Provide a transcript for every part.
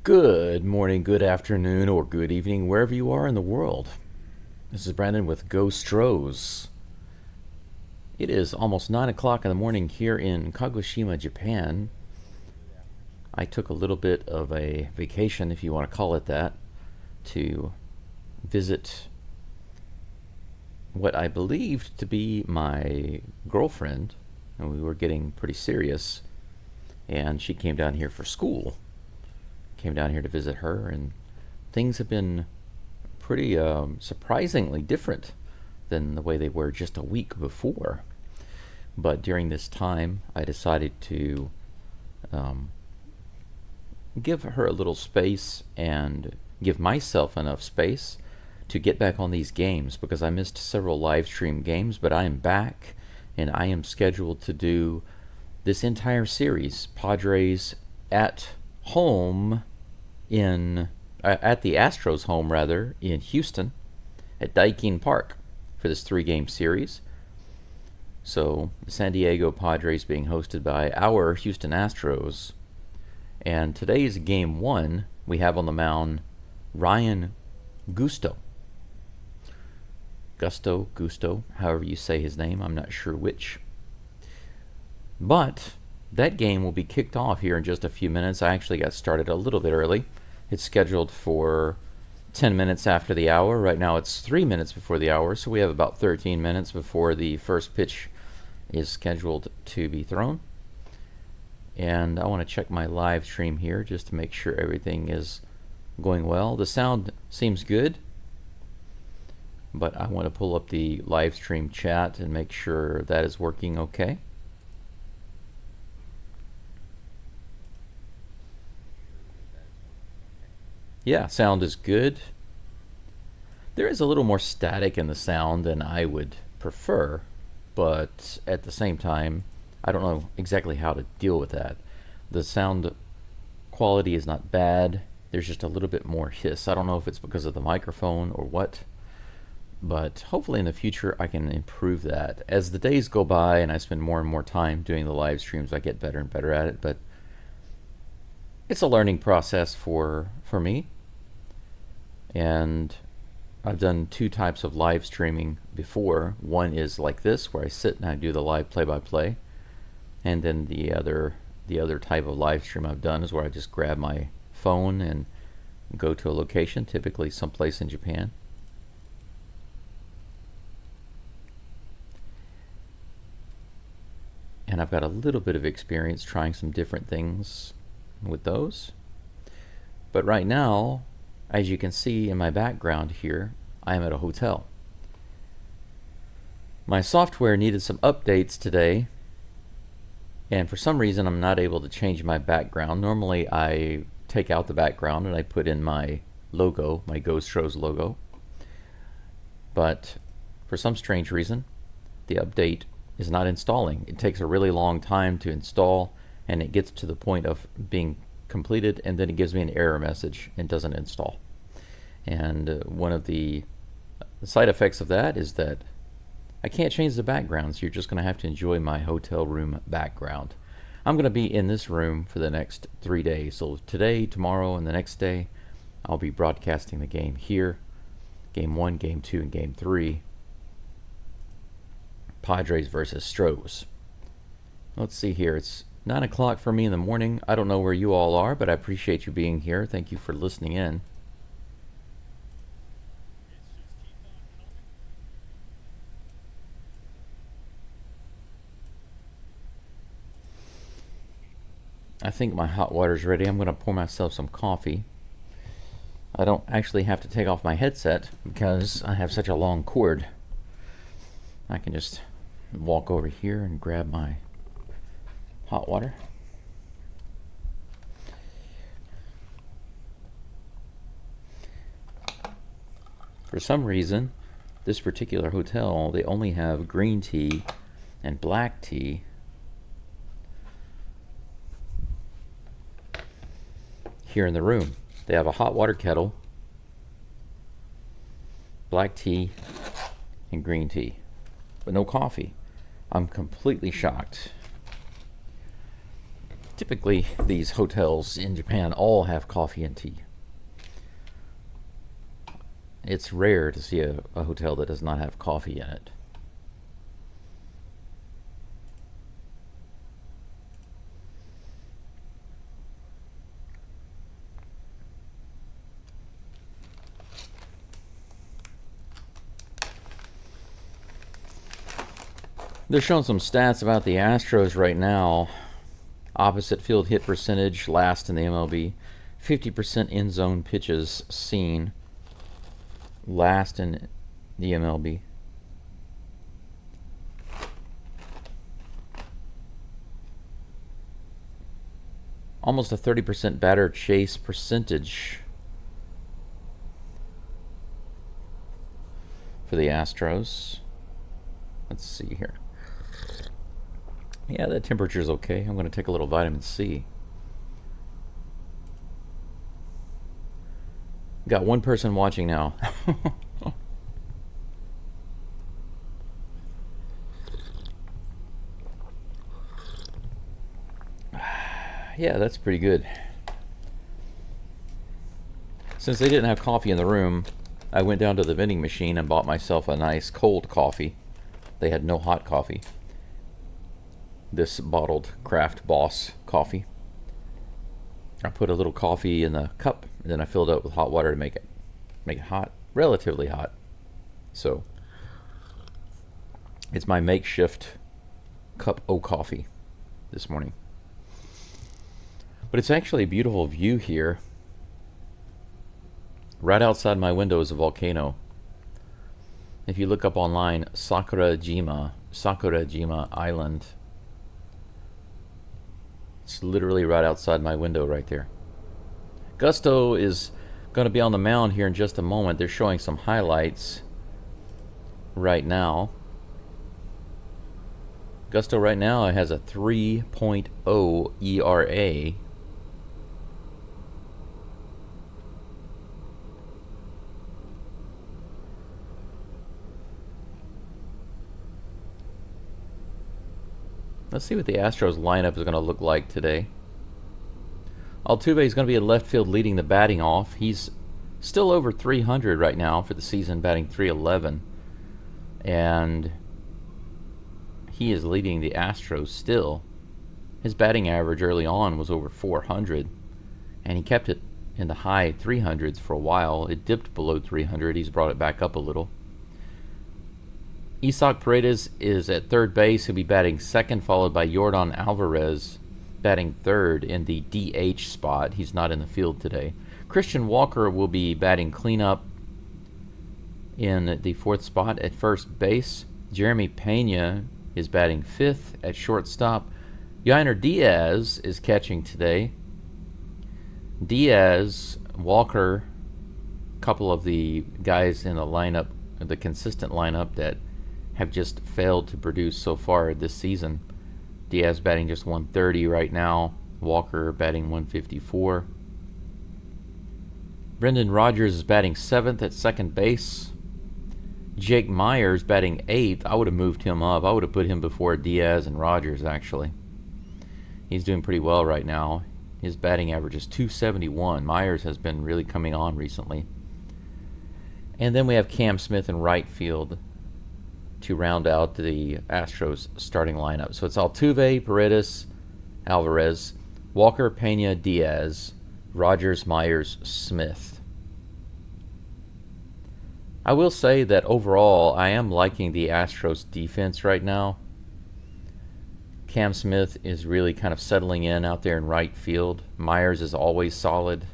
Good morning, good afternoon, or good evening, wherever you are in the world. This is Brandon with Geaux Stros. It is almost 9 o'clock in the morning here in Kagoshima, Japan. I took a little bit of a vacation, if you want to call it that, to visit what I believed to be my girlfriend, and we were getting pretty serious. And she came down here for school. Came down here to visit her, and things have been pretty surprisingly different than the way they were just a week before. But during this time, I decided to give her a little space and give myself enough space to get back on these games, because I missed several live stream games, but I am back and I am scheduled to do this entire series, Padres at home at the Astros home rather, in Houston at Daikin Park for this 3-game series. So the San Diego Padres being hosted by our Houston Astros. And today's game 1. We have on the mound Ryan Gusto, however you say his name, I'm not sure which. But that game will be kicked off here in just a few minutes. I actually got started a little bit early. It's scheduled for 10 minutes after the hour. Right now it's 3 minutes before the hour, so we have about 13 minutes before the first pitch is scheduled to be thrown. And I want to check my live stream here just to make sure everything is going well. The sound seems good, but I want to pull up the live stream chat and make sure that is working okay. Yeah, sound is good. There is a little more static in the sound than I would prefer, but at the same time, I don't know exactly how to deal with that. The sound quality is not bad. There's just a little bit more hiss. I don't know if it's because of the microphone or what, but hopefully in the future I can improve that. As the days go by and I spend more and more time doing the live streams, I get better and better at it, but it's a learning process for me. And I've done 2 types of live streaming before. One is like this, where I sit and I do the live play-by-play. And then the other type of live stream I've done is where I just grab my phone and go to a location, typically someplace in Japan. And I've got a little bit of experience trying some different things with those. But right now, as you can see in my background here, I am at a hotel. My software needed some updates today, and for some reason I'm not able to change my background. Normally I take out the background and I put in my logo, my Geaux Stros logo. But for some strange reason, the update is not installing. It takes a really long time to install, and it gets to the point of being completed, and then it gives me an error message and doesn't install. And one of the side effects of that is that I can't change the background, so you're just going to have to enjoy my hotel room background. I'm going to be in this room for the next 3 days. So today, tomorrow, and the next day, I'll be broadcasting the game here. Game 1, Game 2, and Game 3. Padres versus Stros. Let's see here. It's 9 o'clock for me in the morning. I don't know where you all are, but I appreciate you being here. Thank you for listening in. I think my hot water's ready. I'm going to pour myself some coffee. I don't actually have to take off my headset because I have such a long cord. I can just walk over here and grab my hot water. For some reason, this particular hotel, they only have green tea and black tea here in the room. They have a hot water kettle, black tea, and green tea, but no coffee. I'm completely shocked. Typically, these hotels in Japan all have coffee and tea. It's rare to see a hotel that does not have coffee in it. They're showing some stats about the Astros right now. Opposite field hit percentage, last in the MLB. 50% end zone pitches seen, last in the MLB. Almost a 30% batter chase percentage for the Astros. Let's see here. Yeah, the temperature's okay. I'm going to take a little vitamin C. Got one person watching now. Yeah, that's pretty good. Since they didn't have coffee in the room, I went down to the vending machine and bought myself a nice cold coffee. They had no hot coffee. This bottled Craft Boss coffee. I put a little coffee in the cup, and then I filled it up with hot water to make it hot, relatively hot. So it's my makeshift cup o' coffee this morning. But it's actually a beautiful view here. Right outside my window is a volcano. If you look up online, Sakurajima Island. It's literally right outside my window right there. Gusto is going to be on the mound here in just a moment. They're showing some highlights right now. Gusto right now has a 3.0 ERA. Let's see what the Astros lineup is going to look like today. Altuve is going to be in left field leading the batting off. He's still over 300 right now for the season, batting 311. And he is leading the Astros still. His batting average early on was over 400. And he kept it in the high 300s for a while. It dipped below 300. He's brought it back up a little. Isaac Paredes is at third base. He'll be batting second, followed by Yordan Alvarez batting third in the DH spot. He's not in the field today. Christian Walker will be batting cleanup in the fourth spot at first base. Jeremy Pena is batting fifth at shortstop. Yainer Diaz is catching today. Diaz, Walker, a couple of the guys in the lineup, the consistent lineup that have just failed to produce so far this season. Diaz batting just 130 right now. Walker batting 154. Brendan Rodgers is batting seventh at second base. Jake Myers batting eighth. I would have moved him up. I would have put him before Diaz and Rodgers, actually. He's doing pretty well right now. His batting average is 271. Myers has been really coming on recently. And then we have Cam Smith in right field to round out the Astros starting lineup. So it's Altuve, Paredes, Alvarez, Walker, Pena, Diaz, Rodgers, Myers, Smith. I will say that overall, I am liking the Astros defense right now. Cam Smith is really kind of settling in out there in right field. Myers is always solid.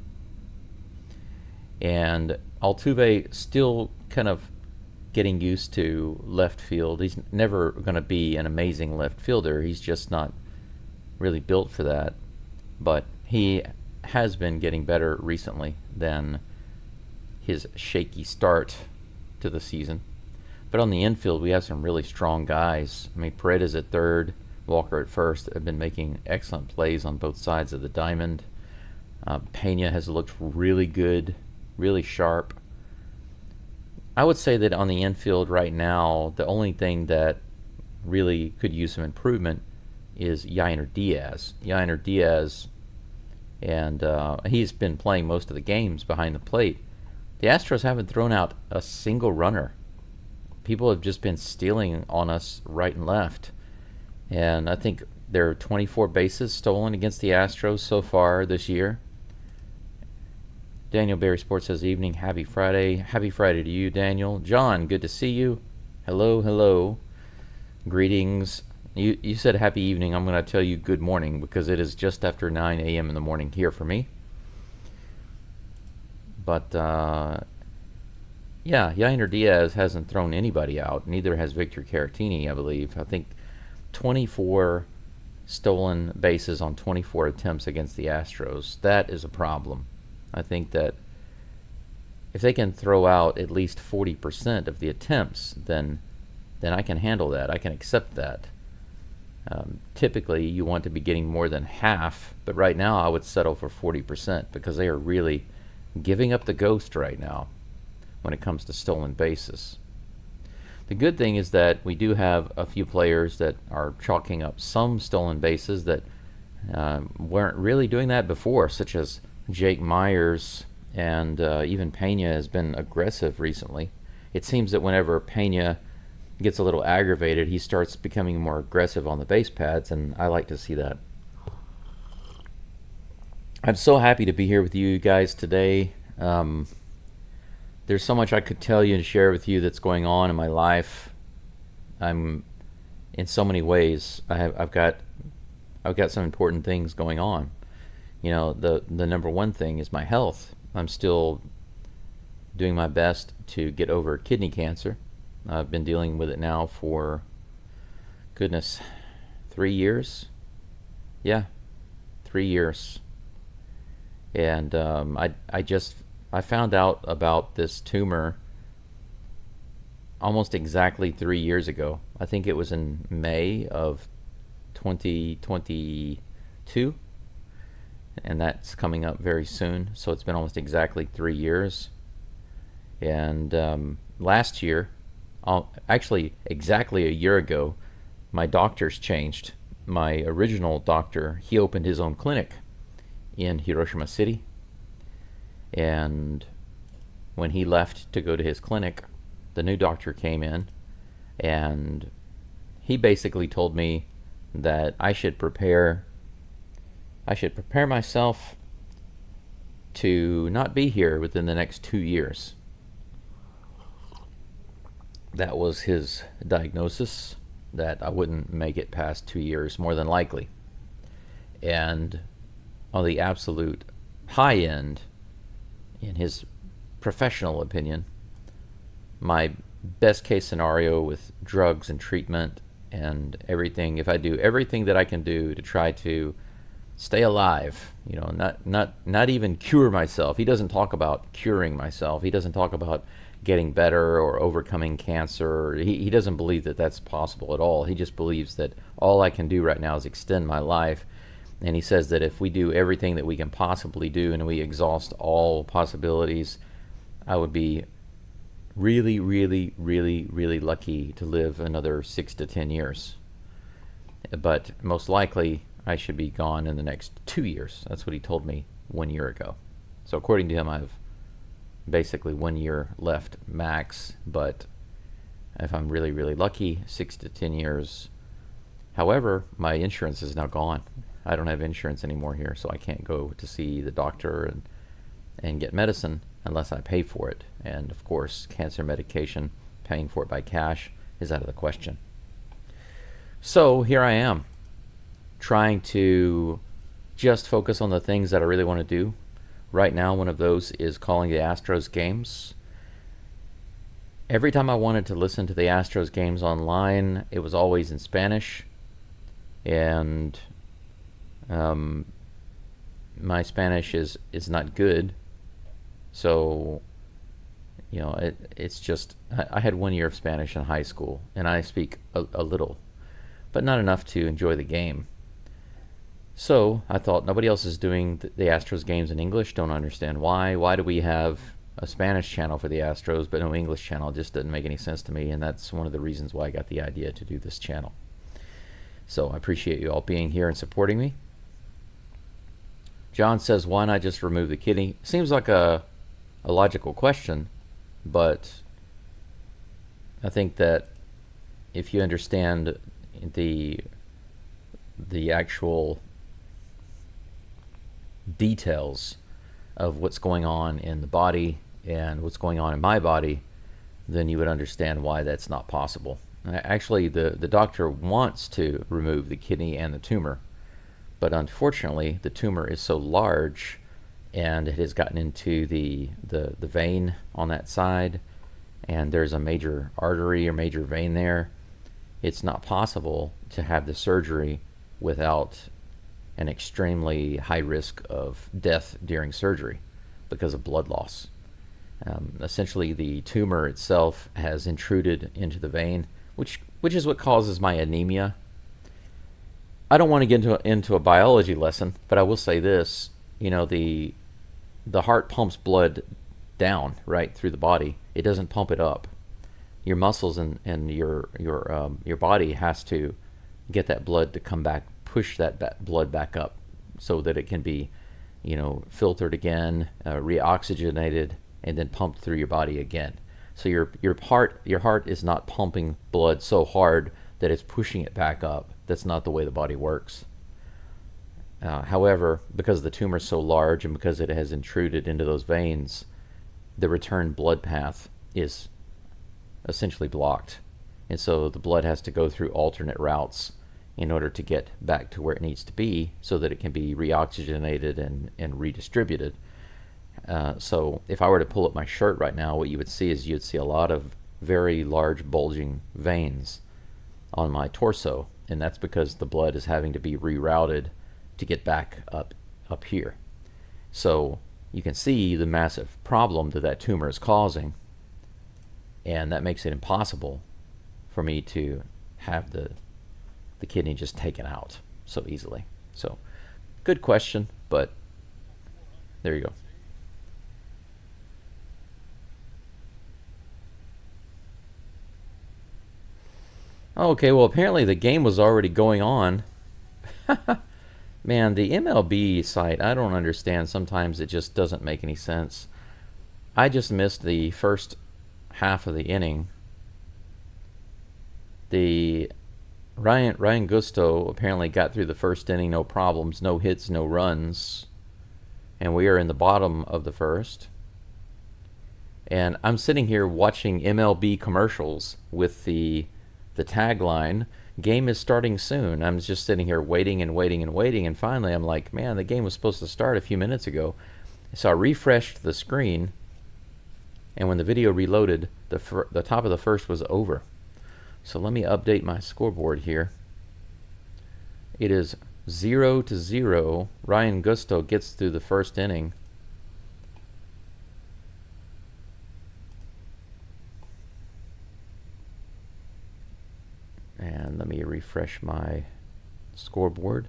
And Altuve still kind of getting used to left field. He's never going to be an amazing left fielder. He's just not really built for that. But he has been getting better recently than his shaky start to the season. But on the infield, we have some really strong guys. I mean, Paredes at third, Walker at first have been making excellent plays on both sides of the diamond. Pena has looked really good, really sharp. I would say that on the infield right now, the only thing that really could use some improvement is Yainer Diaz. Yainer Diaz, and he's been playing most of the games behind the plate. The Astros haven't thrown out a single runner. People have just been stealing on us right and left. And I think there are 24 bases stolen against the Astros so far this year. Daniel Berry Sports says, evening, happy Friday. Happy Friday to you, Daniel. John, good to see you. Hello, hello. Greetings. You said happy evening. I'm going to tell you good morning because it is just after 9 a.m. in the morning here for me. But, yeah, Yainer Diaz hasn't thrown anybody out. Neither has Victor Caratini, I believe. I think 24 stolen bases on 24 attempts against the Astros. That is a problem. I think that if they can throw out at least 40% of the attempts, then I can handle that. I can accept that. Typically, you want to be getting more than half, but right now I would settle for 40% because they are really giving up the ghost right now when it comes to stolen bases. The good thing is that we do have a few players that are chalking up some stolen bases that weren't really doing that before, such as Jake Myers, and even Pena has been aggressive recently. It seems that whenever Pena gets a little aggravated, he starts becoming more aggressive on the base pads, and I like to see that. I'm so happy to be here with you guys today. There's so much I could tell you and share with you that's going on in my life. I'm in so many ways. I've got some important things going on. You know, the number one thing is my health. I'm still doing my best to get over kidney cancer. I've been dealing with it now for, goodness, 3 years. Yeah, 3 years. And I found out about this tumor almost exactly 3 years ago. I think it was in May of 2022. And that's coming up very soon. So it's been almost exactly 3 years. And last year, actually exactly a year ago, my doctors changed. My original doctor, he opened his own clinic in Hiroshima City. And when he left to go to his clinic, the new doctor came in, and he basically told me that I should prepare myself to not be here within the next 2 years. That was his diagnosis, that I wouldn't make it past 2 years, more than likely. And on the absolute high end, in his professional opinion, my best case scenario with drugs and treatment and everything, if I do everything that I can do to try to stay alive, you know, not even cure myself. He doesn't talk about curing myself. He doesn't talk about getting better or overcoming cancer. He doesn't believe that that's possible at all. He just believes that all I can do right now is extend my life. And he says that if we do everything that we can possibly do and we exhaust all possibilities, I would be really, really, really, really lucky to live another 6 to 10 years. But most likely, I should be gone in the next 2 years. That's what he told me 1 year ago. So according to him, I have basically 1 year left max, but if I'm really, really lucky, 6 to 10 years. However, my insurance is now gone. I don't have insurance anymore here, so I can't go to see the doctor and get medicine unless I pay for it. And of course, cancer medication, paying for it by cash, is out of the question. So here I am, trying to just focus on the things that I really want to do. Right now, one of those is calling the Astros games. Every time I wanted to listen to the Astros games online, it was always in Spanish. And my Spanish is not good. So, you know, it's just, I had 1 year of Spanish in high school, and I speak a little, but not enough to enjoy the game. So I thought, nobody else is doing the Astros games in English. Don't understand why. Why do we have a Spanish channel for the Astros but no English channel? It just doesn't make any sense to me, and that's one of the reasons why I got the idea to do this channel. So I appreciate you all being here and supporting me. John says, why not just remove the kidney? Seems like a logical question, but I think that if you understand the actual details of what's going on in the body and what's going on in my body, then you would understand why that's not possible. Actually, the doctor wants to remove the kidney and the tumor, but unfortunately the tumor is so large and it has gotten into the vein on that side, and there's a major artery or major vein there. It's not possible to have the surgery without an extremely high risk of death during surgery because of blood loss. Essentially, the tumor itself has intruded into the vein, which is what causes my anemia. I don't want to get into a biology lesson, but I will say this: the heart pumps blood down right through the body. It doesn't pump it up. Your muscles and your body has to get that blood to come back, push that blood back up, so that it can be, filtered again, reoxygenated, and then pumped through your body again. So your heart is not pumping blood so hard that it's pushing it back up. That's not the way the body works. However, because the tumor is so large and because it has intruded into those veins, the return blood path is essentially blocked. And so the blood has to go through alternate routes in order to get back to where it needs to be so that it can be reoxygenated and redistributed. So if I were to pull up my shirt right now, what you would see is you'd see a lot of very large bulging veins on my torso, and that's because the blood is having to be rerouted to get back up here. So you can see the massive problem that tumor is causing, and that makes it impossible for me to have the kidney just taken out so easily. So good question, but there you go. Okay, well, apparently the game was already going on. Man, the MLB site, I don't understand. Sometimes it just doesn't make any sense. I just missed the first half of the inning. The Ryan Gusto apparently got through the first inning, no problems, no hits, no runs. And we are in the bottom of the first. And I'm sitting here watching MLB commercials with the tagline, game is starting soon. I'm just sitting here waiting and waiting and waiting, and finally I'm like, man, the game was supposed to start a few minutes ago. So I refreshed the screen, and when the video reloaded, the top of the first was over. So let me update my scoreboard here. It is 0-0. Ryan Gusto gets through the first inning. And let me refresh my scoreboard.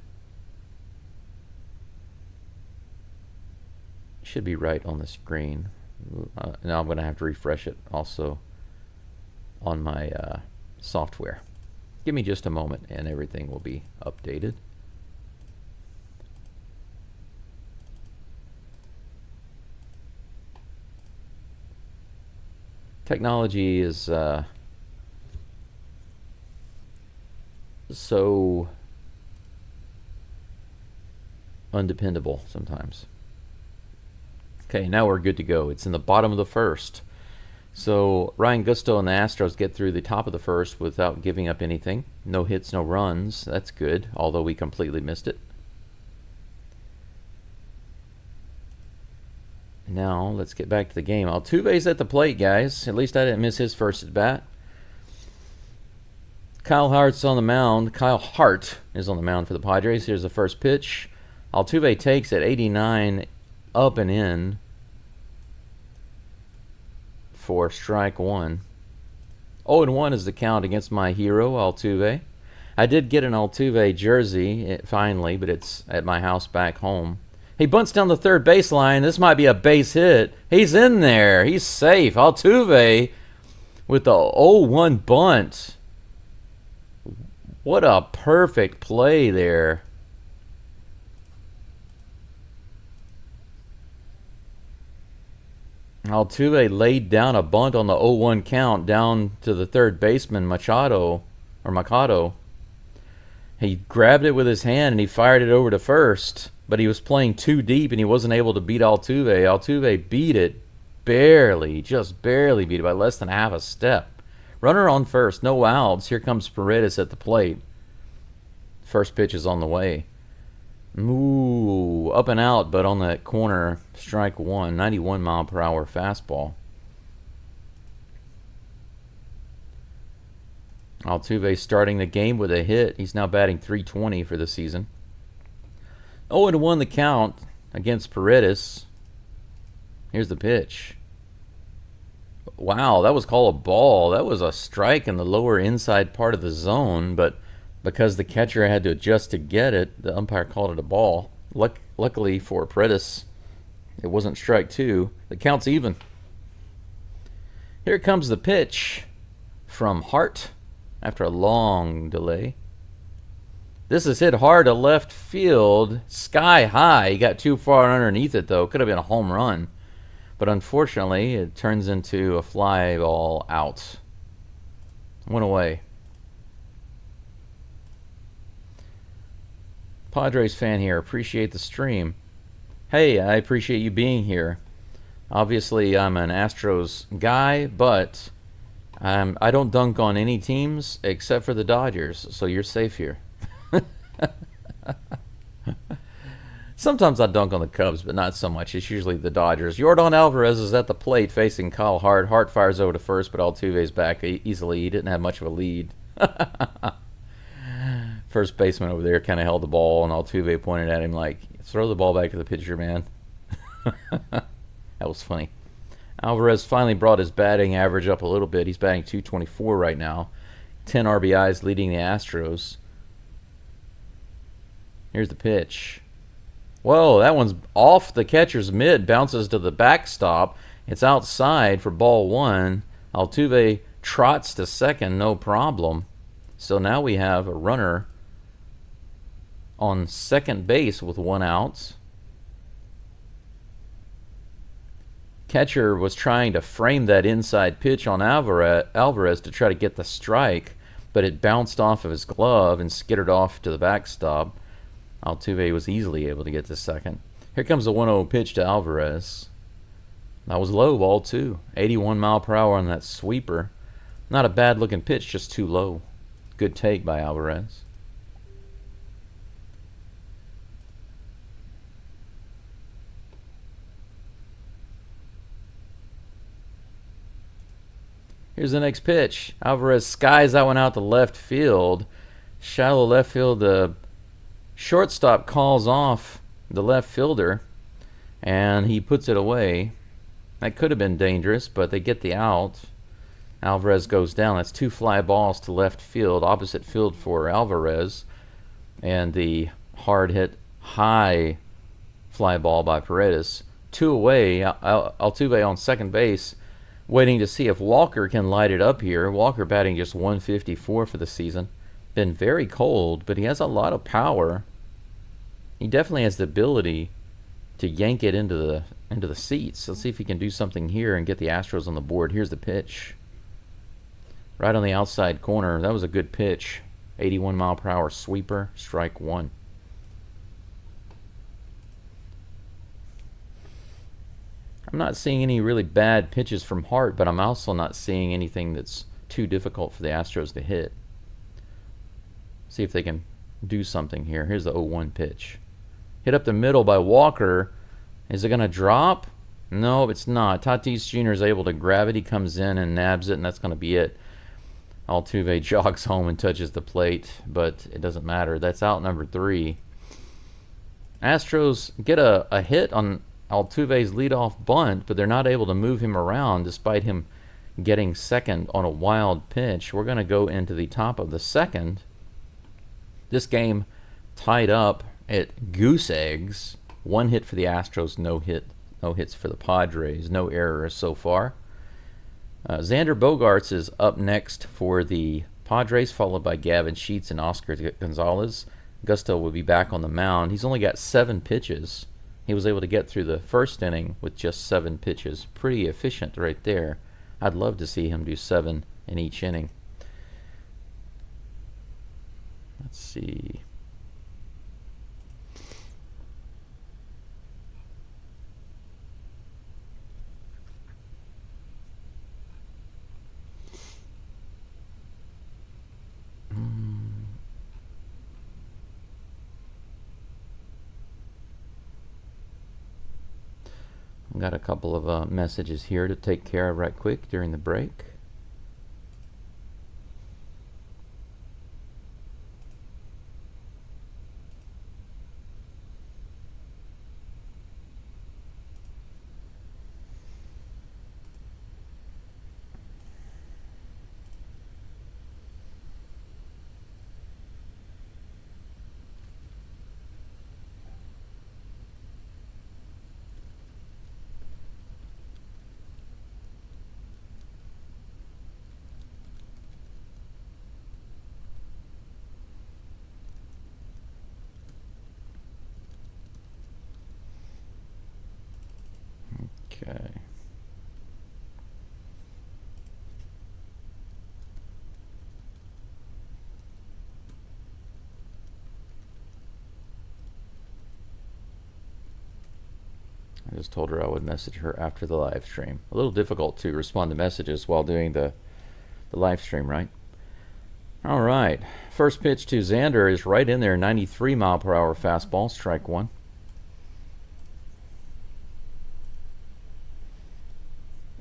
Should be right on the screen. Now I'm going to have to refresh it also on my software. Give me just a moment and everything will be updated. Technology is so undependable sometimes. Okay, now we're good to go. It's in the bottom of the first. So Ryan Gusto and the Astros get through the top of the first without giving up anything. No hits, no runs. That's good, although we completely missed it. Now let's get back to the game. Altuve's at the plate, guys. At least I didn't miss his first at bat. Kyle Hart's on the mound. Kyle Hart is on the mound for the Padres. Here's the first pitch. Altuve takes at 89, up and in for strike one. 0-1 is the count against my hero, Altuve. I did get an Altuve jersey finally, but it's at my house back home. He bunts down the third baseline. This might be a base hit. He's in there. He's safe. Altuve with the 0-1 bunt. What a perfect play there. Altuve laid down a bunt on the 0-1 count down to the third baseman, Machado. He grabbed it with his hand and he fired it over to first, but he was playing too deep and he wasn't able to beat Altuve. Altuve beat it barely, just barely beat it by less than half a step. Runner on first, no outs. Here comes Paredes at the plate. First pitch is on the way. Ooh, up and out, but on that corner, strike one, 91 mile per hour fastball. Altuve starting the game with a hit. He's now batting .320 for the season. 0-1 the count against Paredes. Here's the pitch. Wow, that was called a ball. That was a strike in the lower inside part of the zone, but because the catcher had to adjust to get it, the umpire called it a ball. Luckily for Paredes, it wasn't strike two. The count's even. Here comes the pitch from Hart after a long delay. This is hit hard to left field, sky high. He got too far underneath it, though. Could have been a home run. But unfortunately, it turns into a fly ball out. Went away. Padres fan here. Appreciate the stream. Hey, I appreciate you being here. Obviously, I'm an Astros guy, but I don't dunk on any teams except for the Dodgers, so you're safe here. Sometimes I dunk on the Cubs, but not so much. It's usually the Dodgers. Yordan Alvarez is at the plate facing Kyle Hart. Hart fires over to first, but Altuve's back easily. He didn't have much of a lead. First baseman over there kind of held the ball, and Altuve pointed at him like, throw the ball back to the pitcher, man. That was funny. Alvarez finally brought his batting average up a little bit. He's batting .224 right now. 10 RBIs leading the Astros. Here's the pitch. Whoa, that one's off the catcher's mid. Bounces to the backstop. It's outside for ball one. Altuve trots to second, no problem. So now we have a runner on second base with one out. Catcher was trying to frame that inside pitch on Alvarez to try to get the strike, but it bounced off of his glove and skittered off to the backstop. Altuve was easily able to get to second. Here comes a 1-0 pitch to Alvarez. That was low, ball two. 81 mile per hour on that sweeper. Not a bad looking pitch, just too low. Good take by Alvarez. Here's the next pitch. Alvarez skies that one out to left field. Shallow left field. The shortstop calls off the left fielder, and he puts it away. That could have been dangerous, but they get the out. Alvarez goes down. That's two fly balls to left field, opposite field for Alvarez, and the hard hit high fly ball by Paredes. Two away. Altuve on second base, waiting to see if Walker can light it up here. Walker batting just .154 for the season. Been very cold, but he has a lot of power. He definitely has the ability to yank it into the seats. Let's see if he can do something here and get the Astros on the board. Here's the pitch. Right on the outside corner. That was a good pitch. 81 mile per hour sweeper, strike one. I'm not seeing any really bad pitches from Hart, but I'm also not seeing anything that's too difficult for the Astros to hit. See if they can do something here. Here's the 0-1 pitch. Hit up the middle by Walker. Is it going to drop? No, it's not. Tatis Jr. is able to grab it. He comes in and nabs it, and that's going to be it. Altuve jogs home and touches the plate, but it doesn't matter. That's out number 3. Astros get a hit on Altuve's leadoff bunt, but they're not able to move him around despite him getting second on a wild pitch. We're going to go into the top of the second. This game tied up at goose eggs. One hit for the Astros, no hits for the Padres, no errors so far. Xander Bogaerts is up next for the Padres, followed by Gavin Sheets and Oscar Gonzalez. Gusto will be back on the mound. He's only got 7 pitches. He was able to get through the first inning with just 7 pitches. Pretty efficient right there. I'd love to see him do 7 in each inning. Let's see. Got a couple of messages here to take care of right quick during the break. Okay. I just told her I would message her after the live stream. A little difficult to respond to messages while doing the live stream, right? All right. First pitch to Xander is right in there, 93 mile per hour fastball, strike 1.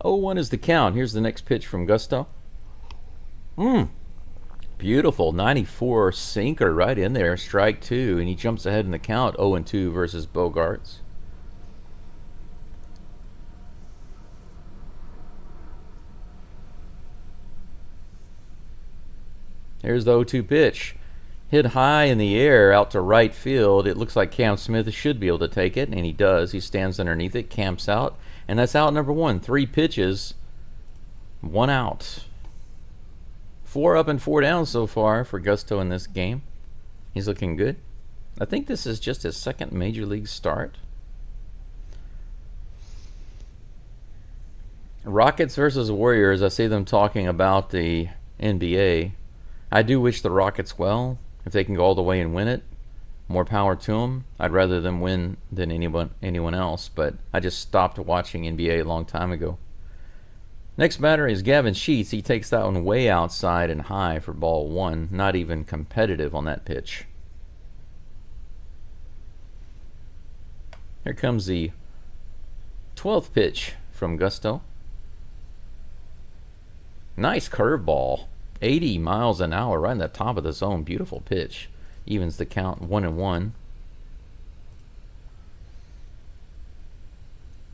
0-1 is the count. Here's the next pitch from Gusto. Beautiful. 94 sinker right in there. Strike 2. And he jumps ahead in the count. 0-2 versus Bogarts. Here's the 0-2 pitch. Hit high in the air out to right field. It looks like Cam Smith should be able to take it, and he does. He stands underneath it, camps out. And that's out number 1. 3 pitches, 1 out. 4 up and 4 down so far for Gusto in this game. He's looking good. I think this is just his second major league start. Rockets versus Warriors. I see them talking about the NBA. I do wish the Rockets well. If they can go all the way and win it, more power to them. I'd rather them win than anyone else, but I just stopped watching NBA a long time ago. Next batter is Gavin Sheets. He takes that one way outside and high for ball 1. Not even competitive on that pitch. Here comes the 12th pitch from Gusto. Nice curveball. 80 miles an hour right in the top of the zone. Beautiful pitch. Evens the count 1-1.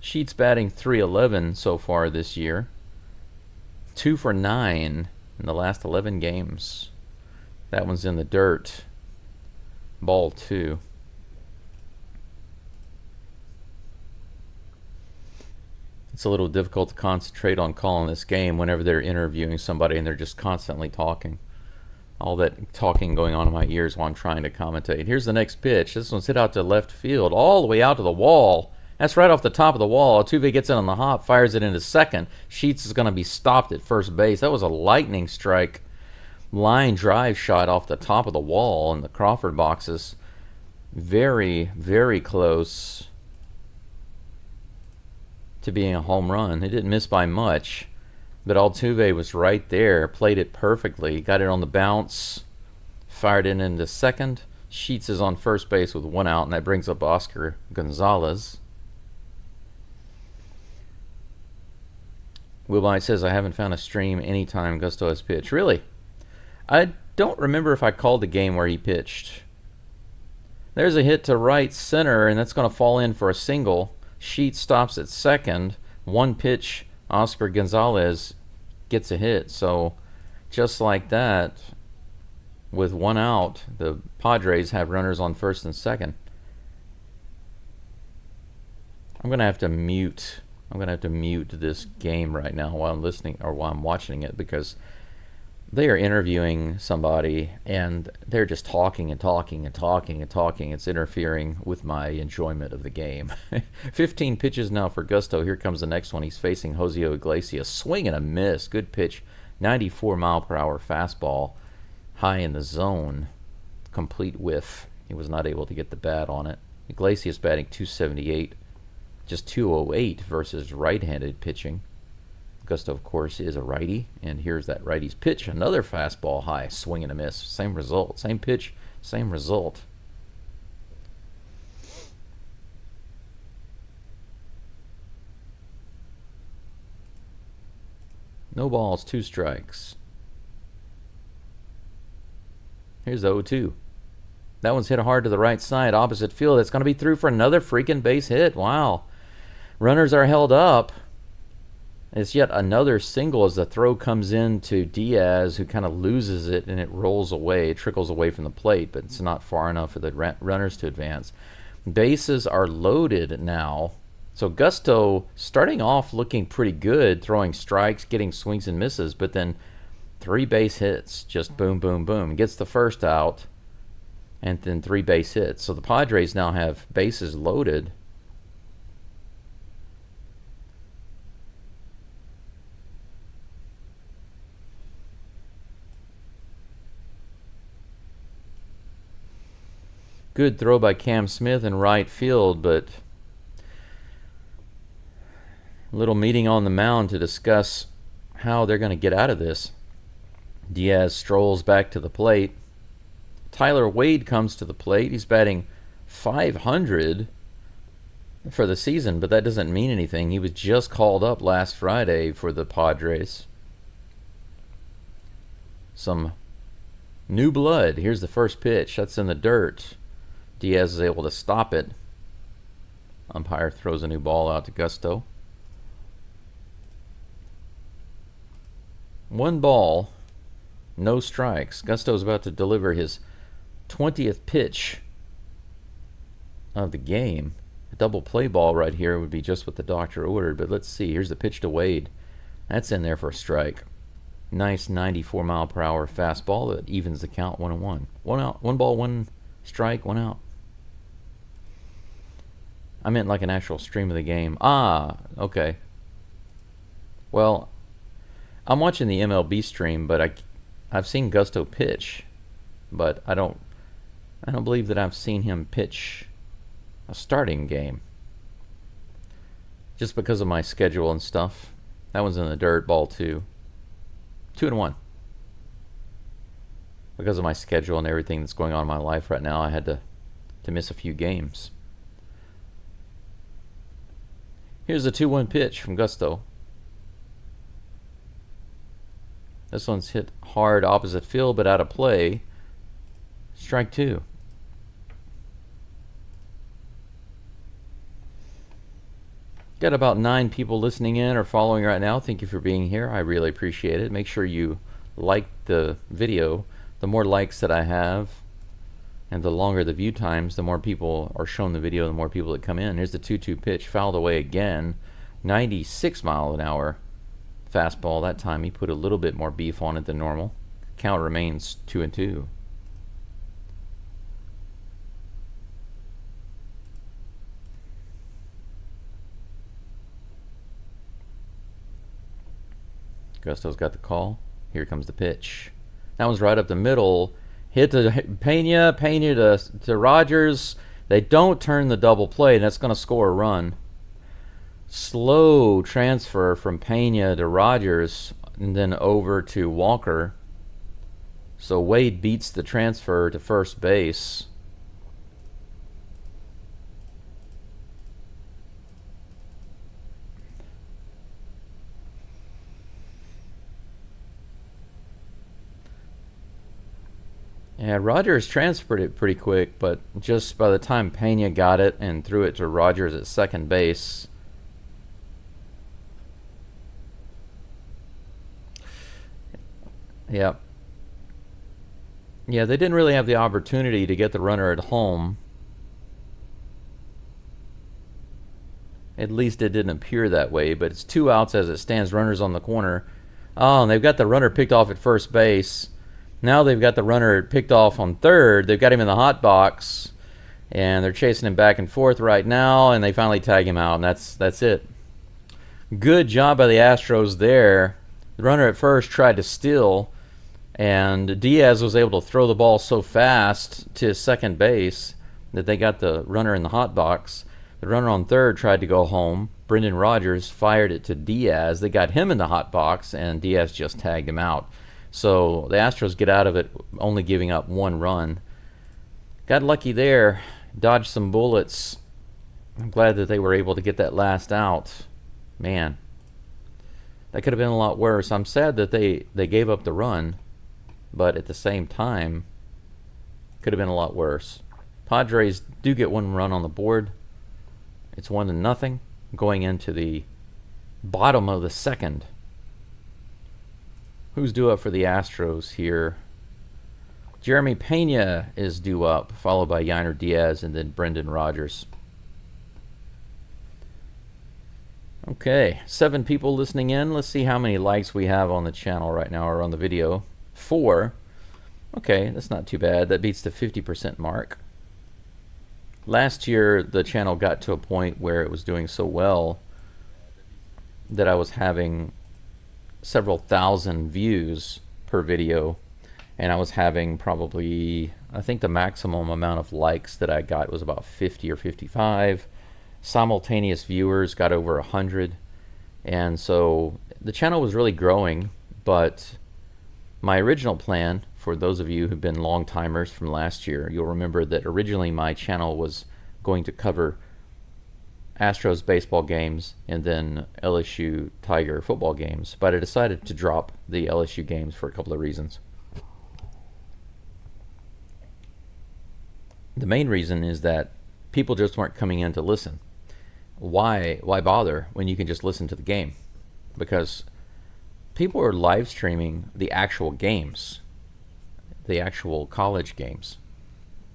Sheets batting .311 so far this year. 2 for 9 in the last 11 games. That one's in the dirt. Ball 2. It's a little difficult to concentrate on calling this game whenever they're interviewing somebody and they're just constantly talking. All that talking going on in my ears while I'm trying to commentate. Here's the next pitch. This one's hit out to left field, all the way out to the wall. That's right off the top of the wall. Altuve gets in on the hop, fires it into second. Sheets is going to be stopped at first base. That was a lightning strike. Line drive shot off the top of the wall in the Crawford boxes. Very, very close to being a home run. It didn't miss by much. But Altuve was right there, played it perfectly, got it on the bounce, fired it into second. Sheets is on first base with 1 out, and that brings up Oscar Gonzalez. Wilbite says, I haven't found a stream anytime Gusto has pitched. Really? I don't remember if I called the game where he pitched. There's a hit to right center, and that's going to fall in for a single. Sheets stops at second. 1 pitch. Oscar Gonzalez gets a hit. So just like that, with 1 out, the Padres have runners on first and second. I'm gonna have to mute this game right now while I'm listening or while I'm watching it, because they are interviewing somebody and they're just talking and talking and talking and talking. It's interfering with my enjoyment of the game. 15 pitches now for Gusto. Here comes the next one. He's facing Jose Iglesias. Swing and a miss. Good pitch. 94-mile-per-hour fastball. High in the zone. Complete whiff. He was not able to get the bat on it. Iglesias batting .278. Just .208 versus right-handed pitching. Gusto, of course, is a righty, and here's that righty's pitch. Another fastball high, swing and a miss. Same result, same pitch, same result. No balls, 2 strikes. Here's the 0-2. That one's hit hard to the right side, opposite field. It's going to be through for another freaking base hit. Wow. Runners are held up. It's yet another single as the throw comes in to Diaz, who kind of loses it and it rolls away. It trickles away from the plate, but it's not far enough for the runners to advance. Bases are loaded now. So Gusto starting off looking pretty good, throwing strikes, getting swings and misses, but then 3 base hits, just boom, boom, boom. Gets the first out, and then 3 base hits. So the Padres now have bases loaded. Good throw by Cam Smith in right field, but a little meeting on the mound to discuss how they're going to get out of this. Diaz strolls back to the plate. Tyler Wade comes to the plate. He's batting .500 for the season, but that doesn't mean anything. He was just called up last Friday for the Padres. Some new blood. Here's the first pitch. That's in the dirt. Diaz is able to stop it. Umpire throws a new ball out to Gusto. 1 ball, no strikes. Gusto's about to deliver his 20th pitch of the game. A double play ball right here would be just what the doctor ordered, but let's see. Here's the pitch to Wade. That's in there for a strike. Nice 94-mile-per-hour fastball that evens the count 1-1. 1 out, 1 ball, 1 strike, 1 out. I meant like an actual stream of the game. Ah, okay. Well, I'm watching the MLB stream, but I've seen Gusto pitch, but I don't believe that I've seen him pitch a starting game. Just because of my schedule and stuff. That one's in the dirt, ball 2. 2-1. Because of my schedule and everything that's going on in my life right now, I had to miss a few games. Here's a 2-1 pitch from Gusto. This one's hit hard opposite field, but out of play. Strike 2. Got about 9 people listening in or following right now. Thank you for being here. I really appreciate it. Make sure you like the video. The more likes that I have and the longer the view times, the more people are shown the video, the more people that come in. Here's the 2-2 pitch, fouled away again. 96-mile-an-hour fastball. That time he put a little bit more beef on it than normal. Count remains 2-2. Gusto's got the call. Here comes the pitch. That one's right up the middle. Hit to Pena to Rogers. They don't turn the double play, and that's going to score a run. Slow transfer from Pena to Rogers, and then over to Walker. So Wade beats the transfer to first base. Yeah, Rogers transferred it pretty quick, but just by the time Pena got it and threw it to Rogers at second base, yeah, they didn't really have the opportunity to get the runner at home. At least it didn't appear that way, but it's 2 outs as it stands. Runners on the corner. Oh, and they've got the runner picked off at first base. Now they've got the runner picked off on third. They've got him in the hot box, and they're chasing him back and forth right now, and they finally tag him out, and that's it. Good job by the Astros there. The runner at first tried to steal, and Diaz was able to throw the ball so fast to second base that they got the runner in the hot box. The runner on third tried to go home. Brendan Rodgers fired it to Diaz. They got him in the hot box, and Diaz just tagged him out. So the Astros get out of it only giving up one run. Got lucky there. Dodged some bullets. I'm glad that they were able to get that last out. Man, that could have been a lot worse. I'm sad that they gave up the run, but at the same time, could have been a lot worse. Padres do get one run on the board. It's 1-0 going into the bottom of the second. Who's due up for the Astros here? Jeremy Pena is due up, followed by Yainer Diaz and then Brendan Rodgers. Okay, 7 people listening in. Let's see how many likes we have on the channel right now or on the video. 4. Okay, that's not too bad. That beats the 50% mark. Last year, the channel got to a point where it was doing so well that I was having several thousand views per video, and I was having probably, I think the maximum amount of likes that I got was about 50 or 55. Simultaneous viewers got over 100, and so the channel was really growing. But my original plan, for those of you who've been long timers from last year, you'll remember that originally my channel was going to cover Astros baseball games and then LSU Tiger football games, but I decided to drop the LSU games for a couple of reasons. The main reason is that people just weren't coming in to listen. Why bother when you can just listen to the game? Because people are live streaming the actual games, the actual college games.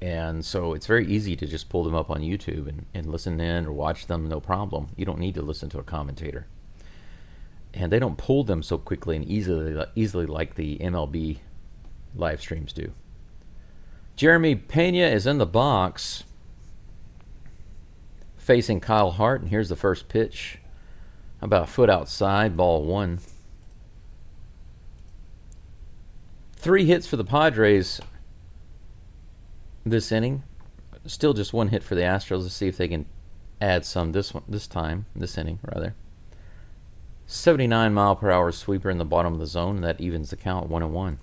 And so it's very easy to just pull them up on YouTube and listen in or watch them, no problem. You don't need to listen to a commentator. And they don't pull them so quickly and easily like the MLB live streams do. Jeremy Pena is in the box facing Kyle Hart, and here's the first pitch. About a foot outside, ball 1. 3 hits for the Padres this inning. Still just 1 hit for the Astros. Let's see if they can add some this inning rather. 79-mile-per-hour sweeper in the bottom of the zone, and that evens the count 1-1.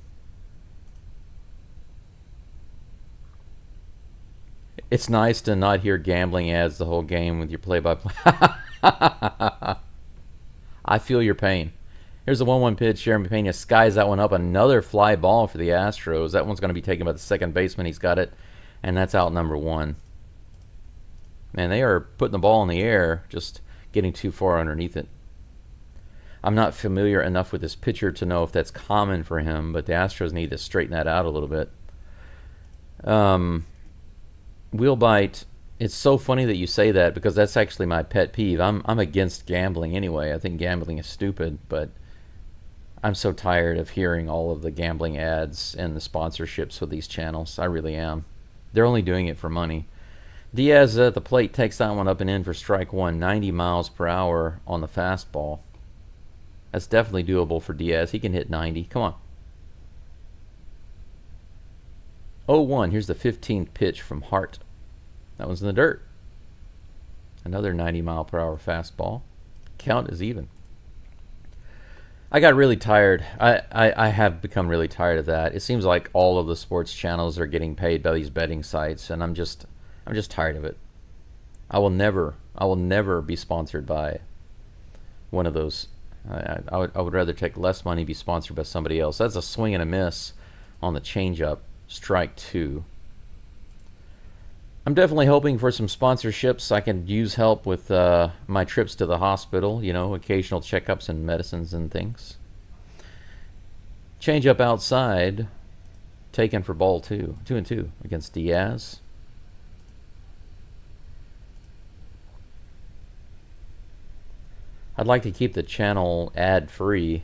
It's nice to not hear gambling ads the whole game with your play-by-play. I feel your pain. Here's the 1-1 pitch. Jeremy Pena skies that one up. Another fly ball for the Astros. That one's going to be taken by the second baseman. He's got it, and that's out number 1. Man, they are putting the ball in the air, just getting too far underneath it. I'm not familiar enough with this pitcher to know if that's common for him, but the Astros need to straighten that out a little bit. Wheel bite. It's so funny that you say that, because that's actually my pet peeve. I'm against gambling anyway. I think gambling is stupid, but I'm so tired of hearing all of the gambling ads and the sponsorships for these channels. I really am. They're only doing it for money. Diaz at the plate takes that one up and in for strike 1. 90 miles per hour on the fastball. That's definitely doable for Diaz. He can hit 90. Come on. 0-1. Here's the 15th pitch from Hart. That one's in the dirt. Another 90-mile-per-hour fastball. Count is even. I got really tired. I have become really tired of that. It seems like all of the sports channels are getting paid by these betting sites, and I'm just tired of it. I will never be sponsored by one of those. I would rather take less money, be sponsored by somebody else. That's a swing and a miss on the changeup. Strike 2. I'm definitely hoping for some sponsorships. I can use help with my trips to the hospital, occasional checkups and medicines and things. Change up outside, taken for ball 2. 2-2 against Diaz. I'd like to keep the channel ad-free,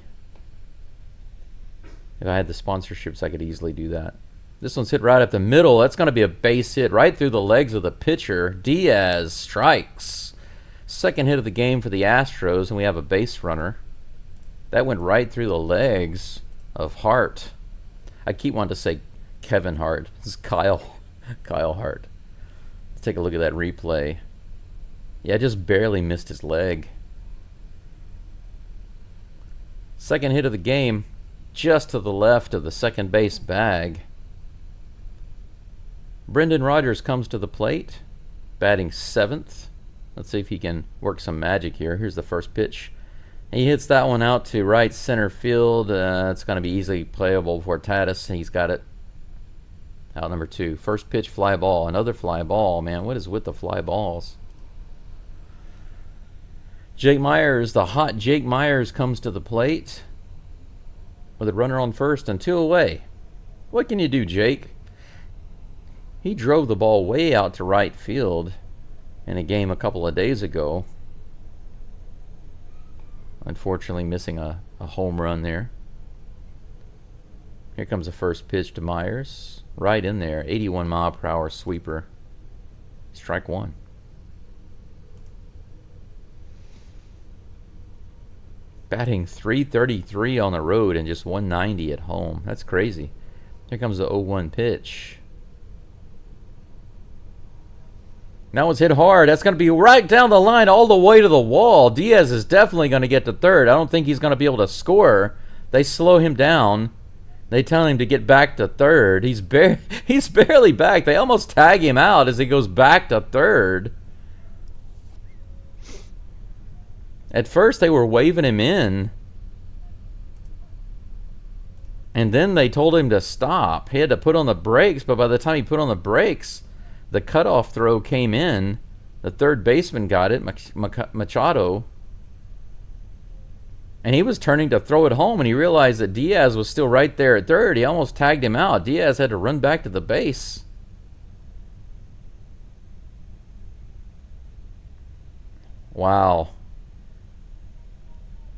If I had the sponsorships, I could easily do that. This one's hit right up the middle. That's going to be a base hit right through the legs of the pitcher. Diaz strikes. Second hit of the game for the Astros, and we have a base runner. That went right through the legs of Hart. I keep wanting to say Kevin Hart. This is Kyle Hart. Let's take a look at that replay. Yeah, just barely missed his leg. Second hit of the game, just to the left of the second base bag. Brendan Rodgers comes to the plate, batting 7th. Let's see if he can work some magic here. Here's the first pitch. He hits that one out to right center field. It's going to be easily playable for Tatis. He's got it. Out number 2. First pitch, fly ball. Another fly ball. Man, what is with the fly balls? Jake Myers, the hot Jake Myers, comes to the plate with a runner on first and 2 away. What can you do, Jake? He drove the ball way out to right field in a game a couple of days ago. Unfortunately, missing a home run there. Here comes the first pitch to Myers. Right in there. 81 mile per hour sweeper. Strike 1. Batting .333 on the road and just 190 at home. That's crazy. Here comes the 0-1 pitch. That one's hit hard. That's going to be right down the line all the way to the wall. Diaz is definitely going to get to third. I don't think he's going to be able to score. They slow him down. They tell him to get back to third. He's barely back. They almost tag him out as he goes back to third. At first, they were waving him in. And then they told him to stop. He had to put on the brakes, but by the time he put on the brakes, the cutoff throw came in. The third baseman got it, Machado. And he was turning to throw it home, and he realized that Diaz was still right there at third. He almost tagged him out. Diaz had to run back to the base. Wow.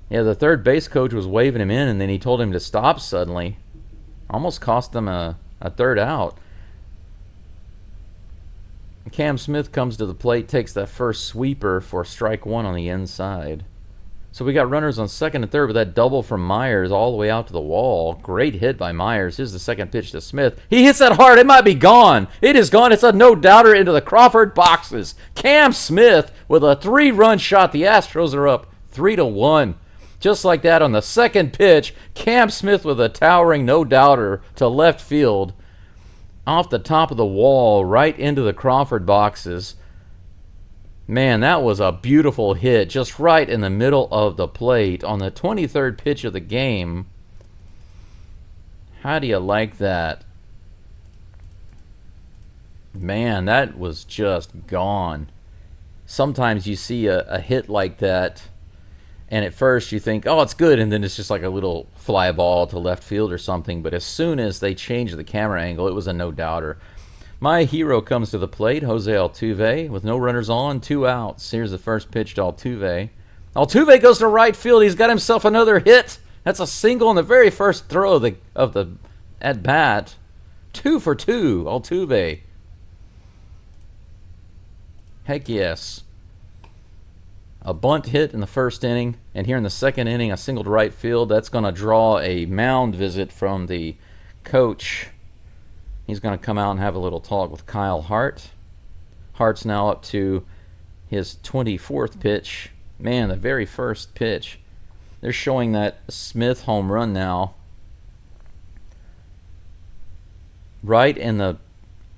Yeah, the third base coach was waving him in, and then he told him to stop suddenly. Almost cost them a third out. Cam Smith comes to the plate, takes that first sweeper for strike 1 on the inside. So we got runners on second and third with that double from Myers all the way out to the wall. Great hit by Myers. Here's the second pitch to Smith. He hits that hard. It might be gone. It is gone. It's a no-doubter into the Crawford boxes. Cam Smith with a 3-run shot. The Astros are up 3-1. Just like that on the second pitch, Cam Smith with a towering no-doubter to left field. Off the top of the wall, right into the Crawford boxes. Man, that was a beautiful hit, just right in the middle of the plate on the 23rd pitch of the game. How do you like that? Man, that was just gone. Sometimes you see a hit like that, and at first you think, oh, it's good, and then it's just like a little fly ball to left field or something. But as soon as they changed the camera angle, it was a no-doubter. My hero comes to the plate, Jose Altuve, with no runners on, 2 outs. Here's the first pitch to Altuve. Altuve goes to right field. He's got himself another hit. That's a single in the very first throw of the at-bat. 2 for 2, Altuve. Heck yes. A bunt hit in the first inning, and here in the second inning, a single to right field. That's going to draw a mound visit from the coach. He's going to come out and have a little talk with Kyle Hart. Hart's now up to his 24th pitch. Man, the very first pitch. They're showing that Smith home run now. Right in the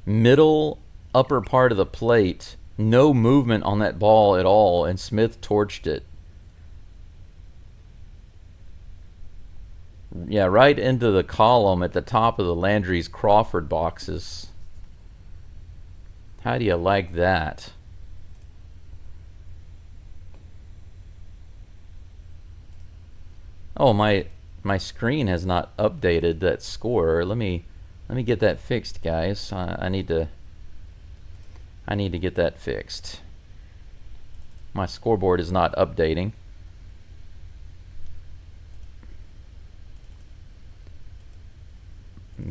middle upper part of the plate. No movement on that ball at all, and Smith torched it. Yeah, right into the column at the top of the Landry's Crawford boxes. How do you like that? Oh, my screen has not updated that score. Let me get that fixed, guys. I need to get that fixed. My scoreboard is not updating.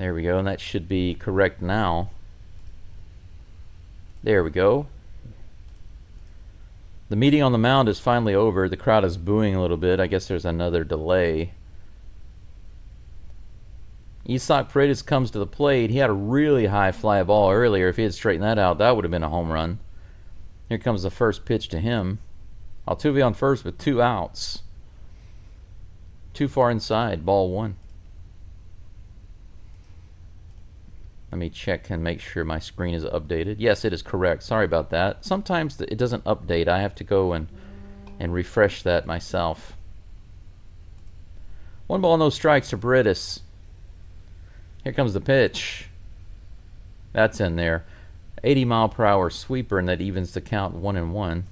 There we go, and that should be correct now. There we go. The meeting on the mound is finally over. The crowd is booing a little bit. I guess there's another delay. Isaac Paredes comes to the plate. He had a really high fly ball earlier. If he had straightened that out, that would have been a home run. Here comes the first pitch to him. Altuve on first with 2 outs. Too far inside, ball 1. Let me check and make sure my screen is updated. Yes, it is correct. Sorry about that. Sometimes it doesn't update. I have to go and refresh that myself. 1 ball, no strikes to Paredes. Here comes the pitch. That's in there. 80-mile-per-hour sweeper, and that evens the count 1-1.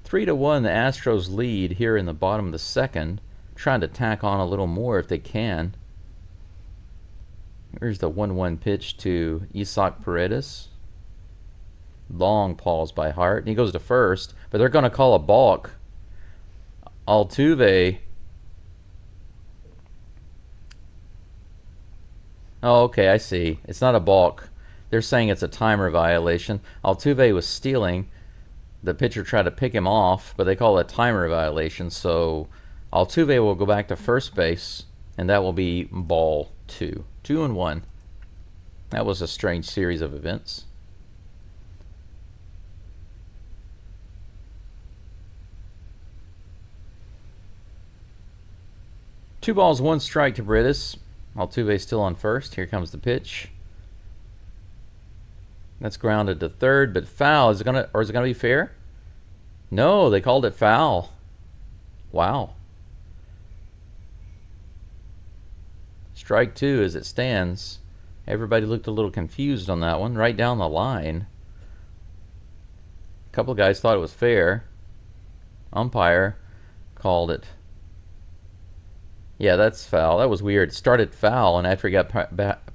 3-1, the Astros lead here in the bottom of the second. Trying to tack on a little more if they can. Here's the 1-1 pitch to Isaac Paredes. Long pause by Hart. And he goes to first, but they're going to call a balk. Altuve. Oh, okay, I see. It's not a balk. They're saying it's a timer violation. Altuve was stealing. The pitcher tried to pick him off, but they call it a timer violation, so Altuve will go back to first base, and that will be ball 2. 2-1. That was a strange series of events. Two balls, 1 strike to Paredes. Altuve still on first. Here comes the pitch. That's grounded to third, but foul. Is it gonna be fair? No, they called it foul. Wow. Strike 2 as it stands. Everybody looked a little confused on that one. Right down the line. A couple of guys thought it was fair. Umpire called it. Yeah, that's foul. That was weird. It started foul, and after he got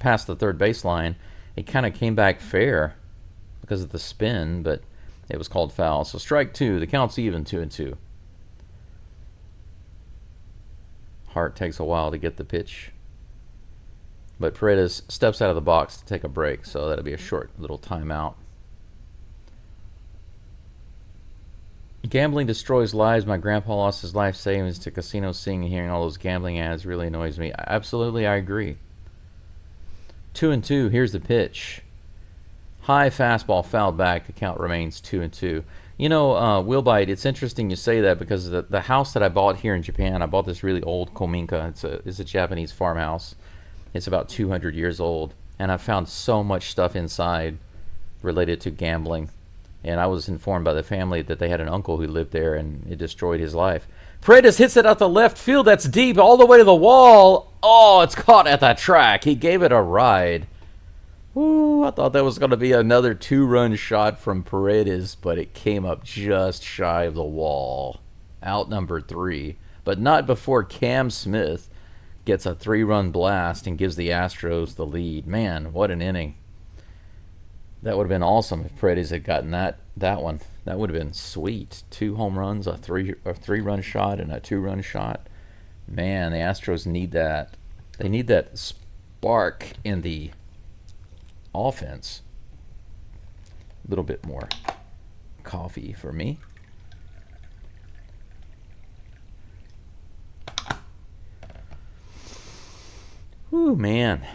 past the third baseline, it kind of came back fair because of the spin, but it was called foul. So strike 2. The count's even, 2-2. Hart takes a while to get the pitch. But Paredes steps out of the box to take a break, so that'll be a short little timeout. Gambling destroys lives. My grandpa lost his life savings to casino seeing and hearing all those gambling ads really annoys me. Absolutely, I agree. 2-2. Here's the pitch. High fastball fouled back. The count remains 2-2. You know, Wilbite, it's interesting you say that because the house that I bought here in Japan, I bought this really old kominka. It's a Japanese farmhouse. It's about 200 years old, and I found so much stuff inside related to gambling. And I was informed by the family that they had an uncle who lived there, and it destroyed his life. Paredes hits it out the left field. That's deep, all the way to the wall. Oh, it's caught at the track. He gave it a ride. Ooh, I thought that was going to be another 2-run shot from Paredes, but it came up just shy of the wall. Out number 3, but not before Cam Smith gets a 3-run blast and gives the Astros the lead. Man, what an inning. That would have been awesome if Paredes had gotten that one. That would have been sweet. 2 home runs, a 3-run shot, and a 2-run shot. Man, the Astros need that. They need that spark in the offense. A little bit more coffee for me. Whew, man.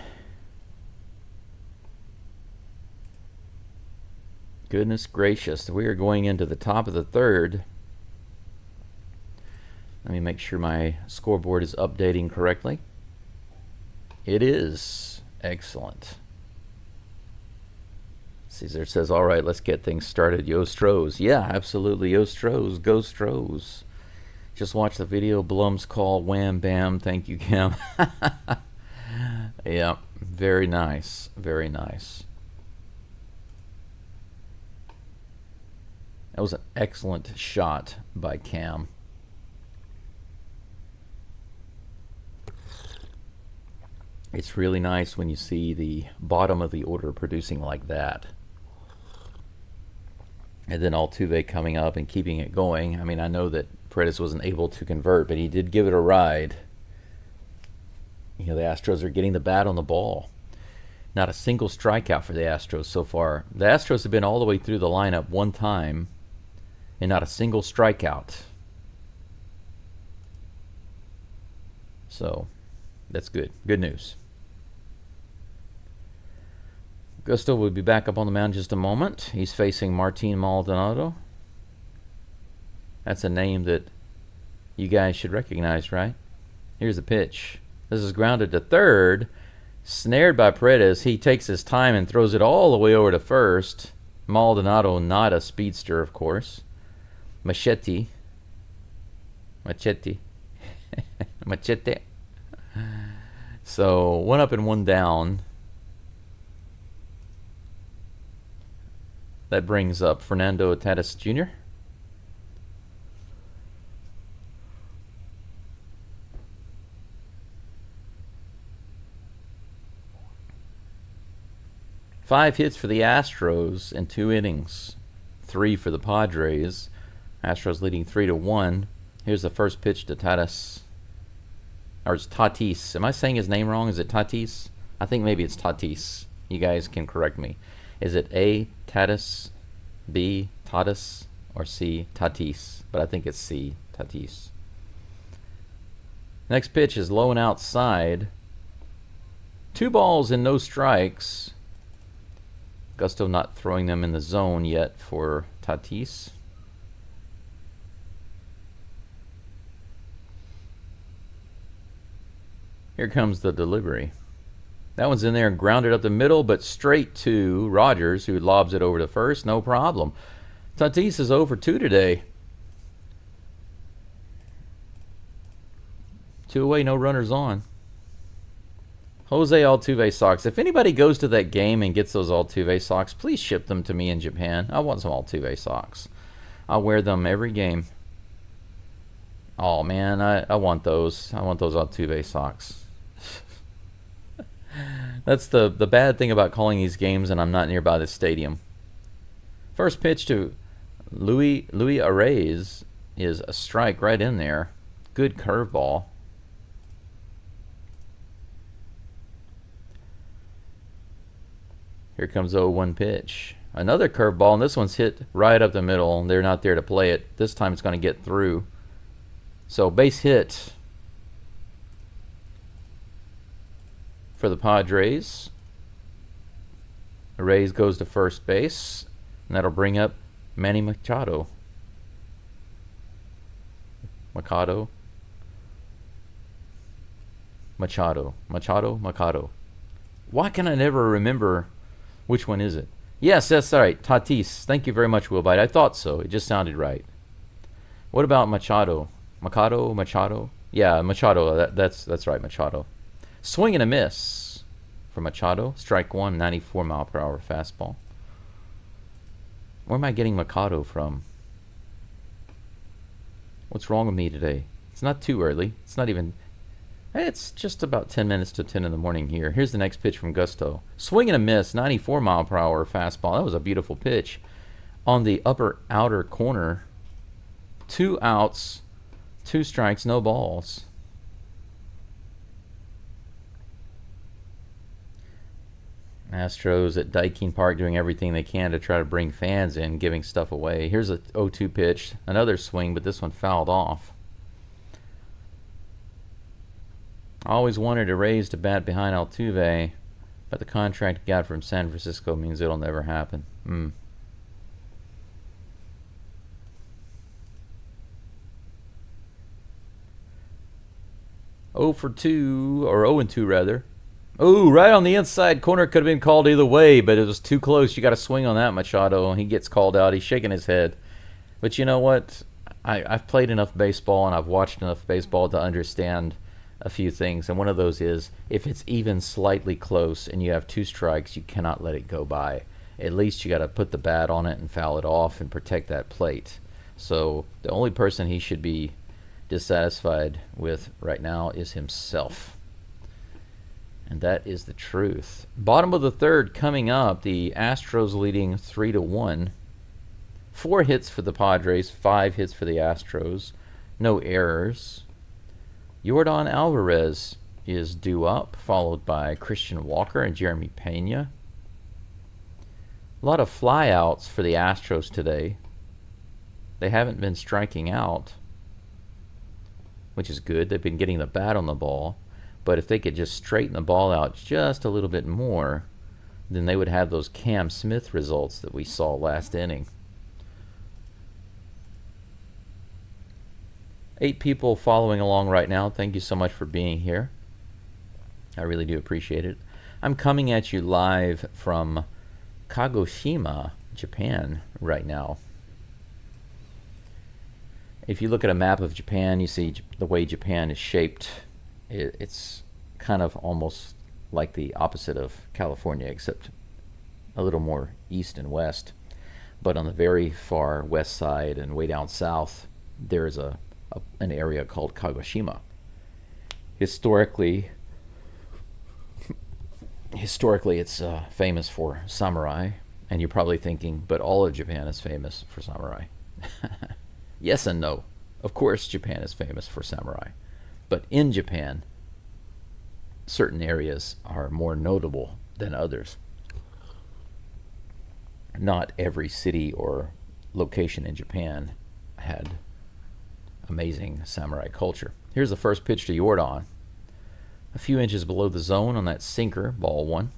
Goodness gracious. We are going into the top of the third. Let me make sure my scoreboard is updating correctly. It is. Excellent. Caesar says, all right, let's get things started. Geaux Stros. Yeah, absolutely. Geaux Stros. Geaux Stros. Just watch the video. Blum's call. Wham, bam. Thank you, Cam. Yeah, very nice. Very nice. That was an excellent shot by Cam. It's really nice when you see the bottom of the order producing like that. And then Altuve coming up and keeping it going. I mean, I know that Paredes wasn't able to convert, but he did give it a ride. You know, the Astros are getting the bat on the ball. Not a single strikeout for the Astros so far. The Astros have been all the way through the lineup one time, and not a single strikeout. So, that's good. Good news. Gusto will be back up on the mound in just a moment. He's facing Martin Maldonado. That's a name that you guys should recognize, right? Here's the pitch. This is grounded to third. Snared by Paredes. He takes his time and throws it all the way over to first. Maldonado, not a speedster, of course. Machete. So, one up and one down. That brings up Fernando Tatis Jr. Five hits for the Astros in 2 innings. 3 for the Padres. Astros leading 3-1. Here's the first pitch to Tatis. Or it's Tatis. Am I saying his name wrong? Is it Tatis? I think maybe it's Tatis. You guys can correct me. Is it A, Tatis, B, Tatis, or C, Tatis? But I think it's C, Tatis. Next pitch is low and outside. 2 balls and no strikes. Gusto not throwing them in the zone yet for Tatis. Here comes the delivery. That one's in there and grounded up the middle, but straight to Rogers, who lobs it over to first. No problem. Tatis is 0 for 2 today. 2 away, no runners on. Jose Altuve socks. If anybody goes to that game and gets those Altuve socks, please ship them to me in Japan. I want some Altuve socks. I'll wear them every game. Oh, man, I want those. I want those Altuve socks. That's the bad thing about calling these games and I'm not nearby the stadium. First pitch to Luis Arraez is a strike right in there. Good curveball. Here comes 0-1 pitch. Another curveball, and this one's hit right up the middle. They're not there to play it. This time it's going to get through. So base hit for the Padres. Arraez goes to first base, and that'll bring up Manny Machado. Machado. Why can I never remember which one is it? Yes, that's right. Tatis. Thank you very much, Wilbite. I thought so. It just sounded right. What about Machado? Machado? Yeah, Machado. That's right, Machado. Swing and a miss for Machado. Strike 1, 94 mile per hour fastball. Where am I getting Machado from? What's wrong with me today? It's not too early. It's not even... It's just about 10 minutes to 10 in the morning here. Here's the next pitch from Gusto. Swing and a miss, 94 mile per hour fastball. That was a beautiful pitch. On the upper outer corner. 2 outs, 2 strikes, no balls. Astros at Daikin Park doing everything they can to try to bring fans in, giving stuff away. Here's a 0-2 pitch. Another swing, but this one fouled off. I always wanted to raise to bat behind Altuve, but the contract he got from San Francisco means it'll never happen. 0 for 2, or 0 and 2 rather. Oh, right on the inside corner. Could have been called either way, but it was too close. You got to swing on that, Machado. He gets called out. He's shaking his head. But you know what? I've played enough baseball and I've watched enough baseball to understand a few things, and one of those is if it's even slightly close and you have 2 strikes, you cannot let it go by. At least you got to put the bat on it and foul it off and protect that plate. So the only person he should be dissatisfied with right now is himself, and that is the truth. Bottom of the third coming up. The Astros leading 3-1. 4 hits for the Padres, 5 hits for the Astros, no errors. Yordan Alvarez is due up, followed by Christian Walker and Jeremy Pena. A lot of flyouts for the Astros today. They haven't been striking out, which is good. They've been getting the bat on the ball. But if they could just straighten the ball out just a little bit more, then they would have those Cam Smith results that we saw last inning. 8 people following along right now. Thank you so much for being here. I really do appreciate it. I'm coming at you live from Kagoshima, Japan right now. If you look at a map of Japan, you see the way Japan is shaped. It's kind of almost like the opposite of California, except a little more east and west. But on the very far west side and way down south, there is an area called Kagoshima. Historically, it's famous for samurai, and you're probably thinking, but all of Japan is famous for samurai. Yes and no. Of course, Japan is famous for samurai. But in Japan, certain areas are more notable than others. Not every city or location in Japan had amazing samurai culture. Here's the first pitch to Jordan. A few inches below the zone on that sinker, ball 1.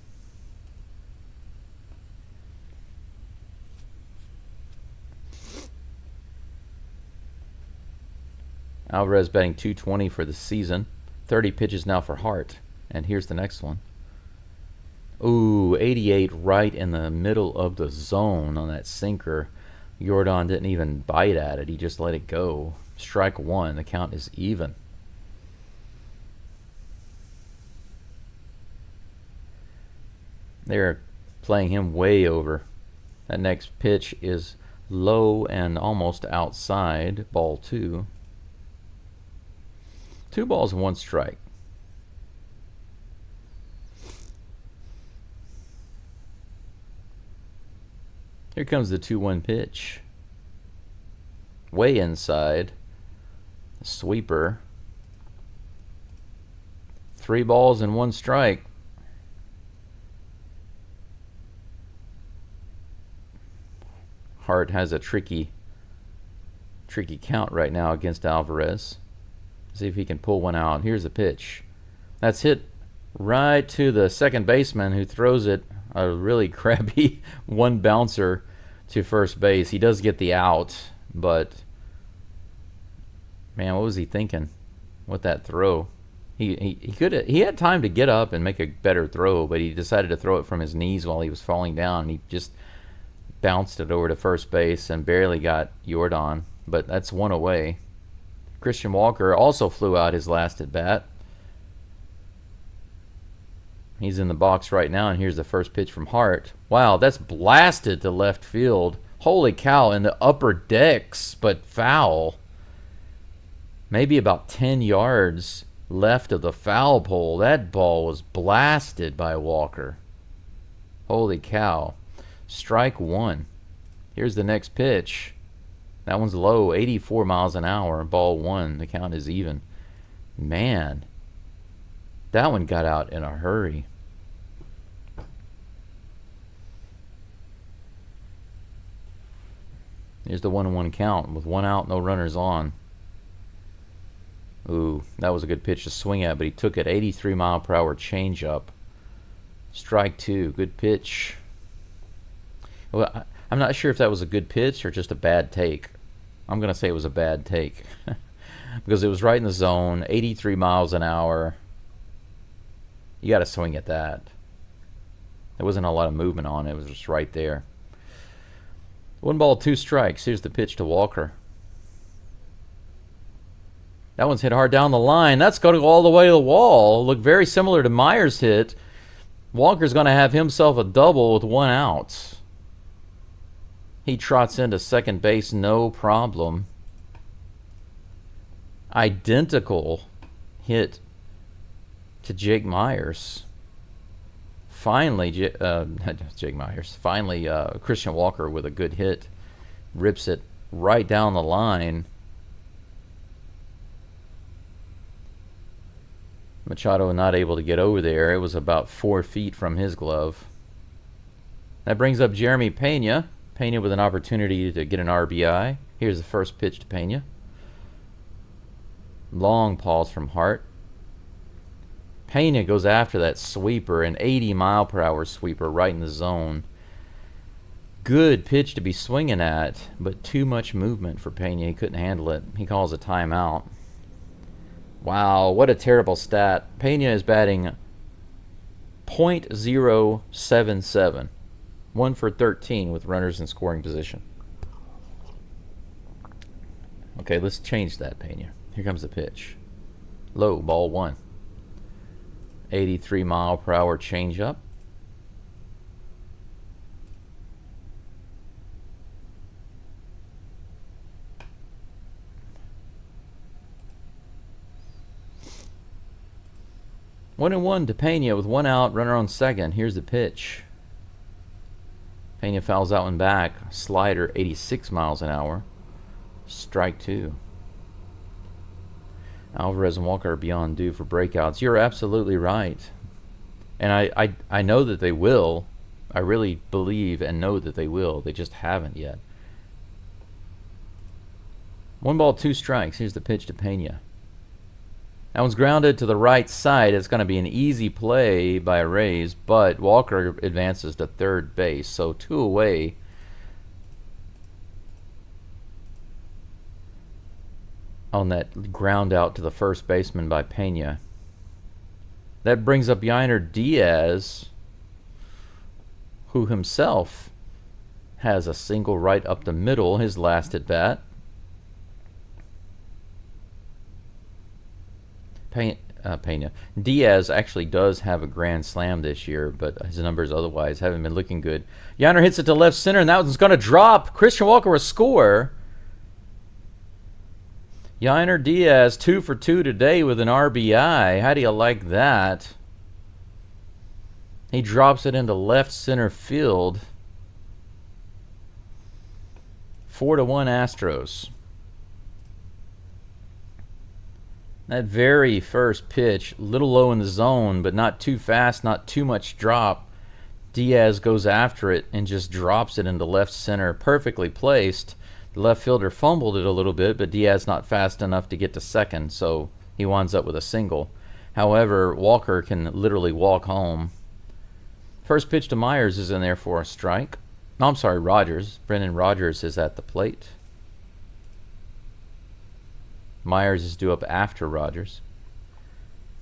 Alvarez batting .220 for the season. 30 pitches now for Hart. And here's the next one. Ooh, 88 right in the middle of the zone on that sinker. Jordan didn't even bite at it. He just let it go. Strike 1. The count is even. They're playing him way over. That next pitch is low and almost outside. Ball 2. 2 balls and 1 strike. Here comes the 2-1 pitch. Way inside. Sweeper. 3 balls and 1 strike. Hart has a tricky count right now against Alvarez. See if he can pull one out. Here's the pitch. That's hit right to the second baseman, who throws it a really crappy one bouncer to first base. He does get the out, but man, what was he thinking with that throw? He had time to get up and make a better throw, but he decided to throw it from his knees while he was falling down. He just bounced it over to first base and barely got Jordan, but that's 1 away. Christian Walker also flew out his last at bat. He's in the box right now, and here's the first pitch from Hart. Wow, that's blasted to left field. Holy cow, in the upper decks, but foul. Maybe about 10 yards left of the foul pole. That ball was blasted by Walker. Holy cow. Strike 1. Here's the next pitch. That one's low, 84 miles an hour. Ball 1. The count is even. Man, that one got out in a hurry. Here's the 1-1 count with 1 out, no runners on. Ooh, that was a good pitch to swing at, but he took it. 83 mile per hour changeup. Strike 2. Good pitch. Well, I'm not sure if that was a good pitch or just a bad take. I'm going to say it was a bad take because it was right in the zone, 83 miles an hour. You got to swing at that. There wasn't a lot of movement on it. It was just right there. 1 ball, 2 strikes. Here's the pitch to Walker. That one's hit hard down the line. That's going to go all the way to the wall. Look very similar to Myers' hit. Walker's going to have himself a double with 1 out. He trots into second base, no problem. Identical hit to Jake Myers. Finally, Jake Myers. Finally, Christian Walker with a good hit. Rips it right down the line. Machado not able to get over there. It was about 4 feet from his glove. That brings up Jeremy Pena. Pena with an opportunity to get an RBI. Here's the first pitch to Pena. Long pause from Hart. Pena goes after that sweeper, an 80-mile-per-hour sweeper right in the zone. Good pitch to be swinging at, but too much movement for Pena. He couldn't handle it. He calls a timeout. Wow, what a terrible stat. Pena is batting .077. 1 for 13 with runners in scoring position. Okay, let's change that, Pena. Here comes the pitch. Low, ball 1. 83-mile-per-hour changeup. One and one to Pena with 1 out, runner on second. Here's the pitch. Pena fouls that one back. Slider, 86 miles an hour. Strike 2. Alvarez and Walker are beyond due for breakouts. You're absolutely right. And I know that they will. I really believe and know that they will. They just haven't yet. 1 ball, 2 strikes. Here's the pitch to Pena. That one's grounded to the right side. It's going to be an easy play by Rays, but Walker advances to third base. So 2 away. On that ground out to the first baseman by Pena. That brings up Yainer Diaz, who himself has a single right up the middle, his last at bat. Pena. Diaz actually does have a grand slam this year, but his numbers otherwise haven't been looking good. Yainer hits it to left center, and that one's going to drop. Christian Walker will score. Yainer Diaz 2 for 2 today with an RBI. How do you like that? He drops it into left center field. 4-1 Astros. That very first pitch, a little low in the zone, but not too fast, not too much drop. Diaz goes after it and just drops it into left center, perfectly placed. The left fielder fumbled it a little bit, but Diaz not fast enough to get to second, so he winds up with a single. However, Walker can literally walk home. First pitch to Myers is in there for a strike. No, I'm sorry, Rogers. Brendan Rodgers is at the plate. Myers is due up after Rogers.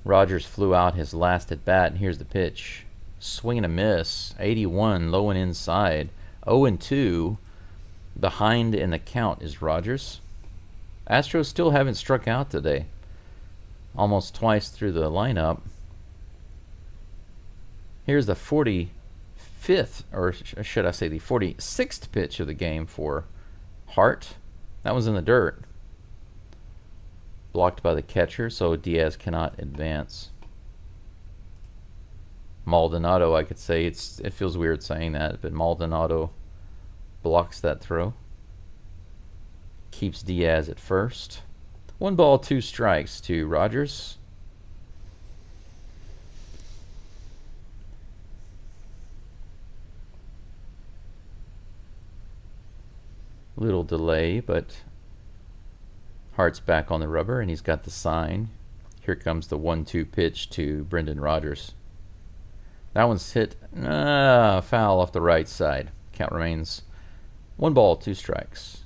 Rogers flew out his last at bat, and here's the pitch. Swing and a miss. 81, low and inside. 0-2. Behind in the count is Rogers. Astros still haven't struck out today. Almost twice through the lineup. Here's the 45th, or should I say the 46th pitch of the game for Hart. That was in the dirt. Blocked by the catcher, so Diaz cannot advance. Maldonado, I could say, it feels weird saying that, but Maldonado blocks that throw. Keeps Diaz at first. 1 ball, 2 strikes to Rogers. Little delay, but Hart's back on the rubber, and he's got the sign. Here comes the 1-2 pitch to Brendan Rodgers. That one's hit foul off the right side. Count remains 1 ball, 2 strikes.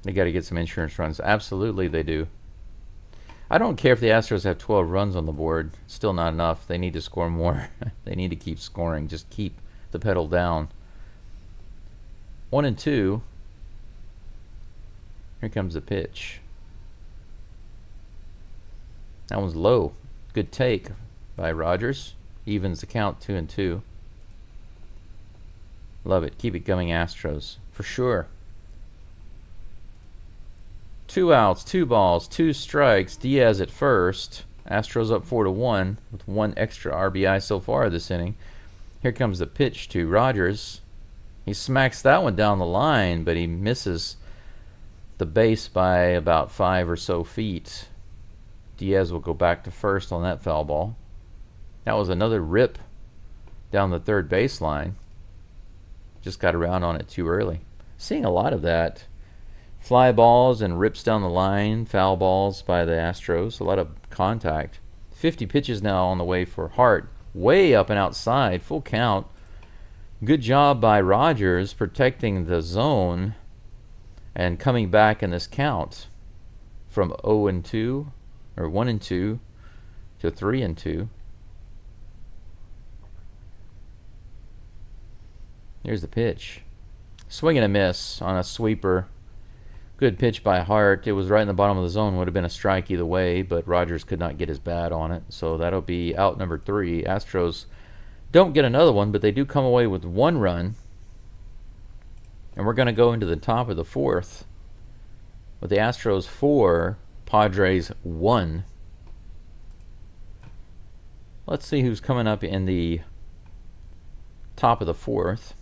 They got to get some insurance runs. Absolutely they do. I don't care if the Astros have 12 runs on the board. Still not enough. They need to score more. They need to keep scoring. Just keep the pedal down. 1-2. Here comes the pitch. That one's low. Good take by Rogers. Evens the count 2-2. Love it. Keep it going, Astros. For sure. 2 outs, 2 balls, 2 strikes. Diaz at first. Astros up 4-1 with 1 extra RBI so far this inning. Here comes the pitch to Rogers. He smacks that one down the line, but he misses the base by about 5 or so feet. Diaz will go back to first on that foul ball. That was another rip down the third baseline. Just got around on it too early. Seeing a lot of that. Fly balls and rips down the line, foul balls by the Astros. A lot of contact. 50 pitches now on the way for Hart. Way up and outside, full count. Good job by Rogers protecting the zone and coming back in this count from 0-2 or 1-2 to 3-2. Here's the pitch. Swing and a miss on a sweeper. Good pitch by Hart. It was right in the bottom of the zone. Would have been a strike either way, but Rogers could not get his bat on it. So that'll be out number 3. Astros don't get another one, but they do come away with 1 run. And we're going to go into the top of the 4th with the Astros 4, Padres 1. Let's see who's coming up in the top of the 4th.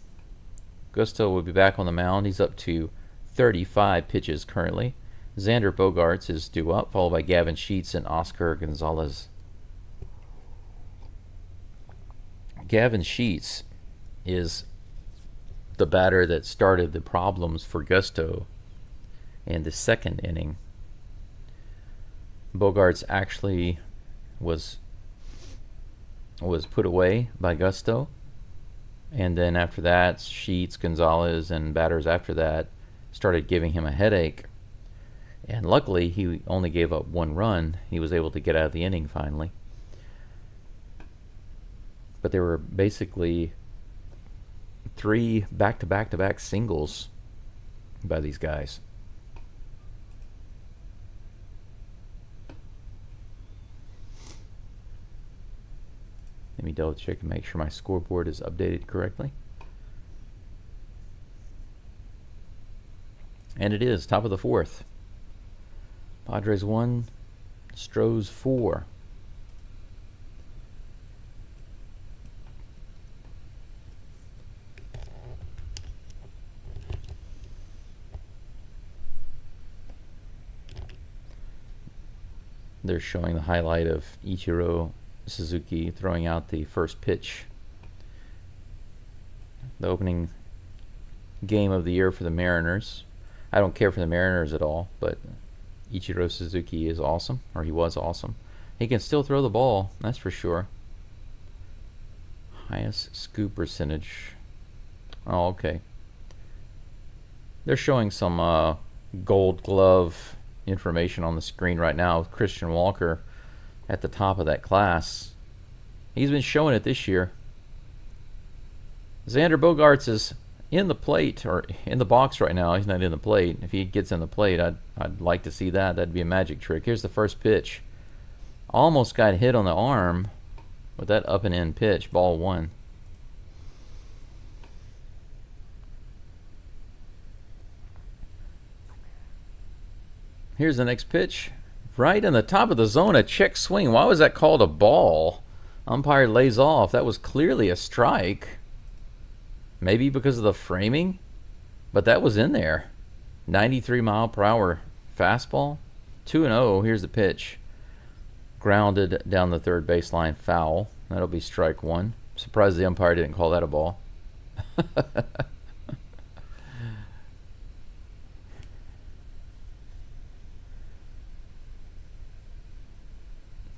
Gusto will be back on the mound. He's up to 35 pitches currently. Xander Bogaerts is due up, followed by Gavin Sheets and Oscar Gonzalez. Gavin Sheets is the batter that started the problems for Gusto in the 2nd inning. Bogaerts actually was put away by Gusto. And then after that, Sheets, Gonzalez, and batters after that started giving him a headache. And luckily, he only gave up 1 run. He was able to get out of the inning finally. But there were basically 3 back-to-back-to-back singles by these guys. Let me double check and make sure my scoreboard is updated correctly. And it is, top of the 4th. Padres 1, Stros 4. They're showing the highlight of Ichiro Suzuki throwing out the first pitch. The opening game of the year for the Mariners. I don't care for the Mariners at all, but Ichiro Suzuki is awesome, or he was awesome. He can still throw the ball, that's for sure. Highest scoop percentage. Oh, okay. They're showing some Gold Glove information on the screen right now with Christian Walker at the top of that class. He's been showing it this year. Xander Bogaerts is in the plate, or in the box right now. He's not in the plate. If he gets in the plate, I'd like to see that. That'd be a magic trick. Here's the first pitch. Almost got hit on the arm with that up and in pitch. Ball 1. Here's the next pitch. Right in the top of the zone, a check swing. Why was that called a ball? Umpire lays off. That was clearly a strike. Maybe because of the framing, but that was in there. 93-mile-per-hour fastball. 2-0. Here's the pitch. Grounded down the third baseline, foul. That'll be strike 1. Surprised the umpire didn't call that a ball.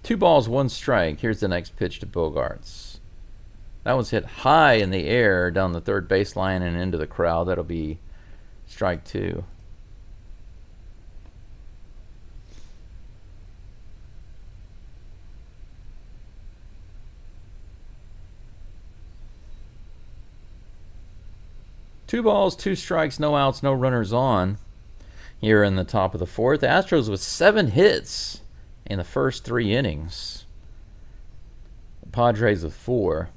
2 balls, 1 strike. Here's the next pitch to Bogaerts. That one's hit high in the air down the third baseline and into the crowd. That'll be strike 2. Two balls, 2 strikes, no outs, no runners on here in the top of the 4th. The Astros with 7 hits in the first 3 innings. The Padres with 4.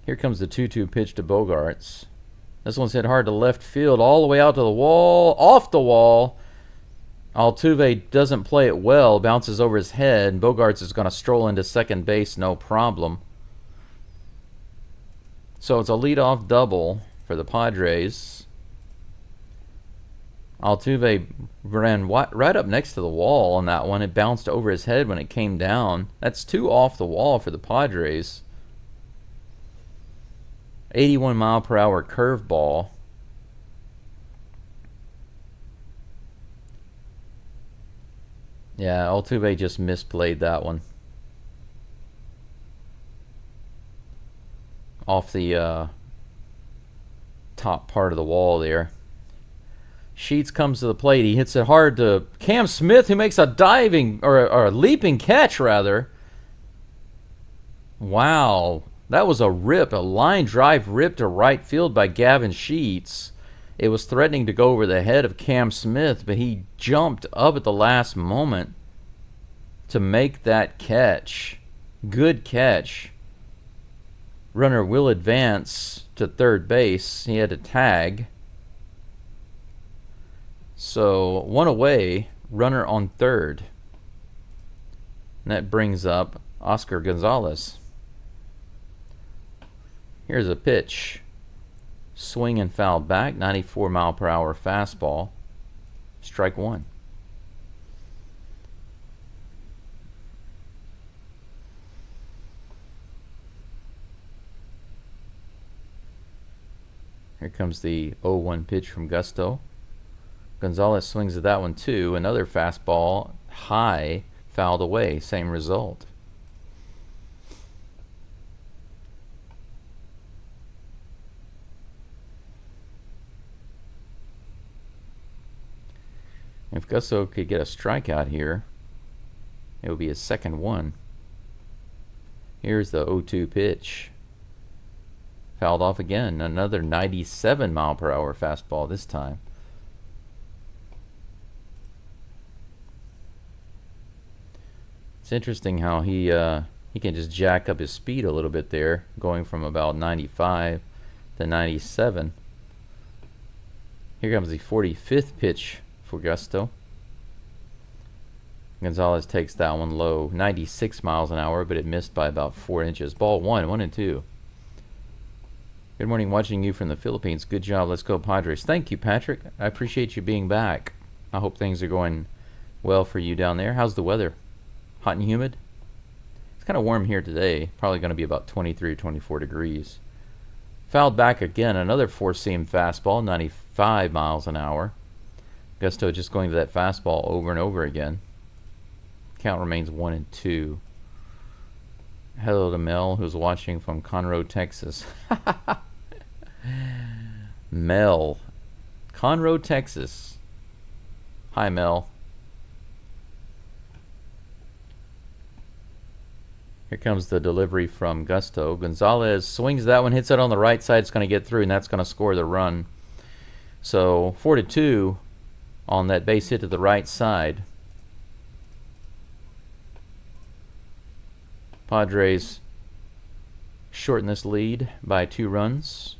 Here comes the 2-2 pitch to Bogaerts. This one's hit hard to left field, all the way out to the wall, off the wall. Altuve doesn't play it well, bounces over his head, and Bogaerts is going to stroll into second base, no problem. So it's a leadoff double for the Padres. Altuve ran right up next to the wall on that one. It bounced over his head when it came down. That's 2 off the wall for the Padres. 81-mile-per-hour curveball. Yeah, Altuve just misplayed that one. Off the top part of the wall there. Sheets comes to the plate. He hits it hard to Cam Smith, who makes a diving, or a leaping catch, rather. Wow. That was a line drive rip to right field by Gavin Sheets. It was threatening to go over the head of Cam Smith, but he jumped up at the last moment to make that catch. Good catch. Runner will advance to third base. He had a tag. So, 1 away, runner on third. And that brings up Oscar Gonzalez. Here's a pitch. Swing and foul back, 94-mile-per-hour fastball. Strike 1. Here comes the 0-1 pitch from Gusto. Gonzalez swings at that one too. Another fastball, high, fouled away. Same result. If Gusto could get a strikeout here, it would be his second one. Here's the 0-2 pitch. Fouled off again. Another 97-mile-per-hour fastball this time. It's interesting how he can just jack up his speed a little bit there, going from about 95 to 97. Here comes the 45th pitch for Gusto. Gonzalez takes that one low, 96 miles an hour, but it missed by about 4 inches. Ball 1-2. Good morning, watching you from the Philippines. Good job. Let's go Padres. Thank you, Patrick. I appreciate you being back. I hope things are going well for you down there. How's the weather? Hot and humid? It's kind of warm here today. Probably going to be about 23 or 24 degrees. Fouled back again. Another four-seam fastball, 95 miles an hour. Gusto just going to that fastball over and over again. Count remains 1-2. Hello to Mel, who's watching from Conroe, Texas. Mel. Conroe, Texas. Hi, Mel. Here comes the delivery from Gusto. Gonzalez swings that one, hits it on the right side. It's going to get through, and that's going to score the run. So 4-2 on that base hit to the right side. Padres shorten this lead by 2 runs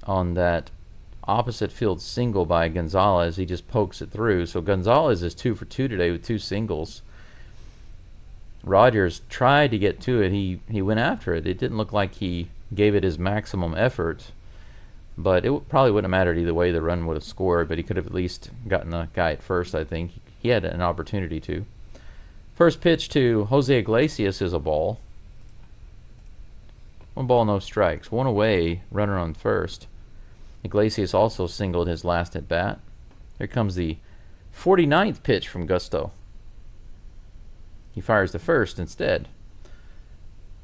on that opposite field single by Gonzalez. He just pokes it through. So Gonzalez is 2 for 2 today with 2 singles. Rogers tried to get to it. He went after it. It didn't look like he gave it his maximum effort, but it probably wouldn't have mattered either way. The run would have scored, but he could have at least gotten the guy at first, I think. He had an opportunity to. First pitch to Jose Iglesias is a ball. 1 ball, no strikes. 1 away, runner on first. Iglesias also singled his last at bat. Here comes the 49th pitch from Gusto. He fires the first instead.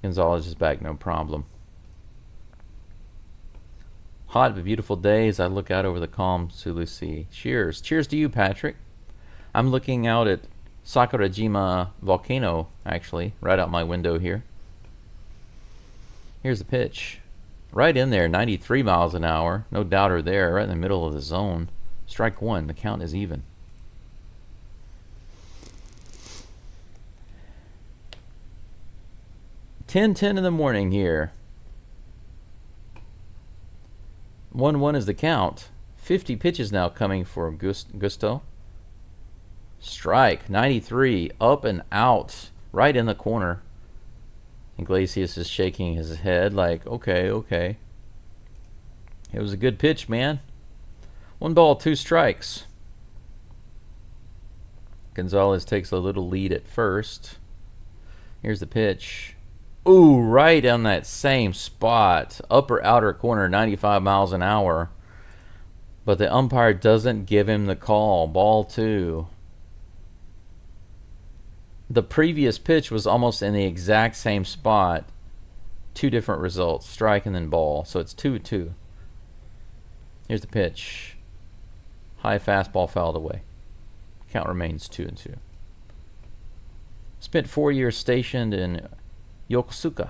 Gonzalez is back, no problem. Hot but beautiful day as I look out over the calm Sulu Sea. Cheers. Cheers to you, Patrick. I'm looking out at Sakurajima volcano, actually, right out my window here. Here's the pitch. Right in there, 93 miles an hour. No doubter there, right in the middle of the zone. Strike 1. The count is even. "10:10 in the morning here. 1-1 is the count. 50 pitches now coming for Gusto. Strike, 93, up and out, right in the corner. Iglesias is shaking his head like, okay. It was a good pitch, man. 1 ball, 2 strikes. Gonzalez takes a little lead at first. Here's the pitch. Ooh, right on that same spot. Upper outer corner, 95 miles an hour. But the umpire doesn't give him the call. Ball 2. The previous pitch was almost in the exact same spot. 2 different results. Strike and then ball. So it's 2-2. Here's the pitch. High fastball fouled away. Count remains 2-2. Spent 4 years stationed in Yokosuka.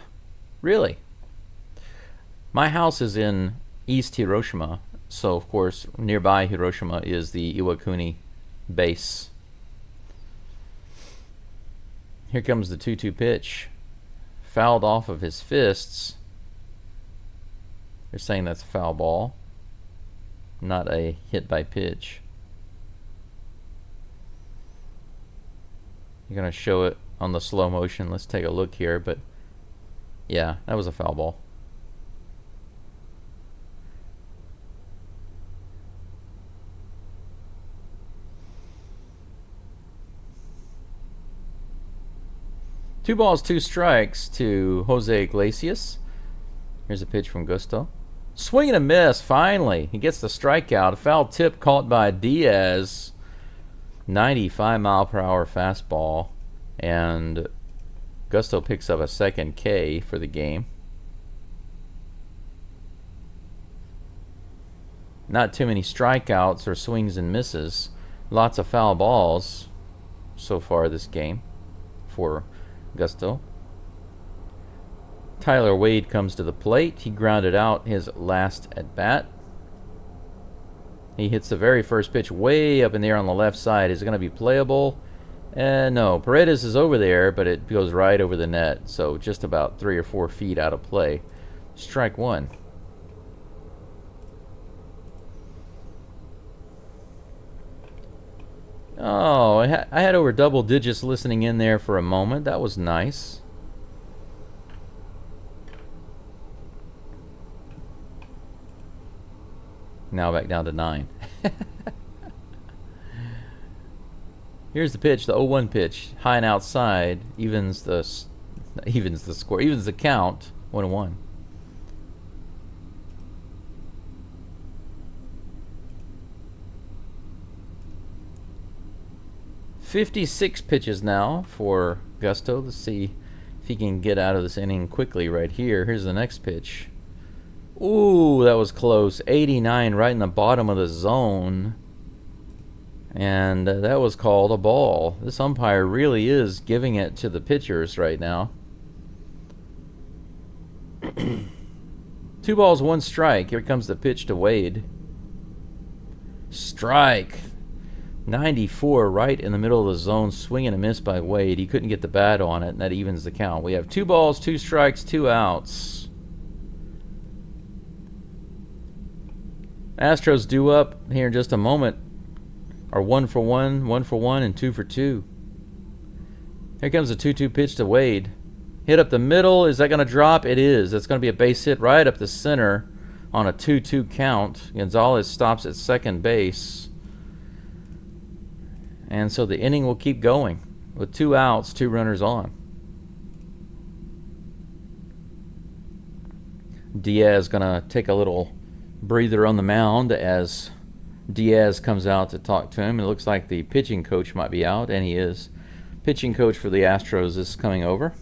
Really? My house is in East Hiroshima, so of course nearby Hiroshima is the Iwakuni base. Here comes the 2-2 pitch. Fouled off of his fists. They're saying that's a foul ball, not a hit by pitch. You're going to show it on the slow motion. Let's take a look here, but yeah, that was a foul ball. Two balls, 2 strikes to Jose Iglesias. Here's a pitch from Gusto. Swing and a miss, finally. He gets the strikeout. A foul tip caught by Diaz. 95-mile-per-hour fastball. And Gusto picks up a second K for the game. Not too many strikeouts or swings and misses. Lots of foul balls so far this game for Gusto. Tyler Wade comes to the plate. He grounded out his last at bat. He hits the very first pitch way up in the air on the left side. Is it going to be playable? No. Paredes is over there, but it goes right over the net. So just about 3 or 4 feet out of play. Strike 1. Oh, I had over double digits listening in there for a moment. That was nice. Now back down to 9. Here's the pitch, the 0-1 pitch, high and outside, evens the score, evens the count, 1-1. "56 pitches now for Gusto. Let's see if he can get out of this inning quickly right here. Here's the next pitch. Ooh, that was close. 89 right in the bottom of the zone. And that was called a ball. This umpire really is giving it to the pitchers right now. 2 balls, 1 strike. Here comes the pitch to Wade. Strike. 94 right in the middle of the zone. Swing and a miss by Wade. He couldn't get the bat on it, and that evens the count. We have 2 balls, 2 strikes, 2 outs. Astros due up here in just a moment. Are 1 for 1, 1 for 1, and 2 for 2. Here comes the 2-2 pitch to Wade. Hit up the middle. Is that going to drop? It is. It's going to be a base hit right up the center on a 2-2 count. Gonzalez stops at second base. And so the inning will keep going with 2 outs, 2 runners on. Diaz going to take a little breather on the mound as Diaz comes out to talk to him. It looks like the pitching coach might be out, and he is. Pitching coach for the Astros is coming over.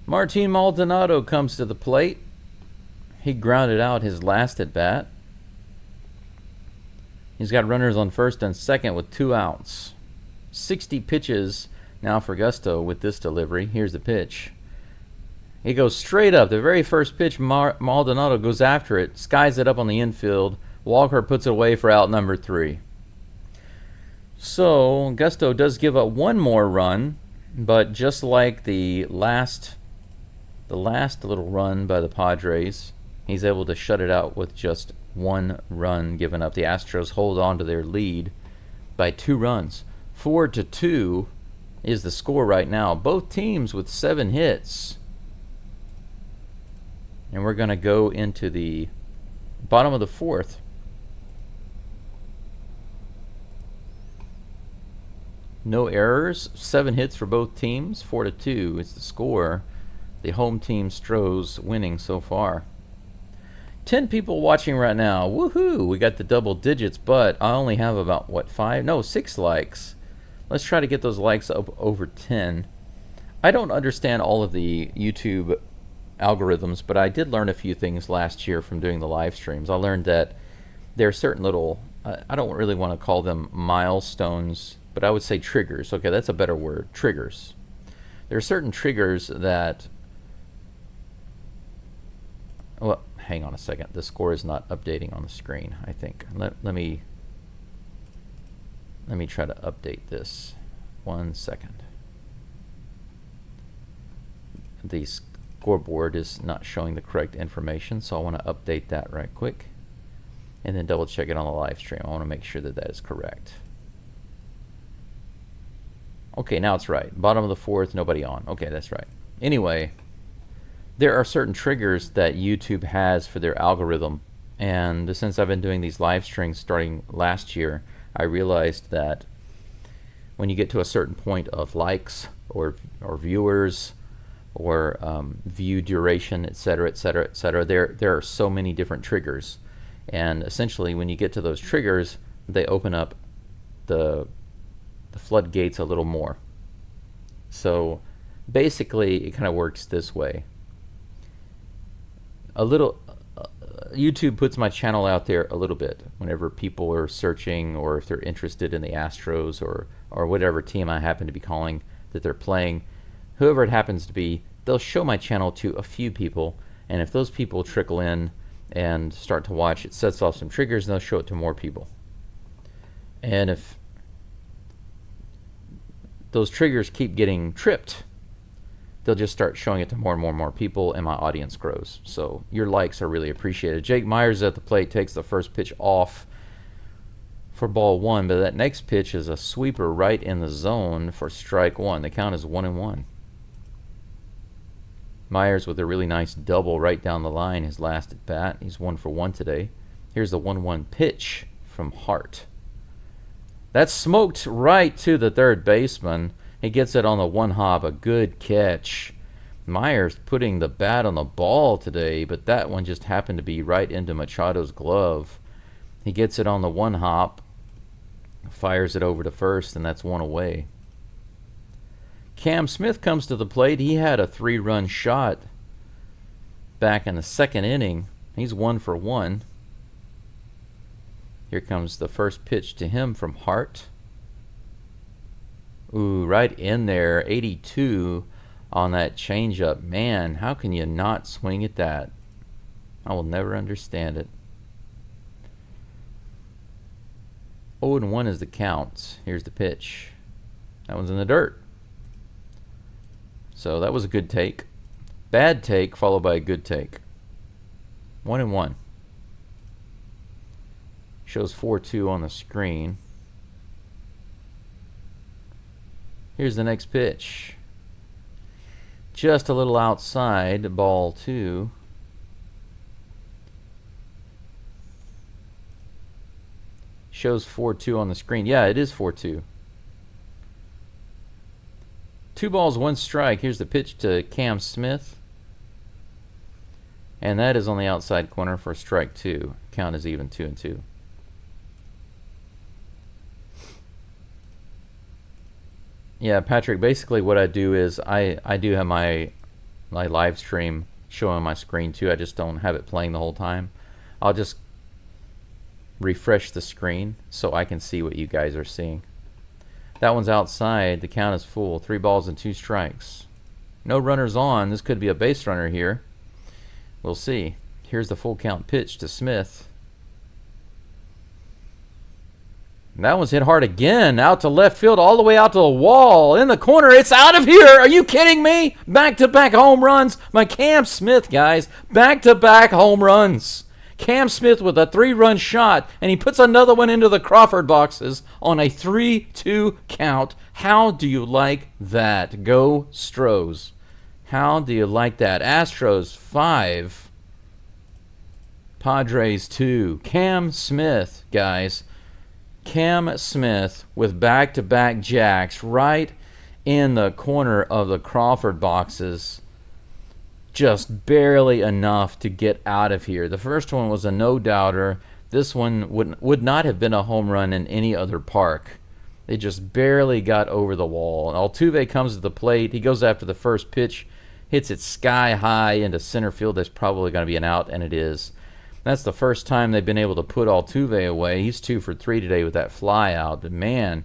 Martin Maldonado comes to the plate. He grounded out his last at bat. He's got runners on first and second with 2 outs. 60 pitches now for Gusto with this delivery. Here's the pitch. He goes straight up. The very first pitch, Maldonado goes after it, skies it up on the infield. Walker puts it away for out number 3. So Gusto does give up one more run, but just like the last little run by the Padres, he's able to shut it out with just 1 run given up. The Astros hold on to their lead by 2 runs. 4-2 is the score right now. Both teams with 7 hits. And we're going to go into the bottom of the 4th. No errors. 7 hits for both teams. 4-2 is the score. The home team Stros winning so far. 10 people watching right now. Woohoo! We got the double digits, but I only have about, 6 likes. Let's try to get those likes up over 10. I don't understand all of the YouTube algorithms, but I did learn a few things last year from doing the live streams. I learned that there are certain little, I don't really want to call them milestones, but I would say triggers. Okay, that's a better word. Triggers. There are certain triggers that, well, hang on a second. The score is not updating on the screen, I think. Let me try to update this. 1 second. The scoreboard is not showing the correct information, so I want to update that right quick and then double check it on the live stream. I want to make sure that that is correct. Okay, now it's right. Bottom of the 4th, nobody on. Okay, that's right. Anyway, there are certain triggers that YouTube has for their algorithm, and since I've been doing these live streams starting last year, I realized that when you get to a certain point of likes or viewers or view duration, etc., etc., etc., there are so many different triggers, and essentially when you get to those triggers, they open up the floodgates a little more. So basically, it kind of works this way. YouTube puts my channel out there a little bit whenever people are searching, or if they're interested in the Astros or whatever team I happen to be calling that they're playing. Whoever it happens to be, they'll show my channel to a few people, and if those people trickle in and start to watch, it sets off some triggers, and they'll show it to more people. And if those triggers keep getting tripped, they'll just start showing it to more and more and more people, and my audience grows. So your likes are really appreciated. Jake Myers at the plate takes the first pitch off for ball 1, but that next pitch is a sweeper right in the zone for strike 1. The count is 1-1. Myers with a really nice double right down the line, his last at bat. He's 1 for 1 today. Here's the 1-1 pitch from Hart. That's smoked right to the third baseman. He gets it on the 1 hop, a good catch. Myers putting the bat on the ball today, but that one just happened to be right into Machado's glove. He gets it on the 1 hop, fires it over to first, and that's 1 away. Cam Smith comes to the plate. He had a 3-run shot back in the 2nd inning. He's 1 for 1. Here comes the first pitch to him from Hart. Ooh, right in there, 82 on that changeup. Man, how can you not swing at that? I will never understand it. 0-1 is the count. Here's the pitch. That one's in the dirt. So that was a good take. Bad take followed by a good take. 1-1. Shows 4-2 on the screen. Here's the next pitch. Just a little outside, ball 2. Shows 4-2 on the screen. Yeah, it is 4-2. 2 balls, 1 strike. Here's the pitch to Cam Smith. And that is on the outside corner for strike 2. Count is even, 2-2. Yeah, Patrick, basically what I do is I do have my my live stream showing my screen too. I just don't have it playing the whole time. I'll just refresh the screen so I can see what you guys are seeing. That one's outside. The count is full. 3 balls and 2 strikes. No runners on. This could be a base runner here. We'll see. Here's the full count pitch to Smith. And that one's hit hard again. Out to left field, all the way out to the wall. In the corner. It's out of here. Are you kidding me? Back-to-back home runs. My Cam Smith, guys. Back-to-back home runs. Cam Smith with a 3-run shot, and he puts another one into the Crawford boxes on a 3-2 count. How do you like that? Go Stros. How do you like that? Astros 5, Padres 2. Cam Smith, guys. Cam Smith with back-to-back jacks right in the corner of the Crawford boxes. Just barely enough to get out of here. The first one was a no-doubter. This one would not have been a home run in any other park. They just barely got over the wall. Altuve comes to the plate. He goes after the first pitch, hits it sky high into center field. That's probably going to be an out, and it is. That's the first time they've been able to put Altuve away. He's 2 for 3 today with that fly out. But man,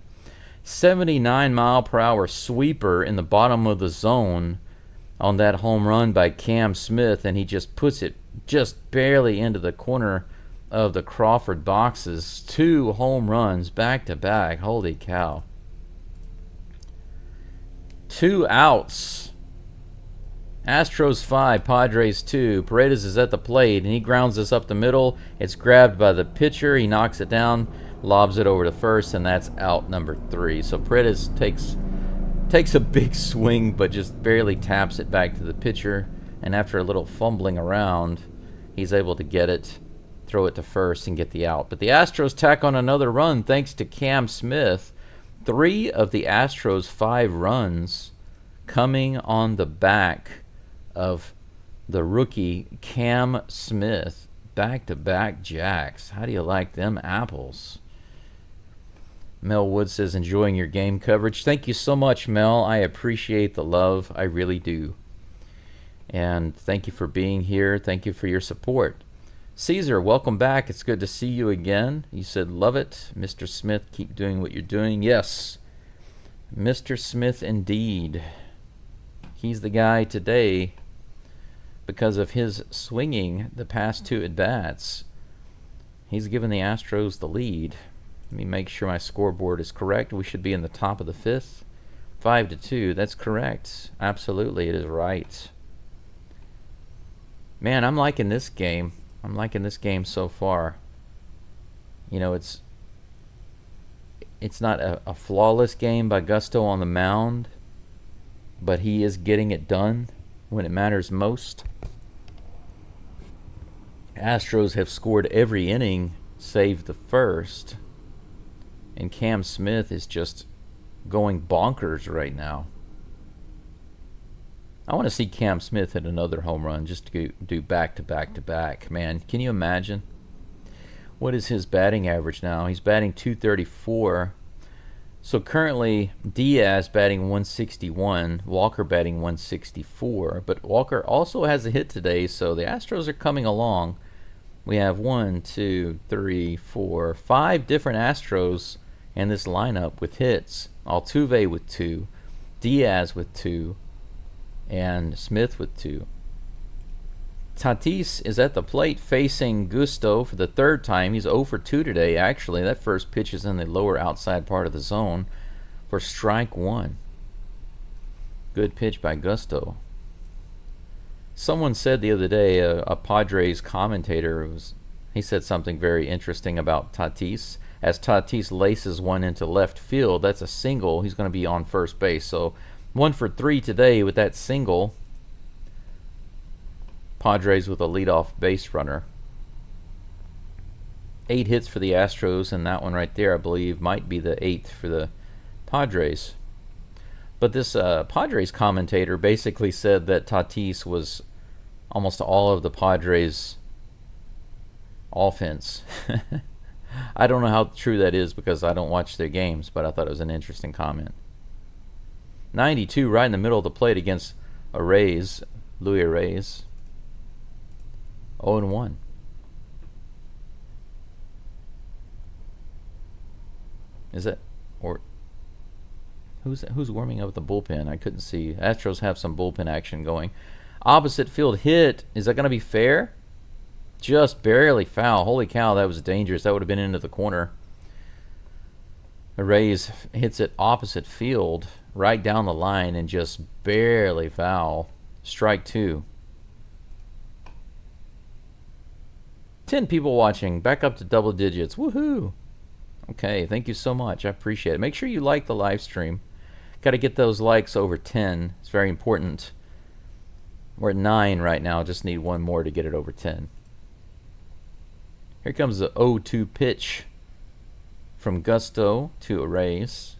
79-mile-per-hour sweeper in the bottom of the zone on that home run by Cam Smith, and he just puts it just barely into the corner of the Crawford boxes. 2 home runs back-to-back. Holy cow. 2 outs. Astros 5, Padres 2. Paredes is at the plate, and he grounds this up the middle. It's grabbed by the pitcher. He knocks it down, lobs it over to first, and that's out number 3. So Paredes takes a big swing, but just barely taps it back to the pitcher. And after a little fumbling around, he's able to get it, throw it to first, and get the out. But the Astros tack on another run thanks to Cam Smith. 3 of the Astros' 5 runs coming on the back of the rookie Cam Smith. Back-to-back jacks. How do you like them apples? Mel Wood says, enjoying your game coverage. Thank you so much, Mel. I appreciate the love. I really do. And thank you for being here. Thank you for your support. Caesar, welcome back. It's good to see you again. You said, love it. Mr. Smith, keep doing what you're doing. Yes, Mr. Smith indeed. He's the guy today because of his swinging the past 2 at-bats. He's given the Astros the lead. Let me make sure my scoreboard is correct. We should be in the top of the 5th. 5-2. That's correct. Absolutely, it is right. Man, I'm liking this game. I'm liking this game so far. You know, it's not a flawless game by Gusto on the mound, but he is getting it done when it matters most. Astros have scored every inning save the first. And Cam Smith is just going bonkers right now. I want to see Cam Smith hit another home run just to do back-to-back-to-back. Man, can you imagine? What is his batting average now? He's batting .234. So currently, Diaz batting .161, Walker batting .164. But Walker also has a hit today, so the Astros are coming along. We have 1, 2, 3, 4, 5 different Astros in this lineup with hits. Altuve with 2, Diaz with 2, and Smith with 2. Tatis is at the plate facing Gusto for the 3rd time. He's 0 for 2 today, actually. That first pitch is in the lower outside part of the zone for strike 1. Good pitch by Gusto. Someone said the other day, a Padres commentator, he said something very interesting about Tatis. As Tatis laces one into left field, that's a single. He's going to be on first base. So 1 for 3 today with that single. Padres with a leadoff base runner. 8 hits for the Astros, and that one right there, I believe, might be the 8th for the Padres. But this Padres commentator basically said that Tatis was almost all of the Padres' offense. I don't know how true that is because I don't watch their games, but I thought it was an interesting comment. 92 right in the middle of the plate against a Rays. Louis Rays. 0-1. Is it? Or who's warming up the bullpen? I couldn't see. Astros have some bullpen action going. Opposite field hit. Is that going to be fair? Just barely foul. Holy cow, that was dangerous. That would have been into the corner. The Rays hits it opposite field, right down the line, and just barely foul. Strike 2. 10 people watching. Back up to double digits. Woohoo! Okay, thank you so much. I appreciate it. Make sure you like the live stream. Got to get those likes over 10. It's very important. We're at 9 right now. Just need one more to get it over 10. Here comes the 0-2 pitch from Gusto to Rays.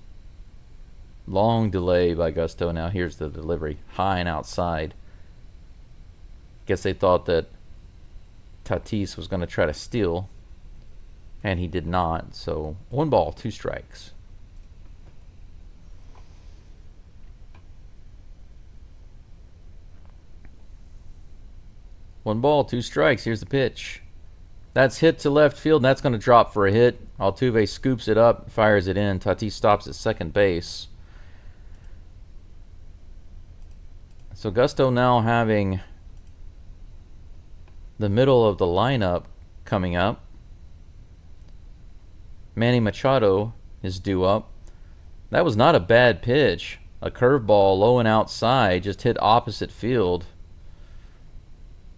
Long delay by Gusto. Now here's the delivery. High and outside. Guess they thought that Tatis was going to try to steal, and he did not. So 1 ball, 2 strikes. One ball, 2 strikes. Here's the pitch. That's hit to left field, and that's going to drop for a hit. Altuve scoops it up, fires it in. Tatis stops at second base. So Gusto now having the middle of the lineup coming up. Manny Machado is due up. That was not a bad pitch. A curveball low and outside, just hit opposite field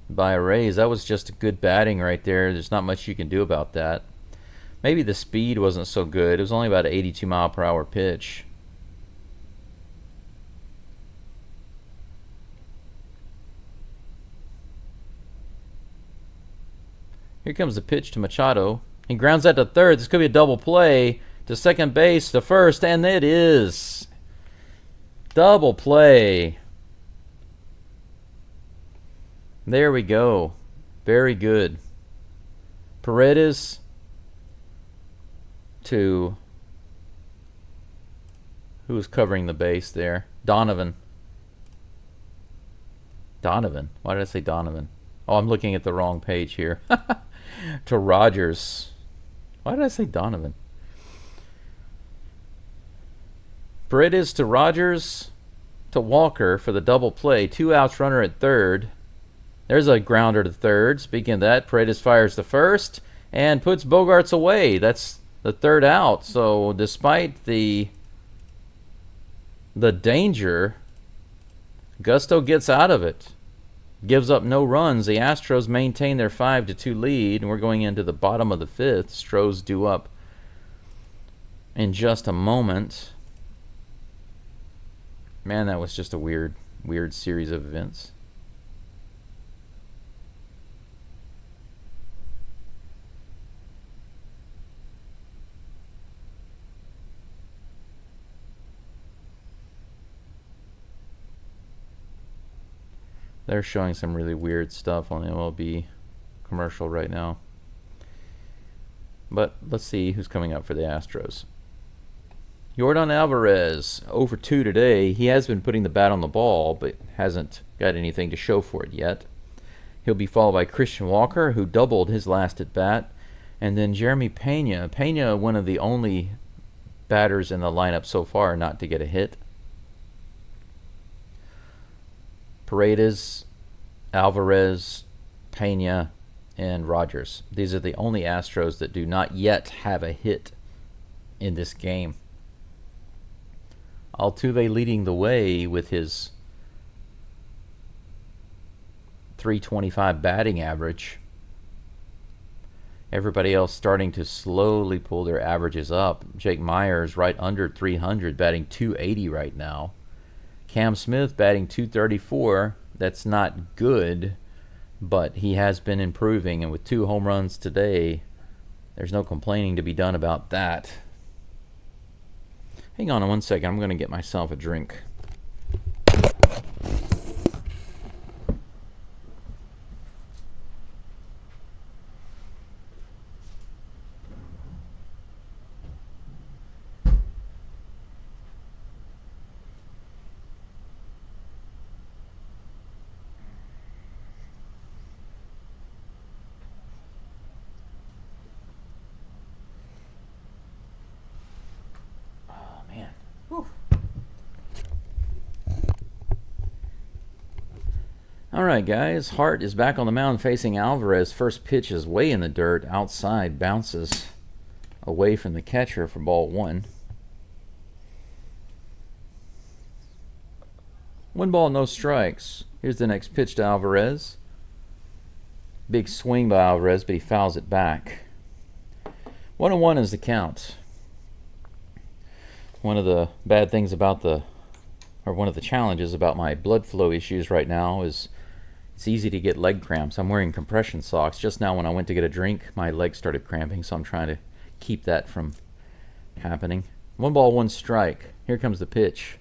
by Rays. That was just good batting right there. There's not much you can do about that. Maybe the speed wasn't so good. It was only about an 82 mile per hour pitch. Here comes the pitch to Machado. He grounds that to third. This could be a double play. To second base, to first, and it is. Double play. There we go. Very good. Paredes to... who was covering the base there? Donovan. Donovan? Why did I say Donovan? Oh, I'm looking at the wrong page here. To Rogers. Why did I say Donovan? Paredes to Rogers to Walker for the double play. 2 outs, runner at third. There's a grounder to third. Speaking of that, Paredes fires the first and puts Bogarts away. That's the third out. So despite the danger, Gusto gets out of it. Gives up no runs. The Astros maintain their 5-2 lead, and we're going into the bottom of the 5th. Stros due up in just a moment. Man, that was just a weird series of events. They're showing some really weird stuff on the MLB commercial right now. But let's see who's coming up for the Astros. Yordan Alvarez, 0 for 2 today. He has been putting the bat on the ball, but hasn't got anything to show for it yet. He'll be followed by Christian Walker, who doubled his last at bat. And then Jeremy Pena. Pena, one of the only batters in the lineup so far not to get a hit. Paredes, Alvarez, Pena, and Rogers. These are the only Astros that do not yet have a hit in this game. Altuve leading the way with his .325 batting average. Everybody else starting to slowly pull their averages up. Jake Myers right under 300, batting .280 right now. Cam Smith batting .234. That's not good, but he has been improving, and with 2 home runs today, there's no complaining to be done about that. Hang on 1 second. I'm going to get myself a drink. All right, guys. Hart is back on the mound facing Alvarez. First pitch is way in the dirt. Outside, bounces away from the catcher for ball one. 1 ball, no strikes. Here's the next pitch to Alvarez. Big swing by Alvarez, but he fouls it back. 1-1 is the count. One of the bad things about one of the challenges about my blood flow issues right now is it's easy to get leg cramps. I'm wearing compression socks. Just now when I went to get a drink, my legs started cramping, so I'm trying to keep that from happening. 1 ball, 1 strike. Here comes the pitch.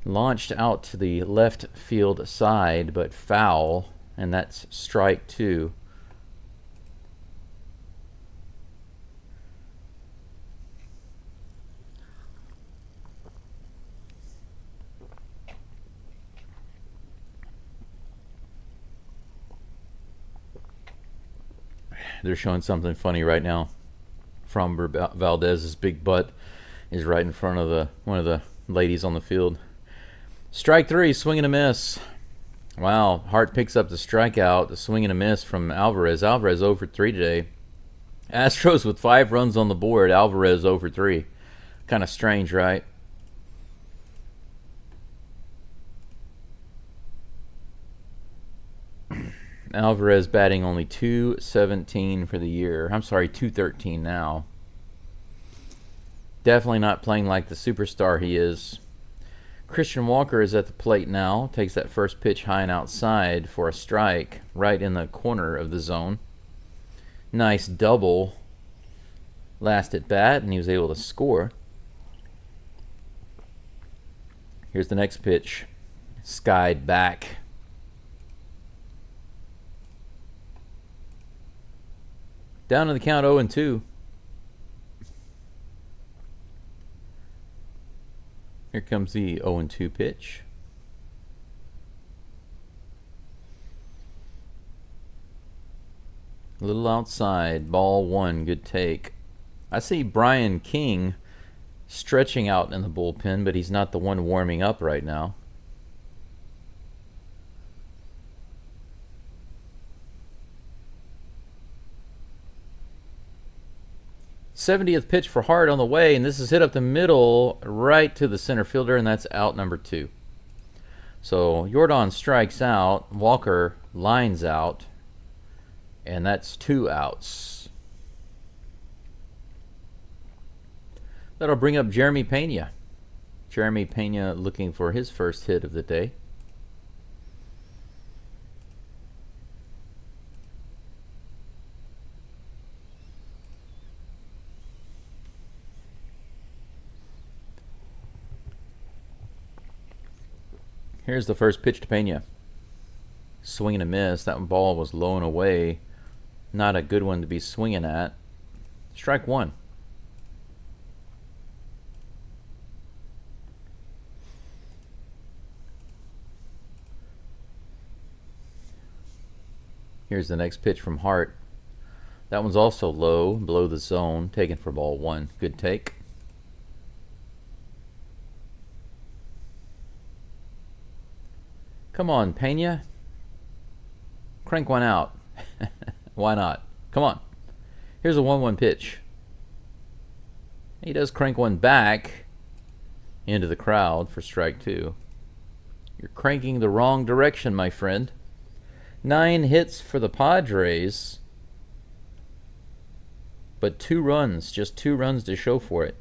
Launched out to the left field side, but foul, and that's strike 2. They're showing something funny right now. Framber Valdez's big butt is right in front of one of the ladies on the field. Strike 3, swing and a miss. Wow, Hart picks up the strikeout, the swing and a miss from Alvarez. Alvarez 0 for 3 today. Astros with 5 runs on the board. Alvarez 0 for 3. Kind of strange, right? Alvarez batting only .217 for the year. I'm sorry, .213 now. Definitely not playing like the superstar he is. Christian Walker is at the plate now. Takes that first pitch high and outside for a strike right in the corner of the zone. Nice double last at bat, and he was able to score. Here's the next pitch. Skied back. Down to the count 0-2. Here comes the 0-2 pitch. A little outside, ball 1, good take. I see Brian King stretching out in the bullpen, but he's not the one warming up right now. '70th pitch for Hart on the way, and this is hit up the middle right to the center fielder, and that's out number 2. So Jordan strikes out, Walker lines out, and that's 2 outs. That'll bring up Jeremy Pena. Jeremy Pena looking for his first hit of the day. Here's the first pitch to Pena. Swing and a miss. That ball was low and away. Not a good one to be swinging at. Strike 1. Here's the next pitch from Hart. That one's also low, below the zone, taken for ball 1. Good take. Come on, Pena. Crank one out. Why not? Come on. Here's a 1-1 pitch. He does crank one back into the crowd for strike 2. You're cranking the wrong direction, my friend. 9 hits for the Padres, but 2 runs, just 2 runs to show for it.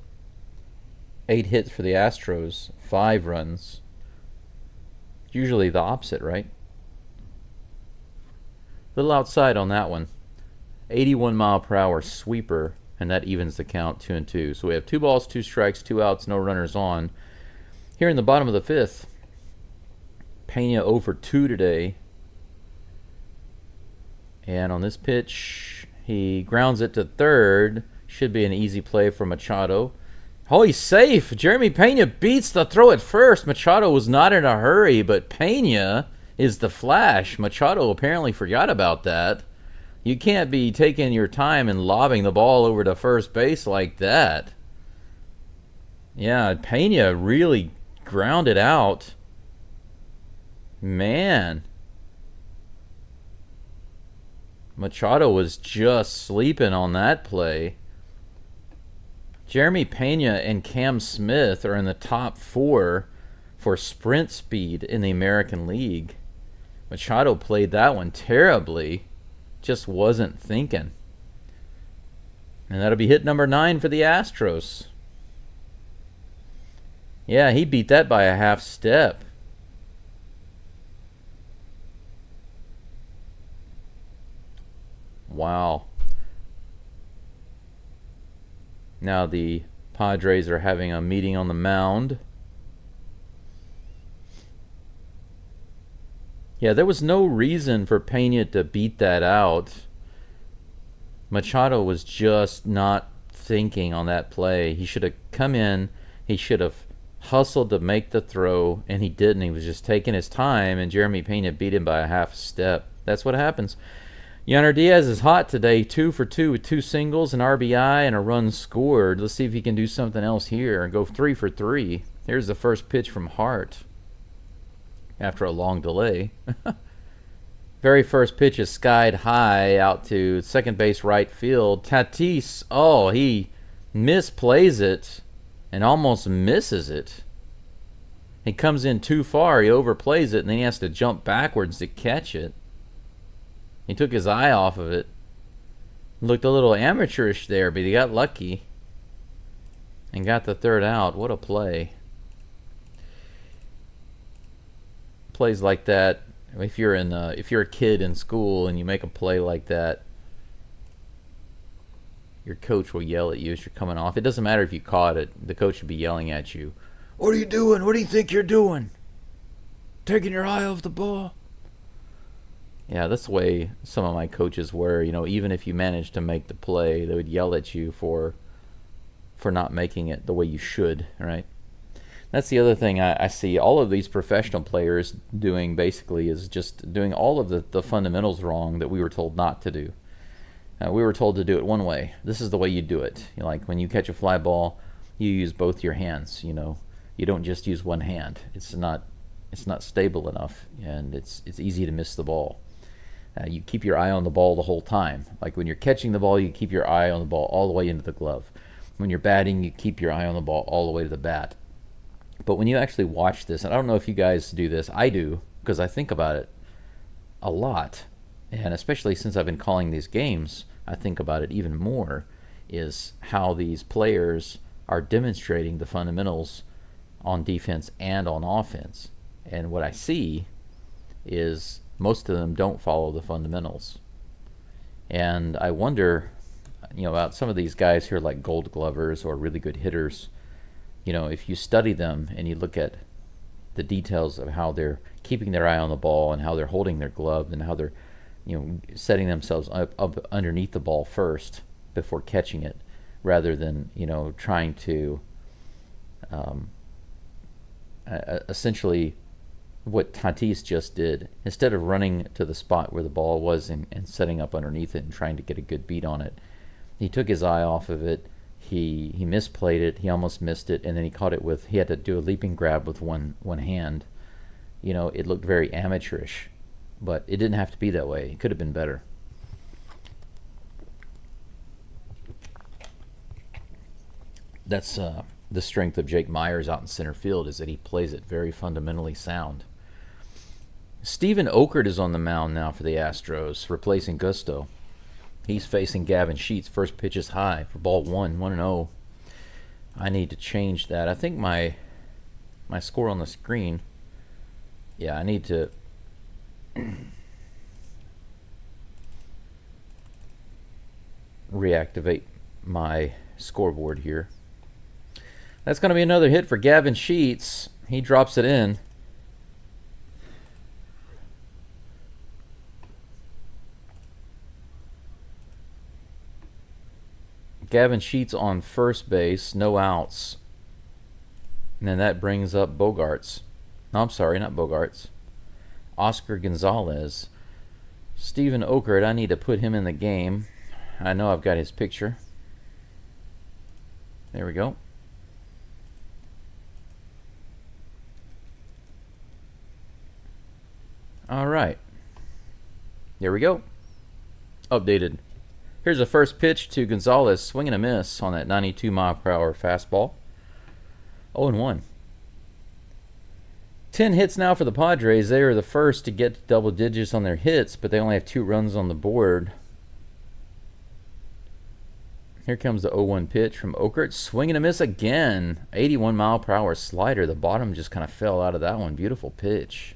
8 hits for the Astros, 5 runs. Usually the opposite, right? Little outside on that one. 81 mile per hour sweeper, and that evens the count 2-2. So we have 2 balls, 2 strikes, 2 outs, no runners on. Here in the bottom of the 5th, Pena 0 for 2 today. And on this pitch, he grounds it to third. Should be an easy play for Machado. Oh, he's safe. Jeremy Pena beats the throw at first. Machado was not in a hurry, but Pena is the flash. Machado apparently forgot about that. You can't be taking your time and lobbing the ball over to first base like that. Yeah, Pena really grounded out. Man, Machado was just sleeping on that play. Jeremy Pena and Cam Smith are in the top 4 for sprint speed in the American League. Machado played that one terribly. Just wasn't thinking. And that'll be hit number 9 for the Astros. Yeah, he beat that by a half step. Wow. Now the Padres are having a meeting on the mound. Yeah, there was no reason for Pena to beat that out. Machado was just not thinking on that play. He should have come in. He should have hustled to make the throw, and he didn't. He was just taking his time, and Jeremy Pena beat him by a half step. That's what happens. Yainer Diaz is hot today, 2 for 2 with 2 singles, an RBI, and a run scored. Let's see if he can do something else here and go 3 for 3. Here's the first pitch from Hart after a long delay. Very first pitch is skied high out to second base right field. Tatis, he misplays it and almost misses it. He comes in too far, he overplays it, and then he has to jump backwards to catch it. He took his eye off of it. Looked a little amateurish there, but he got lucky and got the third out. What a play. Plays like that, if you're a kid in school and you make a play like that, your coach will yell at you as you're coming off. It doesn't matter if you caught it. The coach should be yelling at you. What are you doing? What do you think you're doing? Taking your eye off the ball? Yeah, that's the way some of my coaches were. Even if you managed to make the play, they would yell at you for not making it the way you should, right? That's the other thing I see all of these professional players doing basically is just doing all of the fundamentals wrong that we were told not to do. We were told to do it one way. This is the way you do it. Like when you catch a fly ball, you use both your hands. You don't just use one hand. It's not stable enough, and it's easy to miss the ball. You keep your eye on the ball the whole time. Like when you're catching the ball, you keep your eye on the ball all the way into the glove. When you're batting, you keep your eye on the ball all the way to the bat. But when you actually watch this, and I don't know if you guys do this, I do, because I think about it a lot. And especially since I've been calling these games, I think about it even more, is how these players are demonstrating the fundamentals on defense and on offense. And what I see is most of them don't follow the fundamentals. And I wonder, about some of these guys who are like gold glovers or really good hitters, if you study them and you look at the details of how they're keeping their eye on the ball and how they're holding their glove and how they're, setting themselves up underneath the ball first before catching it, rather than, trying to essentially what Tatis just did. Instead of running to the spot where the ball was and setting up underneath it and trying to get a good beat on it, he took his eye off of it. He misplayed it. He almost missed it, and then he had to do a leaping grab with one hand. It looked very amateurish, but it didn't have to be that way. It could have been better. That's the strength of Jake Myers out in center field, is that he plays it very fundamentally sound. Steven Okert is on the mound now for the Astros, replacing Gusto. He's facing Gavin Sheets. First pitch is high for ball 1-0. I need to change that. I think my score on the screen, I need to reactivate my scoreboard here. That's going to be another hit for Gavin Sheets. He drops it in. Gavin Sheets on first base, no outs. And then that brings up Bogarts. No, I'm sorry, not Bogarts. Oscar Gonzalez. Steven Okert, I need to put him in the game. I know I've got his picture. There we go. All right. There we go. updated. Here's the first pitch to Gonzalez. Swing and a miss on that 92-mile-per-hour fastball. 0-1. 10 hits now for the Padres. They are the first to get double digits on their hits, but they only have 2 runs on the board. Here comes the 0-1 pitch from Okert. Swing and a miss again. 81-mile-per-hour slider. The bottom just kind of fell out of that one. Beautiful pitch.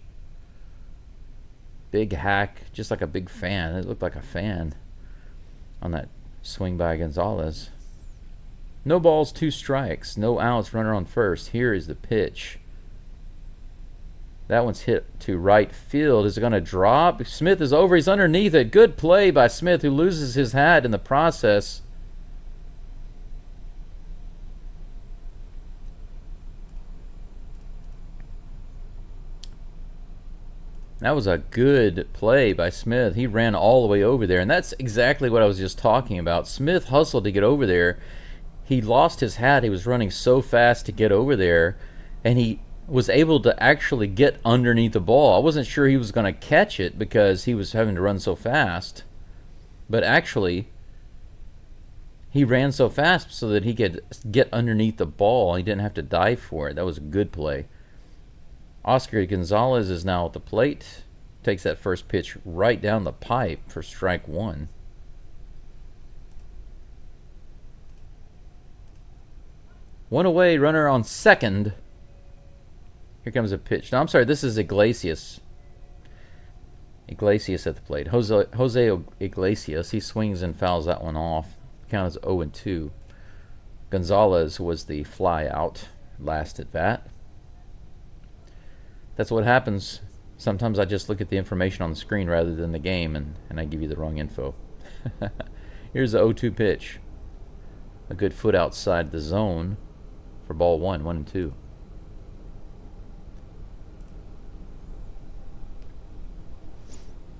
Big hack, just like a big fan. It looked like a fan on that swing by Gonzalez. No balls, 2 strikes. No outs, runner on first. Here is the pitch. That one's hit to right field. Is it going to drop? Smith is over. He's underneath it. Good play by Smith, who loses his hat in the process. That was a good play by Smith. He ran all the way over there, and that's exactly what I was just talking about. Smith hustled to get over there. He lost his hat. He was running so fast to get over there, and he was able to actually get underneath the ball. I wasn't sure he was going to catch it because he was having to run so fast, but actually he ran so fast so that he could get underneath the ball. He didn't have to dive for it. That was a good play. Oscar Gonzalez is now at the plate. Takes that first pitch right down the pipe for strike 1. One away, runner on second. Here comes a pitch. No, I'm sorry, this is Iglesias. Iglesias at the plate. Jose Iglesias, he swings and fouls that one off. Count is 0-2. Gonzalez was the fly out last at bat. That's what happens. Sometimes I just look at the information on the screen rather than the game, and I give you the wrong info. Here's the 0-2 pitch. A good foot outside the zone for ball 1, 1-2.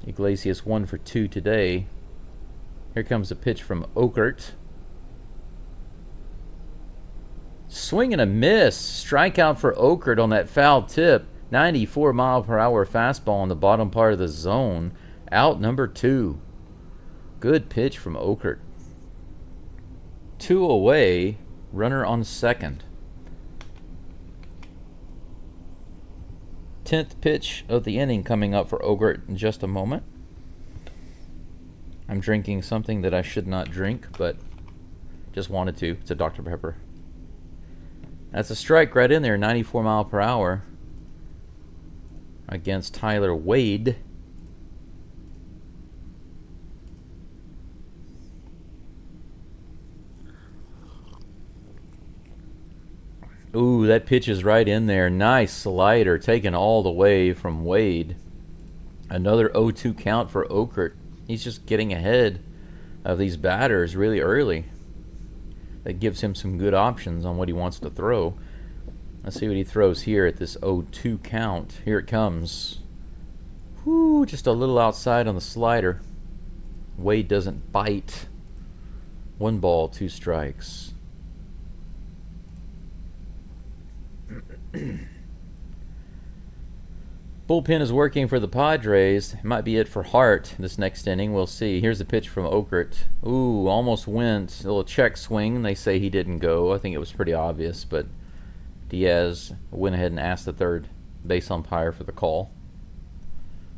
Iglesias 1 for 2 today. Here comes a pitch from Okert. Swing and a miss. Strikeout for Okert on that foul tip. 94-mile-per-hour fastball on the bottom part of the zone. Out number 2. Good pitch from Okert. 2 away. Runner on second. 10th pitch of the inning coming up for Okert in just a moment. I'm drinking something that I should not drink, but just wanted to. It's a Dr. Pepper. That's a strike right in there, 94 mile per hour against Tyler Wade. Ooh, that pitch is right in there. Nice slider taken all the way from Wade. Another 0-2 count for Okert. He's just getting ahead of these batters really early. That gives him some good options on what he wants to throw. Let's see what he throws here at this 0-2 count. Here it comes. Whoo, just a little outside on the slider. Wade doesn't bite. 1 ball, 2 strikes. Bullpen is working for the Padres. It might be it for Hart this next inning. We'll see. Here's a pitch from Okert. Ooh, almost went. A little check swing. They say he didn't go. I think it was pretty obvious, but Diaz went ahead and asked the third base umpire for the call.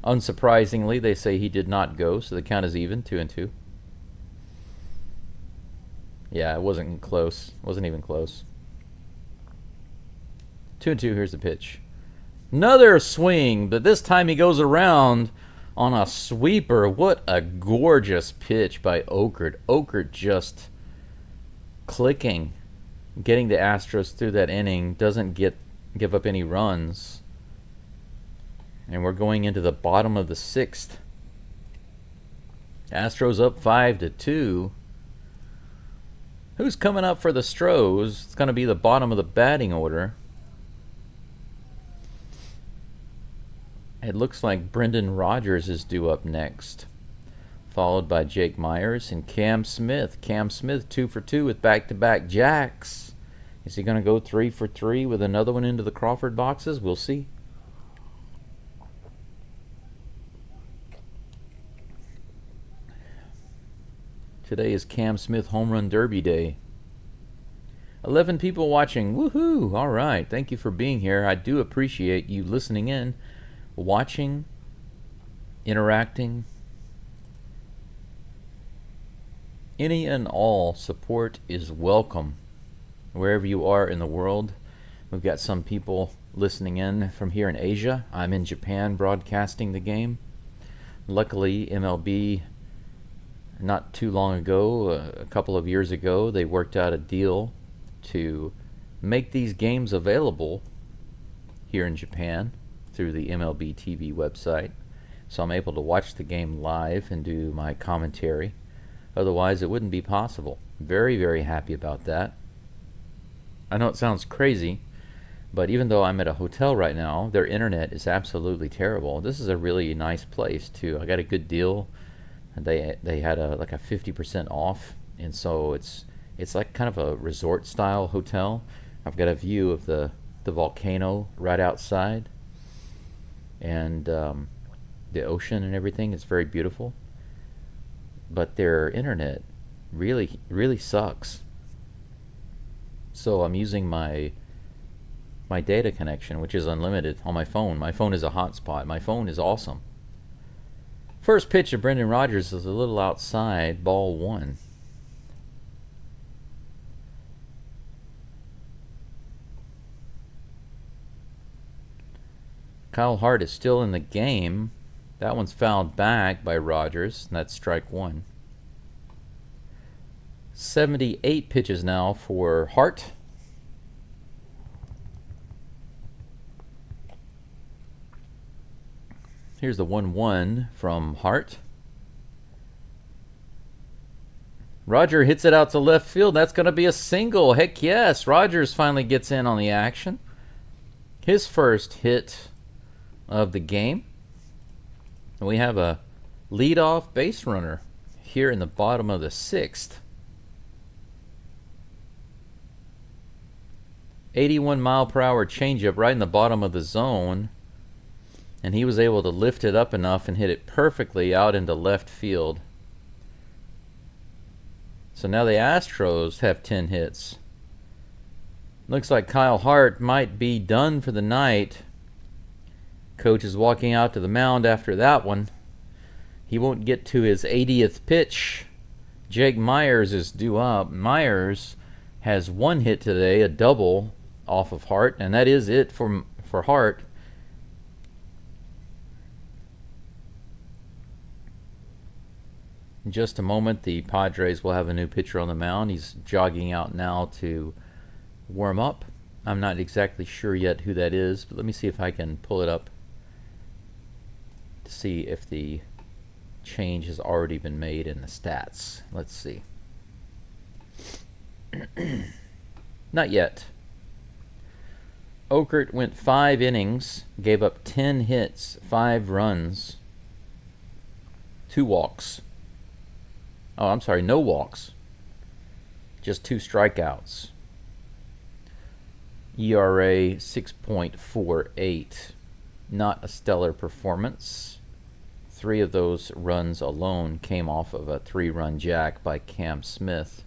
Unsurprisingly, they say he did not go, so the count is even, 2-2. Yeah, it wasn't close. Wasn't even close. 2-2, here's the pitch. Another swing, but this time he goes around on a sweeper. What a gorgeous pitch by Okert. Okert just clicking, getting the Astros through that inning. Doesn't give up any runs. And we're going into the bottom of the 6th. Astros up 5-2. Who's coming up for the Stros? It's going to be the bottom of the batting order. It looks like Brendan Rodgers is due up next, followed by Jake Myers and Cam Smith. Cam Smith 2 for 2 with back-to-back jacks. Is he going to go 3 for 3 with another one into the Crawford boxes? We'll see. Today is Cam Smith Home Run Derby Day. 11 people watching. Woohoo! All right. Thank you for being here. I do appreciate you listening in, watching, interacting. Any and all support is welcome wherever you are in the world. We've got some people listening in from here in Asia. I'm in Japan broadcasting the game. Luckily, MLB, not too long ago, a couple of years ago, they worked out a deal to make these games available here in Japan through the MLB TV website. So I'm able to watch the game live and do my commentary. Otherwise, it wouldn't be possible. Very, very happy about that. I know it sounds crazy, but even though I'm at a hotel right now, their internet is absolutely terrible. This is a really nice place too. I got a good deal. They had like a 50% off, and so it's like kind of a resort style hotel. I've got a view of the volcano right outside, and the ocean and everything. It's very beautiful. But their internet really, really sucks. So I'm using my data connection, which is unlimited, on my phone. My phone is a hotspot. My phone is awesome. First pitch of Brendan Rodgers is a little outside, ball 1. Kyle Hart is still in the game. That one's fouled back by Rodgers, and that's strike 1. 78 pitches now for Hart. Here's the 1-1 from Hart. Roger hits it out to left field. That's going to be a single. Heck yes. Rodgers finally gets in on the action. His first hit of the game. And we have a leadoff base runner here in the bottom of the 6th. 81-mile-per-hour changeup right in the bottom of the zone. And he was able to lift it up enough and hit it perfectly out into left field. So now the Astros have 10 hits. Looks like Kyle Hart might be done for the night. Coach is walking out to the mound after that one. He won't get to his 80th pitch. Jake Myers is due up. Myers has 1 hit today, a double off of Hart, and that is it for Hart. In just a moment, the Padres will have a new pitcher on the mound. He's jogging out now to warm up. I'm not exactly sure yet who that is, but let me see if I can pull it up to see if the change has already been made in the stats. Let's see. Not yet. Okert went 5 innings, gave up 10 hits, 5 runs, 2 walks. Oh, I'm sorry, no walks. Just 2 strikeouts. ERA 6.48. Not a stellar performance. 3 of those runs alone came off of a 3-run jack by Cam Smith.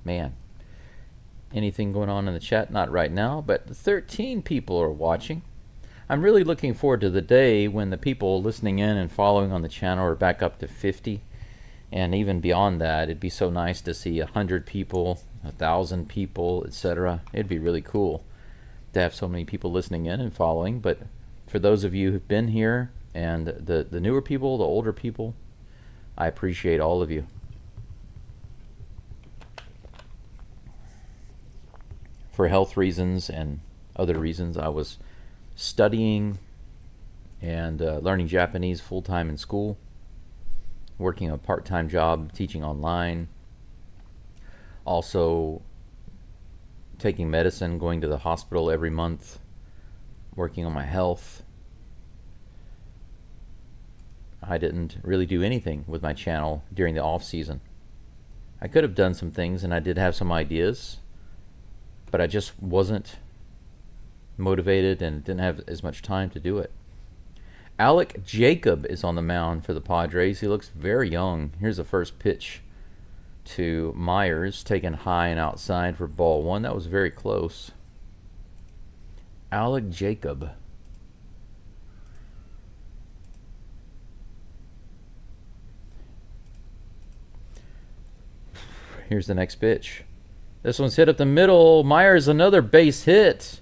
Man. Anything going on in the chat? Not right now, but 13 people are watching. I'm really looking forward to the day when the people listening in and following on the channel are back up to 50. And even beyond that, it'd be so nice to see 100 people, 1,000 people, etc. It'd be really cool to have so many people listening in and following. But for those of you who've been here, and the newer people, the older people, I appreciate all of you. For health reasons and other reasons, I was studying and learning Japanese full-time in school, working a part-time job teaching online, also taking medicine, going to the hospital every month, working on my health. I didn't really do anything with my channel during the off season. I could have done some things, and I did have some ideas, but I just wasn't motivated and didn't have as much time to do it. Alec Jacob is on the mound for the Padres. He looks very young. Here's the first pitch to Myers, taken high and outside for ball one. That was very close. Alec Jacob. Here's the next pitch. This one's hit up the middle. Myers, another base hit.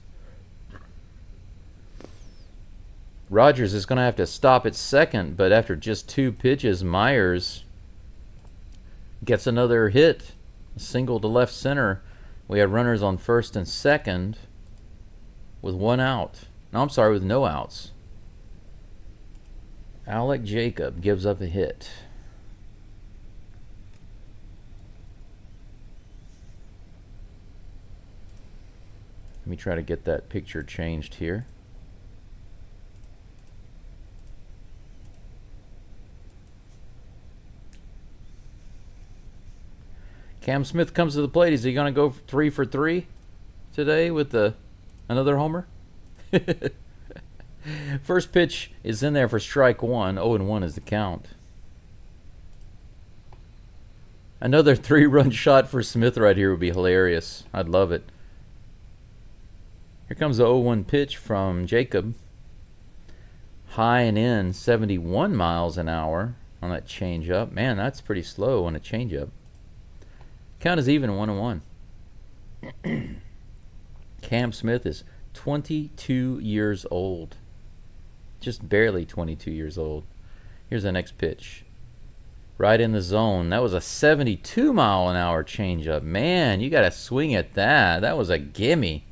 Rogers is going to have to stop at second, but after just 2 pitches, Myers gets another hit. A single to left center. We had runners on first and second with 1 out. No, I'm sorry, with no outs. Alec Jacob gives up a hit. Let me try to get that picture changed here. Cam Smith comes to the plate. Is he going to go 3 for 3 today with another homer? First pitch is in there for strike 1. 0-1 is the count. Another 3-run shot for Smith right here would be hilarious. I'd love it. Here comes the 0-1 pitch from Jacob. High and in, 71 miles an hour on that changeup. Man, that's pretty slow on a changeup. Count is even, 1-1. Cam Smith is 22 years old. Just barely 22 years old. Here's the next pitch. Right in the zone. That was a 72 mile an hour changeup. Man, you got to swing at that. That was a gimme.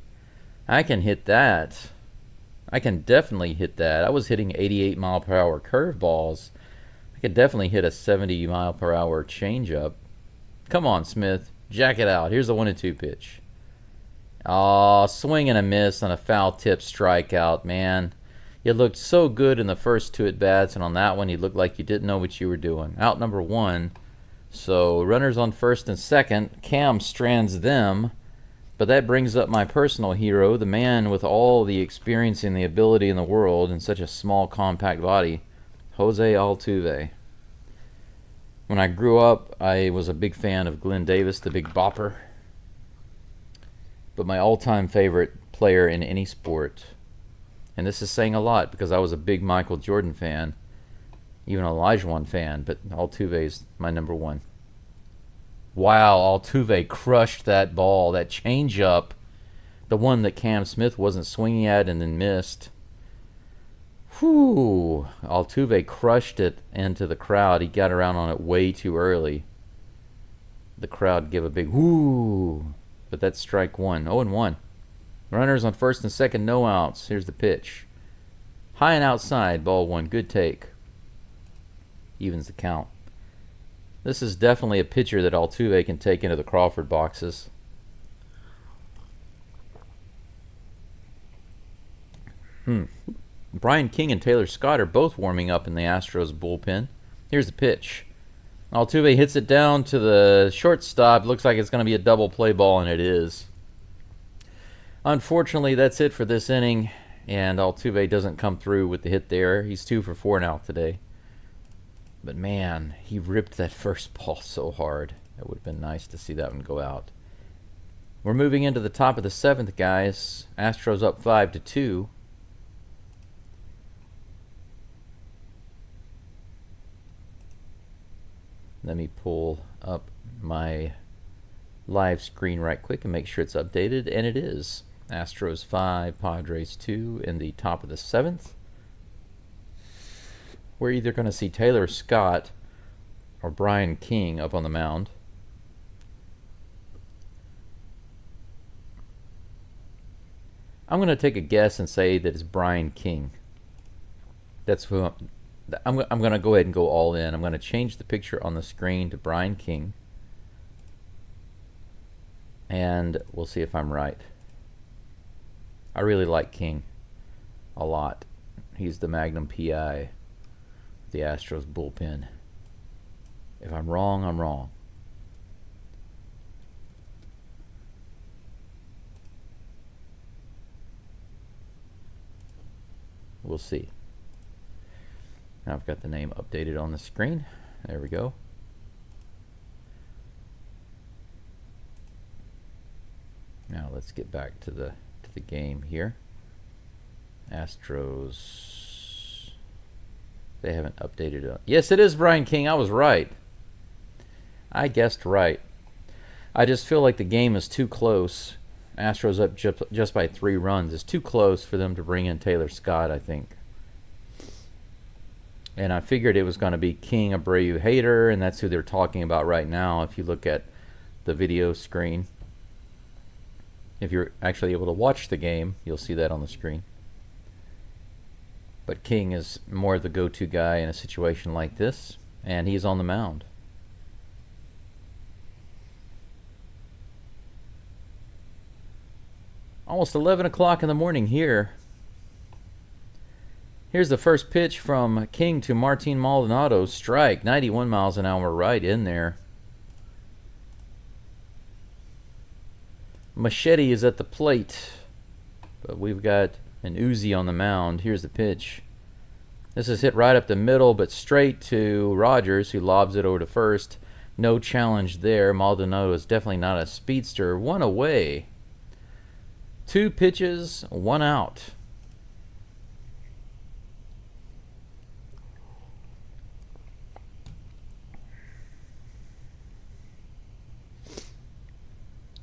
I can hit that. I can definitely hit that. I was hitting 88 mile per hour curveballs. I could definitely hit a 70 mile per hour changeup. Come on, Smith. Jack it out. Here's the 1-2 pitch. Oh, swing and a miss on a foul tip strikeout, man. You looked so good in the first 2 at-bats, and on that one you looked like you didn't know what you were doing. Out number 1. So runners on first and second. Cam strands them. But that brings up my personal hero, the man with all the experience and the ability in the world in such a small, compact body, Jose Altuve. When I grew up, I was a big fan of Glenn Davis, the Big Bopper. But my all-time favorite player in any sport, and this is saying a lot because I was a big Michael Jordan fan, even an Olajuwon fan, but Altuve's my number 1. Wow, Altuve crushed that ball, that changeup, the one that Cam Smith wasn't swinging at and then missed. Whew, Altuve crushed it into the crowd. He got around on it way too early. The crowd gave a big whoo, but that's strike 1. 0-1. Runners on first and second, no outs. Here's the pitch. High and outside, ball 1. Good take. Evens the count. This is definitely a pitcher that Altuve can take into the Crawford boxes. Brian King and Taylor Scott are both warming up in the Astros bullpen. Here's the pitch. Altuve hits it down to the shortstop. Looks like it's going to be a double play ball, and it is. Unfortunately, that's it for this inning, and Altuve doesn't come through with the hit there. He's 2 for 4 now today. But man, he ripped that first ball so hard. It would have been nice to see that one go out. We're moving into the top of the 7th, guys. Astros up 5-2. Let me pull up my live screen right quick and make sure it's updated, and it is. Astros 5, Padres 2 in the top of the 7th. We're either going to see Taylor Scott or Brian King up on the mound. I'm going to take a guess and say that it's Brian King. That's who I'm going to go ahead and go all in. I'm going to change the picture on the screen to Brian King. And we'll see if I'm right. I really like King a lot. He's the Magnum PI. The Astros bullpen. If I'm wrong, I'm wrong. We'll see. Now I've got the name updated on the screen. There we go. Now let's get back to the game here. Astros. They haven't updated it. Yes, it is Brian King. I was right. I guessed right. I just feel like the game is too close. Astros up just by 3 runs. It's too close for them to bring in Taylor Scott, I think. And I figured it was going to be King, Abreu, Hader, and that's who they're talking about right now. If you look at the video screen, if you're actually able to watch the game, you'll see that on the screen. But King is more the go-to guy in a situation like this, and he's on the mound. Almost 11 o'clock in the morning here. Here's the first pitch from King to Martin Maldonado. Strike, 91 miles an hour, right in there. Machete is at the plate, but we've got an Uzi on the mound. Here's the pitch. This is hit right up the middle, but straight to Rogers, who lobs it over to first. No challenge there. Maldonado is definitely not a speedster. 1 away. 2 pitches, 1 out.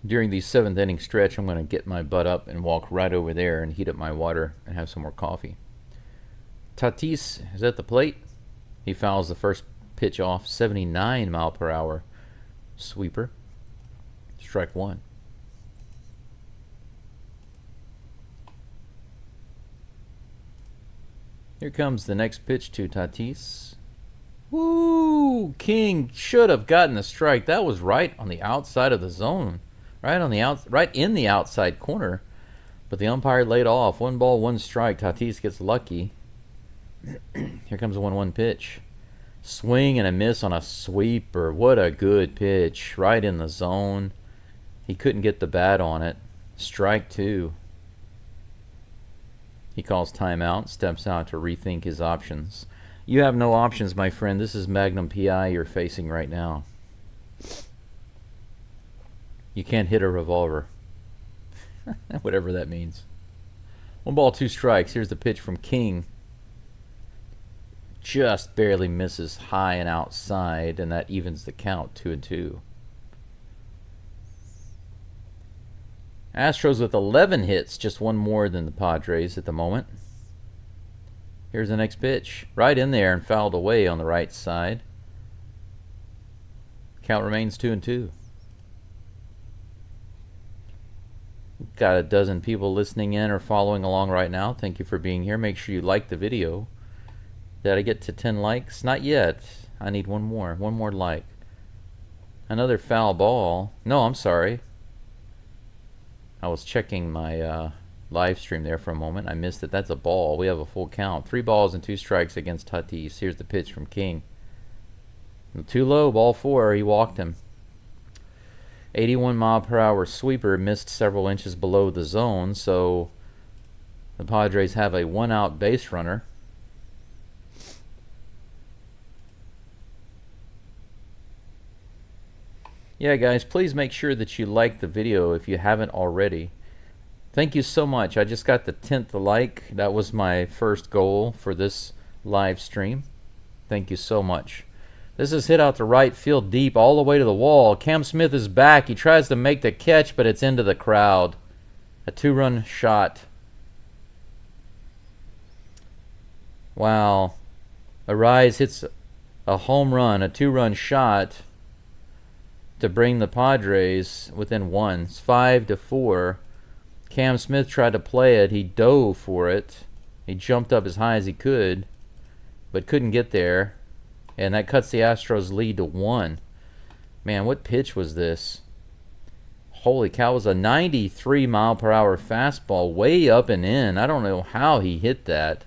During the 7th inning stretch, I'm going to get my butt up and walk right over there and heat up my water and have some more coffee. Tatis is at the plate. He fouls the first pitch off. 79 mile per hour sweeper. Strike 1. Here comes the next pitch to Tatis. Woo! King should have gotten the strike. That was right on the outside of the zone. Right in the outside corner. But the umpire laid off. 1 ball, 1 strike. Tatis gets lucky. Here comes a 1-1 pitch. Swing and a miss on a sweeper. What a good pitch. Right in the zone. He couldn't get the bat on it. Strike 2. He calls timeout, steps out to rethink his options. You have no options, my friend. This is Magnum PI you're facing right now. You can't hit a revolver. Whatever that means. 1 ball, 2 strikes. Here's the pitch from King. Just barely misses high and outside, and that evens the count, 2-2. Astros with 11 hits, just 1 more than the Padres at the moment. Here's the next pitch. Right in there and fouled away on the right side. Count remains 2-2. Got a dozen people listening in or following along right now. Thank you for being here. Make sure you like the video. Did I get to 10 likes? Not yet. I need 1 more. 1 more like. Another foul ball. No, I'm sorry. I was checking my live stream there for a moment. I missed it. That's a ball. We have a full count. 3 balls and 2 strikes against Tatis. Here's the pitch from King. Too low. Ball 4. He walked him. 81 mile per hour sweeper missed several inches below the zone, so the Padres have a 1 out base runner. Yeah, guys, please make sure that you like the video if you haven't already. Thank you so much. I just got the 10th like. That was my first goal for this live stream. Thank you so much. This is hit out to right field deep all the way to the wall. Cam Smith is back. He tries to make the catch, but it's into the crowd. A 2-run shot. Wow. Arise hits a home run, a 2-run shot to bring the Padres within 1. It's 5-4. Cam Smith tried to play it. He dove for it. He jumped up as high as he could, but couldn't get there. And that cuts the Astros lead to 1. Man, what pitch was this? Holy cow, it was a 93 mile per hour fastball way up and in. I don't know how he hit that,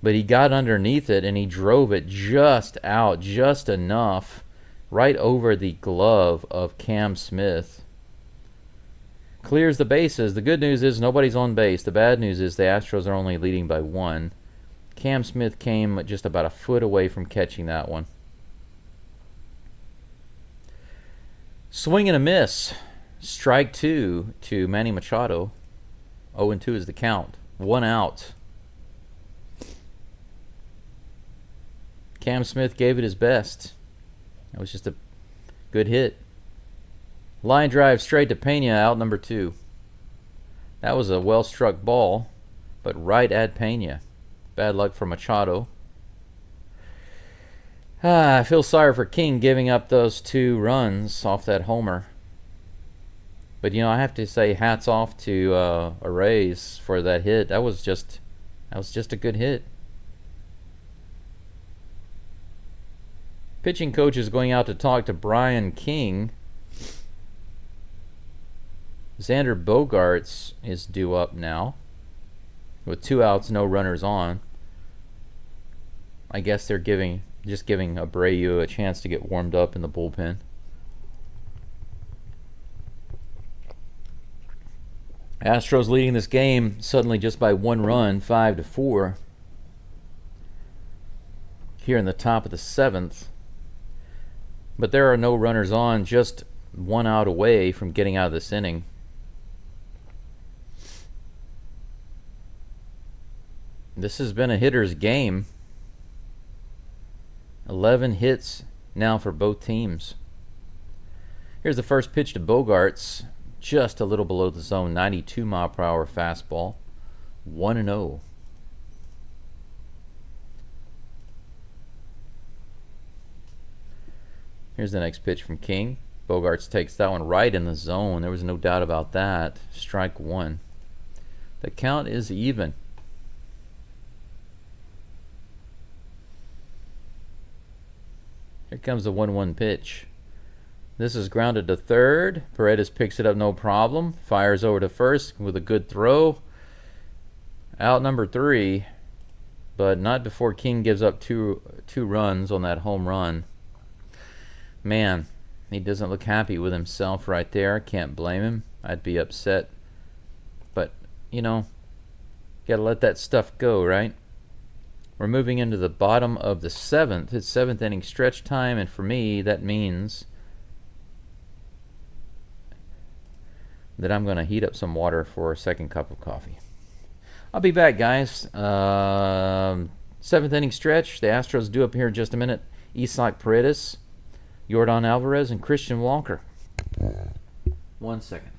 but he got underneath it and he drove it just out, just enough, right over the glove of Cam Smith. Clears the bases. The good news is nobody's on base. The bad news is the Astros are only leading by 1. Cam Smith came just about a foot away from catching that one. Swing and a miss. Strike 2 to Manny Machado. 0-2 is the count. 1 out. Cam Smith gave it his best. That was just a good hit. Line drive straight to Pena, out number 2. That was a well-struck ball, but right at Pena. Bad luck for Machado. I feel sorry for King giving up those 2 runs off that homer. But, you know, I have to say hats off to Arrays for that hit. That was just a good hit. Pitching coach is going out to talk to Brian King. Xander Bogaerts is due up now with 2 outs, no runners on. I guess they're just giving Abreu a chance to get warmed up in the bullpen. Astros leading this game suddenly just by 1 run, 5-4. Here in the top of the 7th. But there are no runners on, just 1 out away from getting out of this inning. This has been a hitter's game. 11 hits now for both teams. Here's the first pitch to Bogaerts. Just a little below the zone. 92-mile-per-hour fastball. 1-0. Here's the next pitch from King. Bogaerts takes that one right in the zone. There was no doubt about that. Strike 1. The count is even. Here comes the 1-1 pitch. This is grounded to third. Paredes picks it up no problem. Fires over to first with a good throw. Out number 3. But not before King gives up two runs on that home run. Man, he doesn't look happy with himself right there. Can't blame him. I'd be upset. But, you know, gotta let that stuff go, right? We're moving into the bottom of the 7th. It's 7th inning stretch time, and for me, that means that I'm going to heat up some water for a second cup of coffee. I'll be back, guys. 7th inning stretch. The Astros due up here in just a minute. Isaac Paredes, Yordan Alvarez, and Christian Walker. 1 second.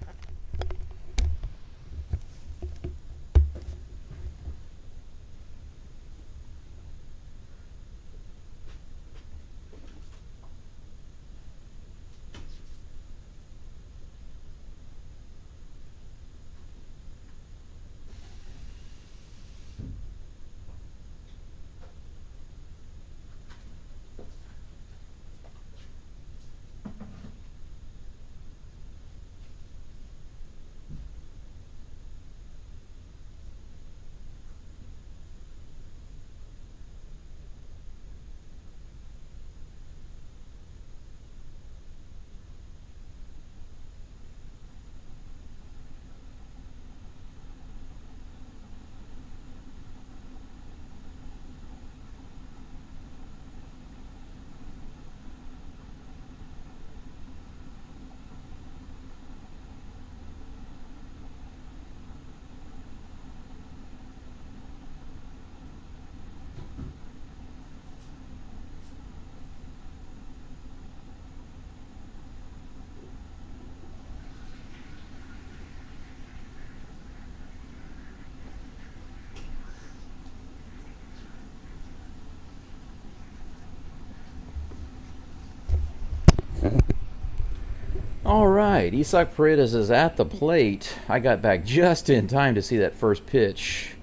All right, Isaac Paredes is at the plate. I got back just in time to see that first pitch.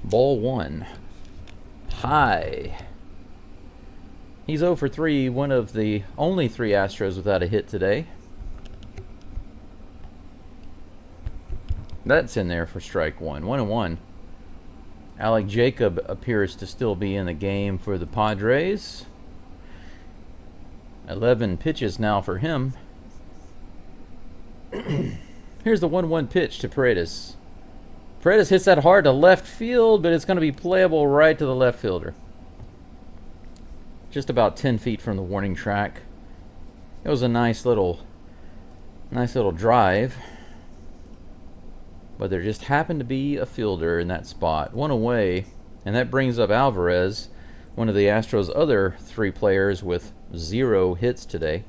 Ball 1. High. He's 0 for 3, one of the only 3 Astros without a hit today. That's in there for strike 1. 1-1. Alec Jacob appears to still be in the game for the Padres. 11 pitches now for him. Here's the 1-1 pitch to Paredes. Paredes hits that hard to left field, but it's going to be playable right to the left fielder. Just about 10 feet from the warning track. It was a nice little drive. But there just happened to be a fielder in that spot. One away, and that brings up Alvarez, one of the Astros' other 3 players with 0 hits today.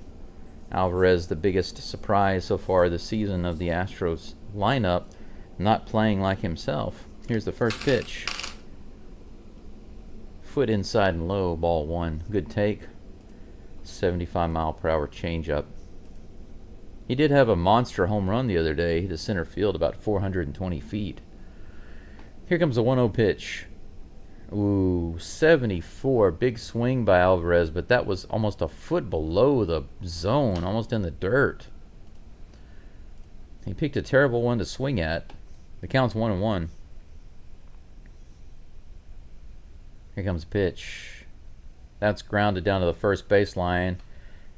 Alvarez, the biggest surprise so far this season of the Astros lineup, not playing like himself. Here's the first pitch. Foot inside and low, ball 1. Good take. 75-mile-per-hour changeup. He did have a monster home run the other day to center field about 420 feet. Here comes a 1-0 pitch. Ooh, 74. Big swing by Alvarez, but that was almost a foot below the zone, almost in the dirt. He picked a terrible one to swing at. The count's 1-1. Here comes a pitch. That's grounded down to the first baseline,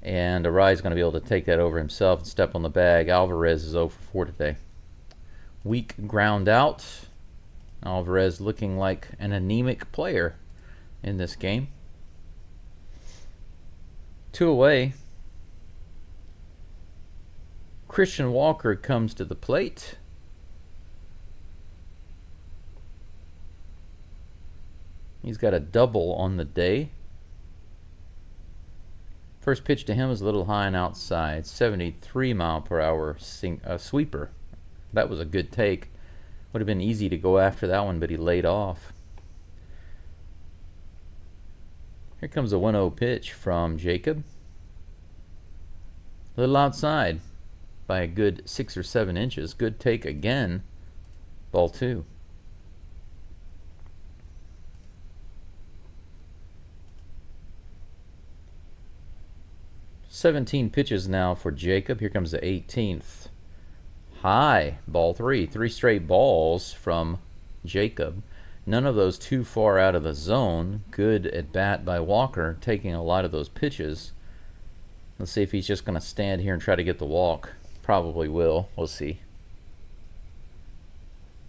and Arai's going to be able to take that over himself and step on the bag. Alvarez is 0 for 4 today. Weak ground out. Alvarez looking like an anemic player in this game. 2 away. Christian Walker comes to the plate. He's got a double on the day. First pitch to him is a little high and outside. 73-mile-per-hour sweeper. That was a good take. Would have been easy to go after that one, but he laid off. Here comes a 1-0 pitch from Jacob. A little outside by a good 6 or 7 inches. Good take again. Ball 2. "17 pitches now for Jacob. Here comes the 18th. High, ball 3. 3 straight balls from Jacob. None of those too far out of the zone. Good at bat by Walker, taking a lot of those pitches. Let's see if he's just going to stand here and try to get the walk. Probably will. We'll see.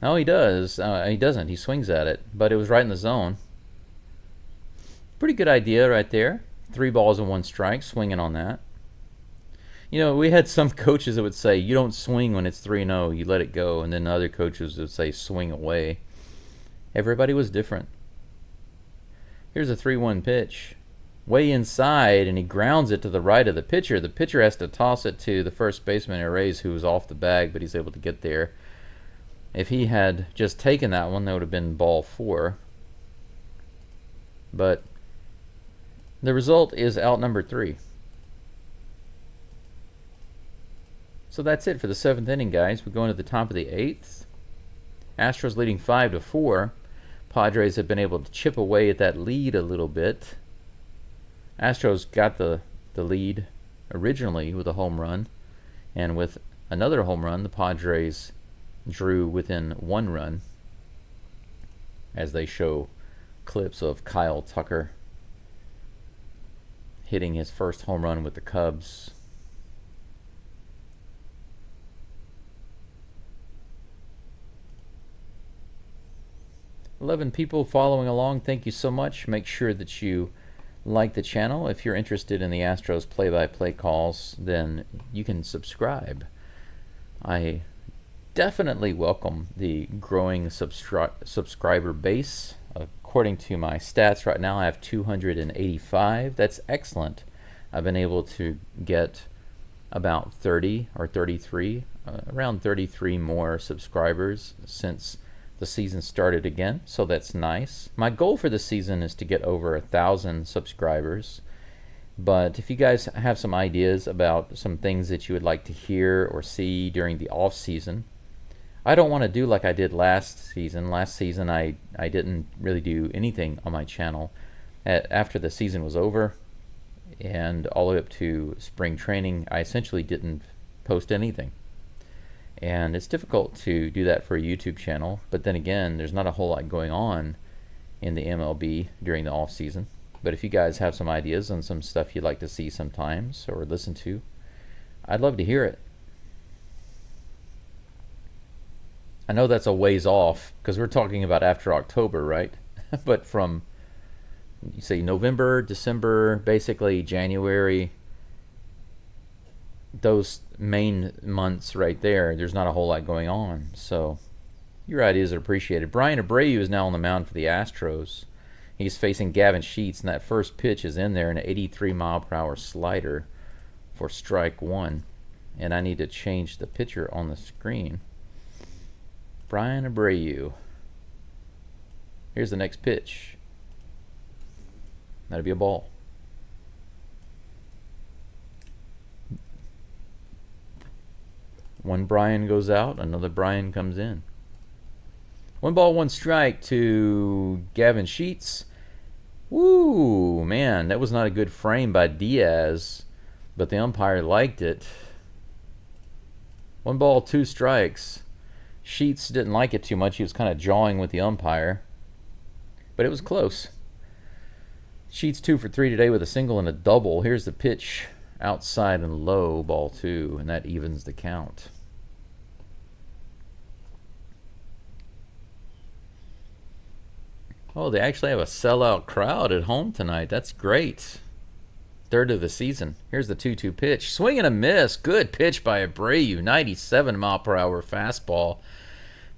No, he does. He doesn't. He swings at it, but it was right in the zone. Pretty good idea right there. 3 balls and 1 strike, swinging on that. You know, we had some coaches that would say, you don't swing when it's 3-0, you let it go. And then other coaches would say, swing away. Everybody was different. Here's a 3-1 pitch. Way inside, and he grounds it to the right of the pitcher. The pitcher has to toss it to the first baseman, Arraez, who was off the bag, but he's able to get there. If he had just taken that one, that would have been ball 4. But the result is out number 3. So that's it for the 7th inning, guys. We're going to the top of the 8th. Astros leading 5-4. Padres have been able to chip away at that lead a little bit. Astros got the lead originally with a home run. And with another home run, the Padres drew within 1 run. As they show clips of Kyle Tucker hitting his first home run with the Cubs. "11 people following along. Thank you so much. Make sure that you like the channel. If you're interested in the Astros play-by-play calls, then you can subscribe. I definitely welcome the growing subscriber base. According to my stats right now, I have 285. That's excellent. I've been able to get about 30 or 33, around 33 more subscribers since the season started again, so that's nice. My goal for the season is to get over 1,000 subscribers. But if you guys have some ideas about some things that you would like to hear or see during the off season, I don't want to do like I did last season. Last season I didn't really do anything on my channel. After the season was over and all the way up to spring training, I essentially didn't post anything. And it's difficult to do that for a YouTube channel, but then again, there's not a whole lot going on in the MLB during the off season. But if you guys have some ideas on some stuff you'd like to see sometimes or listen to, I'd love to hear it. I know that's a ways off because we're talking about after October, right? But from, you say, November, December, basically January, those main months right there, there's not a whole lot going on. So your ideas are appreciated. Brian Abreu is now on the mound for the Astros. He's facing Gavin Sheets, and that first pitch is in there, an 83-mile-per-hour slider for strike one. And I need to change the pitcher on the screen. Brian Abreu. Here's the next pitch. That'll be a ball. One Brian goes out, another Brian comes in. 1-1 strike to Gavin Sheets. Woo, man, that was not a good frame by Diaz, but the umpire liked it. 1-2 strikes. Sheets didn't like it too much. He was kind of jawing with the umpire, but it was close. Sheets 2 for 3 today with a single and a double. Here's the pitch, outside and low, ball 2, and that evens the count. Oh, they actually have a sellout crowd at home tonight. That's great. Third of the season. Here's the 2-2 pitch. Swing and a miss. Good pitch by Abreu. 97-mile-per-hour fastball.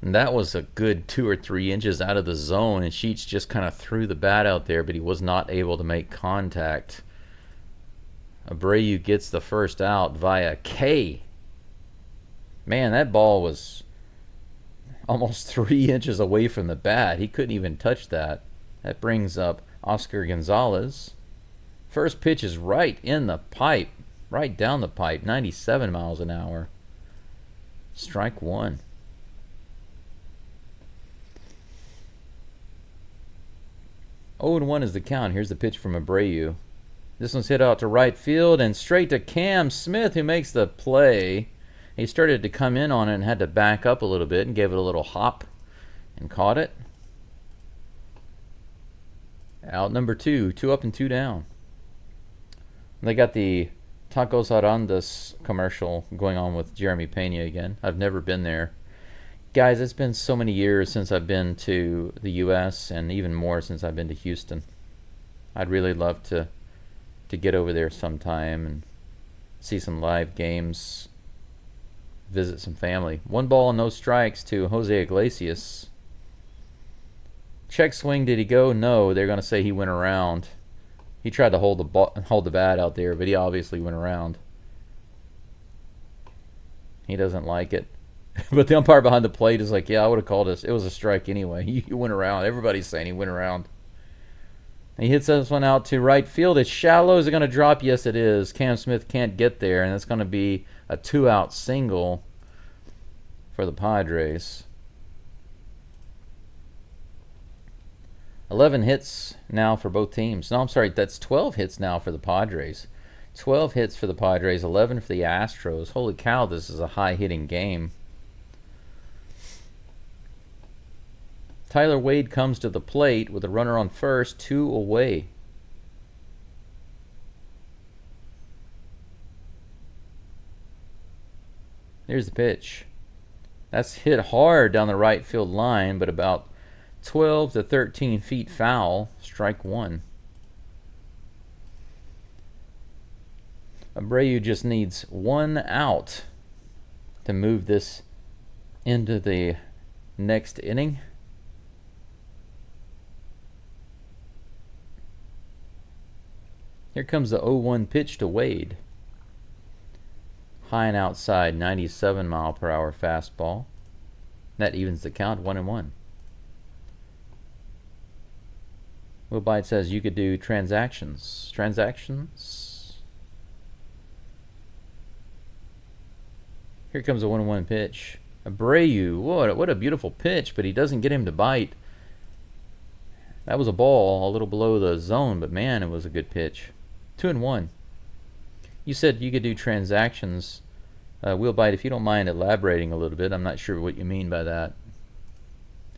And that was a good 2 or 3 inches out of the zone. And Sheets just kind of threw the bat out there, but he was not able to make contact. Abreu gets the first out via K. Man, that ball was almost 3 inches away from the bat. He couldn't even touch that. That brings up Oscar Gonzalez. First pitch is right in the pipe, right down the pipe, 97 miles an hour. Strike one. Oh and 1 is the count. Here's the pitch from Abreu. This one's hit out to right field and straight to Cam Smith, who makes the play. He started to come in on it and had to back up a little bit and gave it a little hop and caught it. Out number 2, 2 up and 2 down. They got the Tacos Arandas commercial going on with Jeremy Pena again. I've never been there. Guys, it's been so many years since I've been to the U.S. and even more since I've been to Houston. I'd really love to get over there sometime and see some live games, visit some family. 1 no strikes to Jose Iglesias. Check swing, did he go? No, they're going to say he went around. He tried to hold the bat out there, but he obviously went around. He doesn't like it. But the umpire behind the plate is like, yeah, I would have called it. It was a strike anyway. He went around. Everybody's saying he went around. He hits this one out to right field. It's shallow. Is it going to drop? Yes, it is. Cam Smith can't get there, and it's going to be a 2-out single for the Padres. 11 hits now for both teams. No, I'm sorry, that's 12 hits now for the Padres. 12 hits for the Padres, 11 for the Astros. Holy cow, this is a high-hitting game. Tyler Wade comes to the plate with a runner on first, 2 away. Here's the pitch. That's hit hard down the right field line, but about 12 to 13 feet foul. Strike one. Abreu just needs 1 out to move this into the next inning. Here comes the 0-1 pitch to Wade. High and outside, 97-mile-per-hour fastball. That evens the count, 1-1. Will Bite says you could do transactions. Transactions. Here comes a 1-1 pitch. Abreu, what a beautiful pitch, but he doesn't get him to bite. That was a ball a little below the zone, but man, it was a good pitch. 2-1. You said you could do transactions. Will Bite, if you don't mind elaborating a little bit, I'm not sure what you mean by that.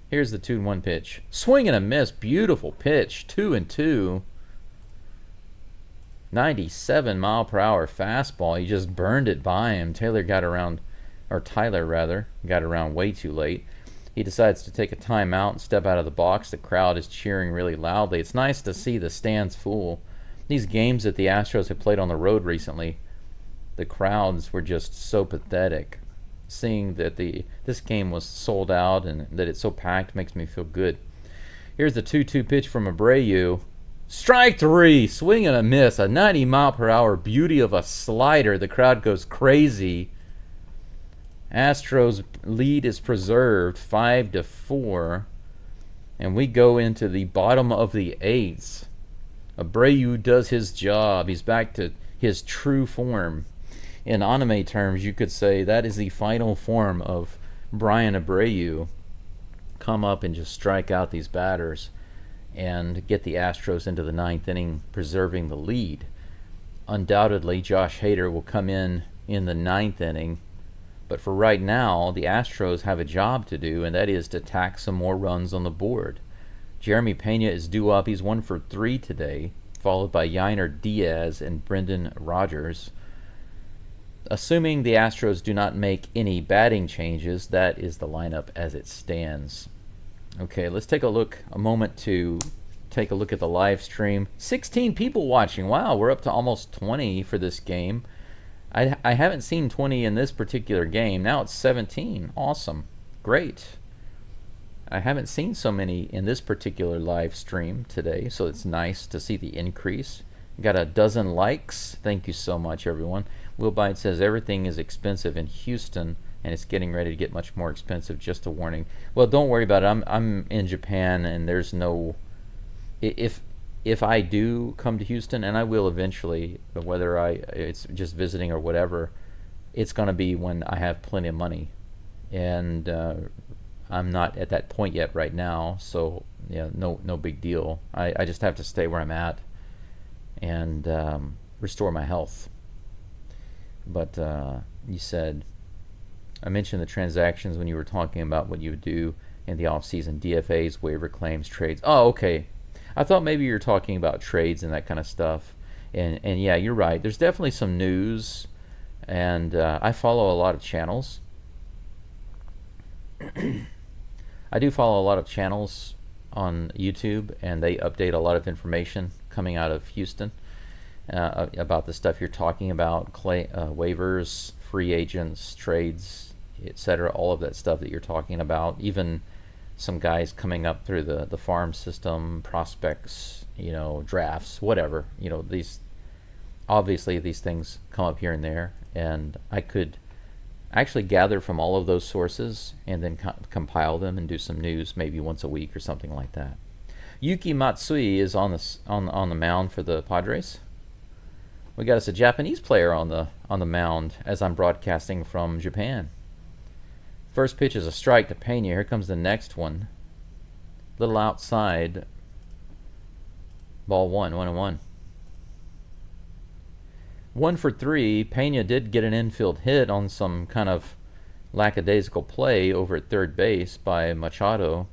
Here's the 2-1 pitch. Swing and a miss. Beautiful pitch. 2-2. 97-mile-per-hour fastball. He just burned it by him. Tyler got around way too late. He decides to take a timeout and step out of the box. The crowd is cheering really loudly. It's nice to see the stands full. These games that the Astros have played on the road recently, the crowds were just so pathetic. Seeing that this game was sold out and that it's so packed makes me feel good. Here's the 2-2 pitch from Abreu. Strike 3, swing and a miss, a 90-mile-per-hour beauty of a slider. The crowd goes crazy. Astros lead is preserved 5-4, and we go into the bottom of the 8th. Abreu does his job. He's back to his true form. In anime terms, you could say that is the final form of Brian Abreu. Come up and just strike out these batters and get the Astros into the 9th inning, preserving the lead. Undoubtedly, Josh Hader will come in the 9th inning, but for right now, the Astros have a job to do, and that is to tack some more runs on the board. Jeremy Pena is due up. He's 1 for 3 today, followed by Yainer Diaz and Brendan Rodgers. Assuming the Astros do not make any batting changes, that is the lineup as it stands. Okay, let's take a moment to take a look at the live stream. 16 people watching. Wow, we're up to almost 20 for this game. I haven't seen 20 in this particular game. Now it's 17. Awesome. Great. I haven't seen so many in this particular live stream today, so it's nice to see the increase. Got a dozen likes. Thank you so much, everyone. Will Bite says everything is expensive in Houston, and it's getting ready to get much more expensive. Just a warning. Well, don't worry about it. I'm in Japan, and there's no. If I do come to Houston, and I will eventually, whether it's just visiting or whatever, it's going to be when I have plenty of money, and I'm not at that point yet right now. So yeah, no big deal. I just have to stay where I'm at and restore my health. But you said, I mentioned the transactions when you were talking about what you would do in the offseason, DFAs, waiver claims, trades. Oh, okay. I thought maybe you were talking about trades and that kind of stuff. And yeah, you're right. There's definitely some news, and I follow a lot of channels. I do follow a lot of channels on YouTube, and they update a lot of information coming out of Houston about the stuff you're talking about, waivers, free agents, trades, etc. All of that stuff that you're talking about. Even some guys coming up through the farm system, prospects, drafts, whatever. These things come up here and there, and I could actually gather from all of those sources and then compile them and do some news maybe once a week or something like that. Yuki Matsui is on the mound for the Padres. We got us a Japanese player on the mound as I'm broadcasting from Japan. First pitch is a strike to Pena. Here comes the next one. Little outside. Ball 1-1. 1 for 3. Pena did get an infield hit on some kind of lackadaisical play over at third base by Machado.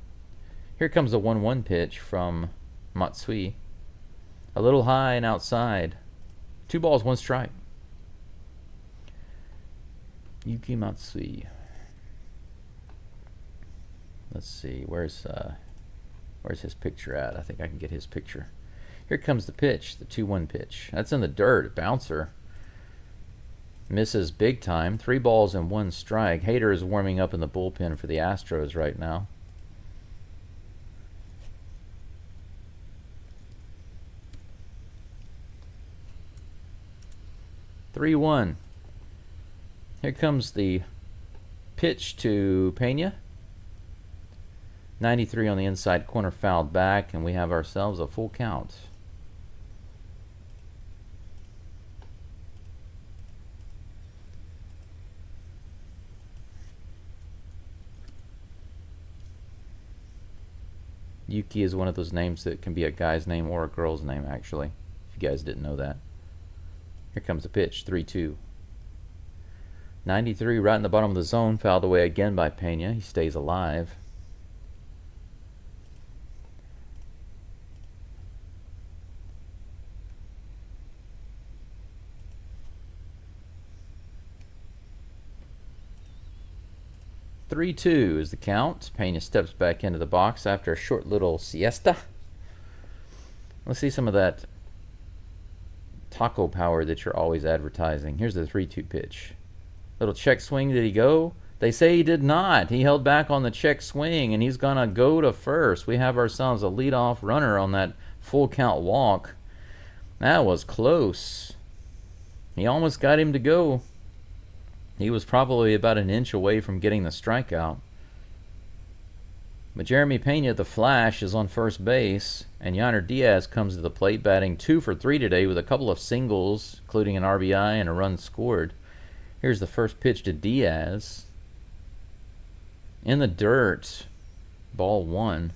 Here comes the 1-1 pitch from Matsui. A little high and outside. 2 balls, 1 strike. Yuki Matsui. Let's see, where's his picture at? I think I can get his picture. Here comes the pitch, the 2-1 pitch. That's in the dirt, bouncer. Misses big time. 3 balls and 1 strike. Hader is warming up in the bullpen for the Astros right now. (3-1). Here comes the pitch to Pena. 93 on the inside corner, fouled back, and we have ourselves a full count. Yuki is one of those names that can be a guy's name or a girl's name, actually, if you guys didn't know that. Here comes the pitch, 3-2. 93 right in the bottom of the zone, fouled away again by Pena. He stays alive. 3-2 is the count. Pena steps back into the box after a short little siesta. Let's see some of that taco power that you're always advertising. Here's the 3-2 pitch. Little check swing. Did he go? They say he did not. He held back on the check swing, and he's going to go to first. We have ourselves a leadoff runner on that full count walk. That was close. He almost got him to go. He was probably about an inch away from getting the strikeout. But Jeremy Pena, the Flash, is on first base, and Yainer Diaz comes to the plate, batting 2 for 3 today with a couple of singles, including an RBI and a run scored. Here's the first pitch to Diaz. In the dirt, ball 1.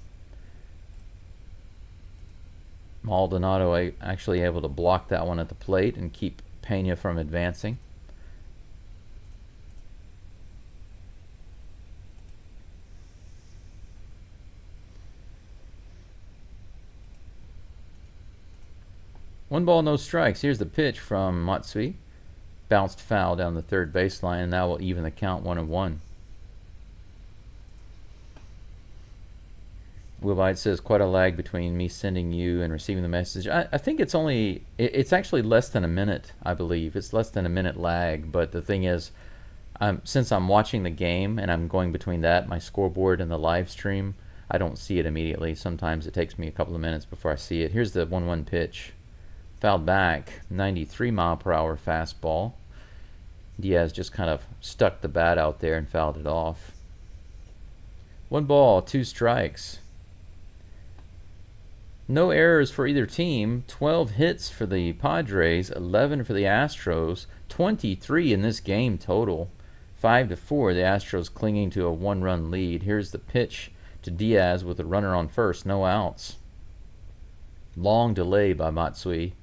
Maldonado actually able to block that one at the plate and keep Pena from advancing. One ball, no strikes. Here's the pitch from Matsui. Bounced foul down the third baseline, and that will even the count 1-1. Wilbite says, quite a lag between me sending you and receiving the message. I think it's actually less than a minute, I believe. It's less than a minute lag, but the thing is, since I'm watching the game and I'm going between that, my scoreboard, and the live stream, I don't see it immediately. Sometimes it takes me a couple of minutes before I see it. Here's the 1-1 pitch. Fouled back, 93-mile-per-hour fastball. Diaz just kind of stuck the bat out there and fouled it off. 1 ball, 2 strikes. No errors for either team. 12 hits for the Padres, 11 for the Astros, 23 in this game total. 5-4, the Astros clinging to a 1-run lead. Here's the pitch to Diaz with a runner on first, no outs. Long delay by Matsui.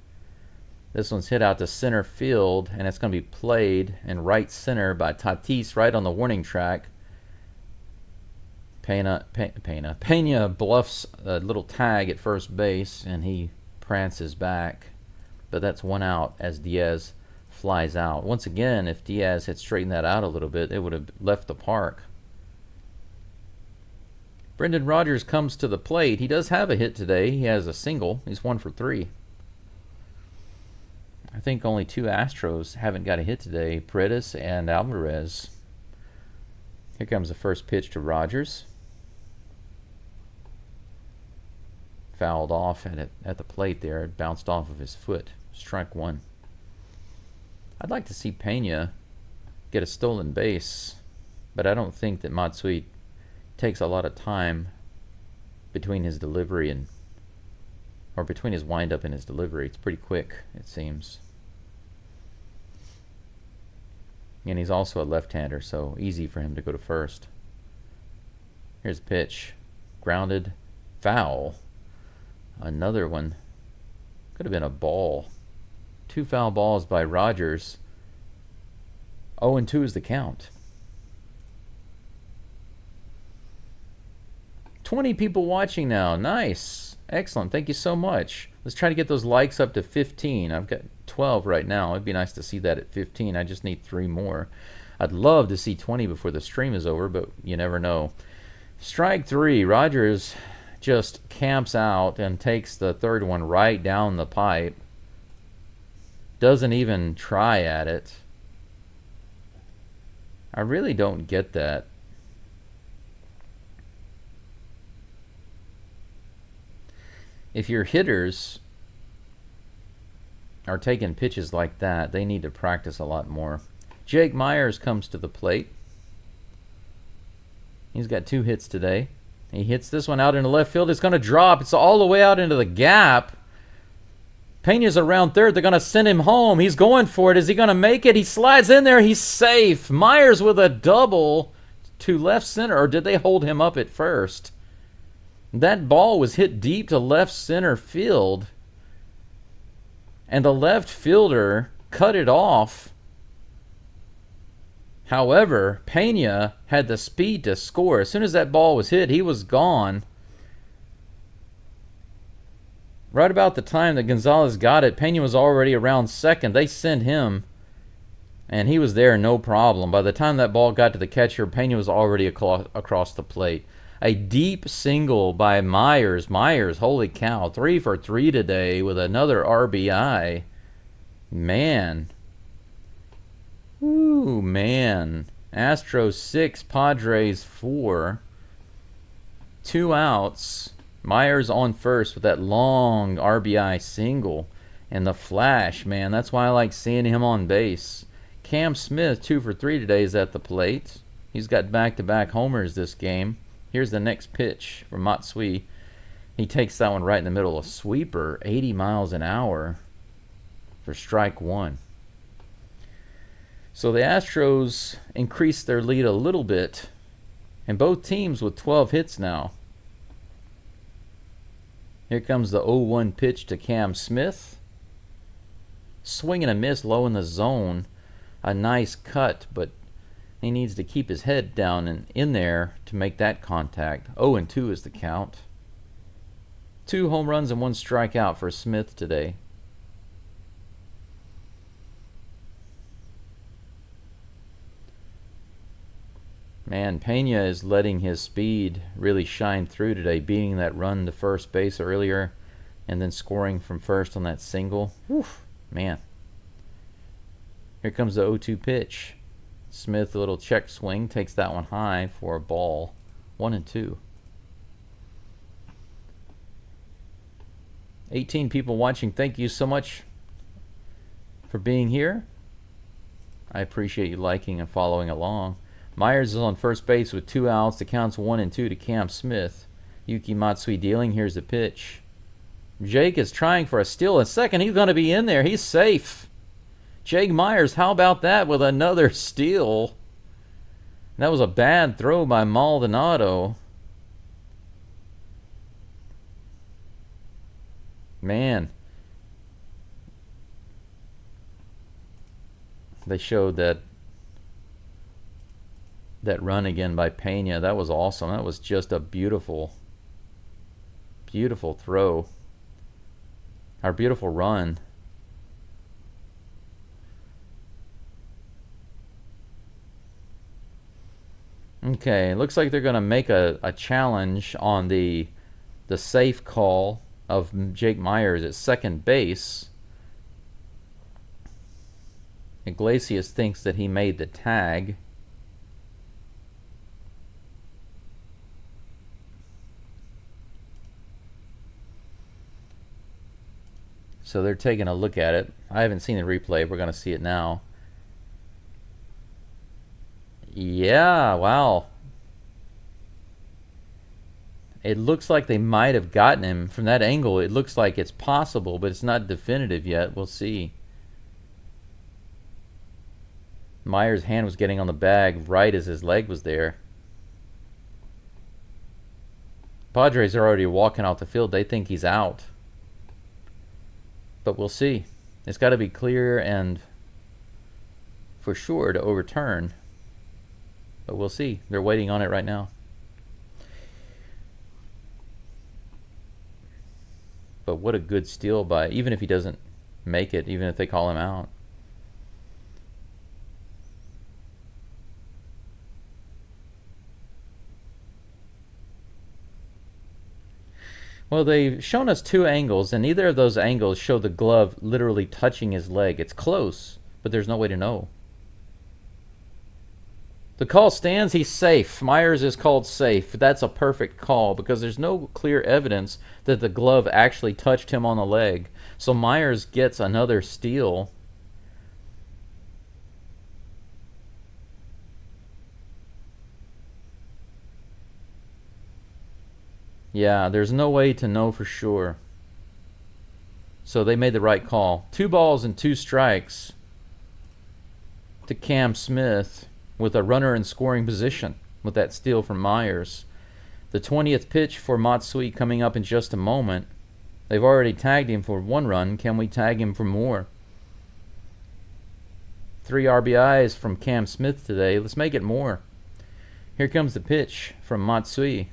This one's hit out to center field, and it's going to be played in right center by Tatis right on the warning track. Pena bluffs a little tag at first base, and he prances back. But that's 1 out as Diaz flies out. Once again, if Diaz had straightened that out a little bit, it would have left the park. Brendan Rodgers comes to the plate. He does have a hit today. He has a single. He's 1 for 3. I think only 2 Astros haven't got a hit today, Paredes and Alvarez. Here comes the first pitch to Rodgers. Fouled off at the plate there. It bounced off of his foot. Strike 1. I'd like to see Pena get a stolen base, but I don't think that Matsui takes a lot of time between his delivery or between his windup and his delivery. It's pretty quick, it seems. And he's also a left-hander, so easy for him to go to first. Here's a pitch. Grounded. Foul. Another one. Could have been a ball. 2 foul balls by Rodgers. 0-2 is the count. 20 people watching now. Nice. Excellent. Thank you so much. Let's try to get those likes up to 15. I've got 12 right now. It'd be nice to see that at 15. I just need 3 more. I'd love to see 20 before the stream is over, but you never know. Strike 3. Rodgers just camps out and takes the third one right down the pipe. Doesn't even try at it. I really don't get that. If your hitters are taking pitches like that, they need to practice a lot more. Jake Myers comes to the plate. He's got 2 hits today. He hits this one out into left field. It's going to drop. It's all the way out into the gap. Pena's around third. They're going to send him home. He's going for it. Is he going to make it? He slides in there. He's safe. Myers with a double to left center. Or did they hold him up at first? That ball was hit deep to left center field. And the left fielder cut it off. However, Pena had the speed to score. As soon as that ball was hit, he was gone. Right about the time that Gonzalez got it, Pena was already around second. They sent him And he was there, no problem. By the time that ball got to the catcher, Pena was already across the plate. A deep single by Myers. Myers, holy cow, 3 for 3 today with another RBI. Man. Ooh, man. Astros 6, Padres 4. 2 outs. Myers on first with that long RBI single. And the flash, man. That's why I like seeing him on base. Cam Smith, 2 for 3 today, is at the plate. He's got back-to-back homers this game. Here's the next pitch from Matsui. He takes that one right in the middle. A sweeper, 80 miles an hour for strike 1. So the Astros increased their lead a little bit. And both teams with 12 hits now. Here comes the 0-1 pitch to Cam Smith. Swing and a miss low in the zone. A nice cut, but he needs to keep his head down and in there to make that contact. 0-2 is the count. 2 home runs and 1 strikeout for Smith today. Man, Pena is letting his speed really shine through today, beating that run to first base earlier and then scoring from first on that single. Woof, man. Here comes the 0-2 pitch. Smith, a little check swing, takes that one high for a ball. 1-2. 18 people watching. Thank you so much for being here. I appreciate you liking and following along. Myers is on first base with 2 outs. The count's 1-2 to Cam Smith. Yuki Matsui dealing. Here's the pitch. Jake is trying for a steal. A second, he's going to be in there. He's safe. Jake Myers, how about that with another steal? That was a bad throw by Maldonado. Man. They showed that run again by Pena. That was awesome. That was just a beautiful, beautiful throw. Our beautiful run. Okay, looks like they're going to make a challenge on the safe call of Jake Myers at second base. Iglesias thinks that he made the tag. So they're taking a look at it. I haven't seen the replay. We're going to see it now. Yeah, wow. It looks like they might have gotten him from that angle. It looks like it's possible, but it's not definitive yet. We'll see. Myers' hand was getting on the bag right as his leg was there. Padres are already walking out the field. They think he's out. But we'll see. It's got to be clear and for sure to overturn. But we'll see. They're waiting on it right now. But what a good steal by, even if he doesn't make it, even if they call him out. Well, they've shown us 2 angles, and neither of those angles show the glove literally touching his leg. It's close, but there's no way to know. The call stands. He's safe. Myers is called safe. That's a perfect call because there's no clear evidence that the glove actually touched him on the leg. So Myers gets another steal. Yeah, there's no way to know for sure. So they made the right call. 2 balls and 2 strikes to Cam Smith with a runner in scoring position with that steal from Myers. The 20th pitch for Matsui coming up in just a moment. They've already tagged him for 1 run. Can we tag him for more? 3 RBIs from Cam Smith today. Let's make it more. Here comes the pitch from Matsui.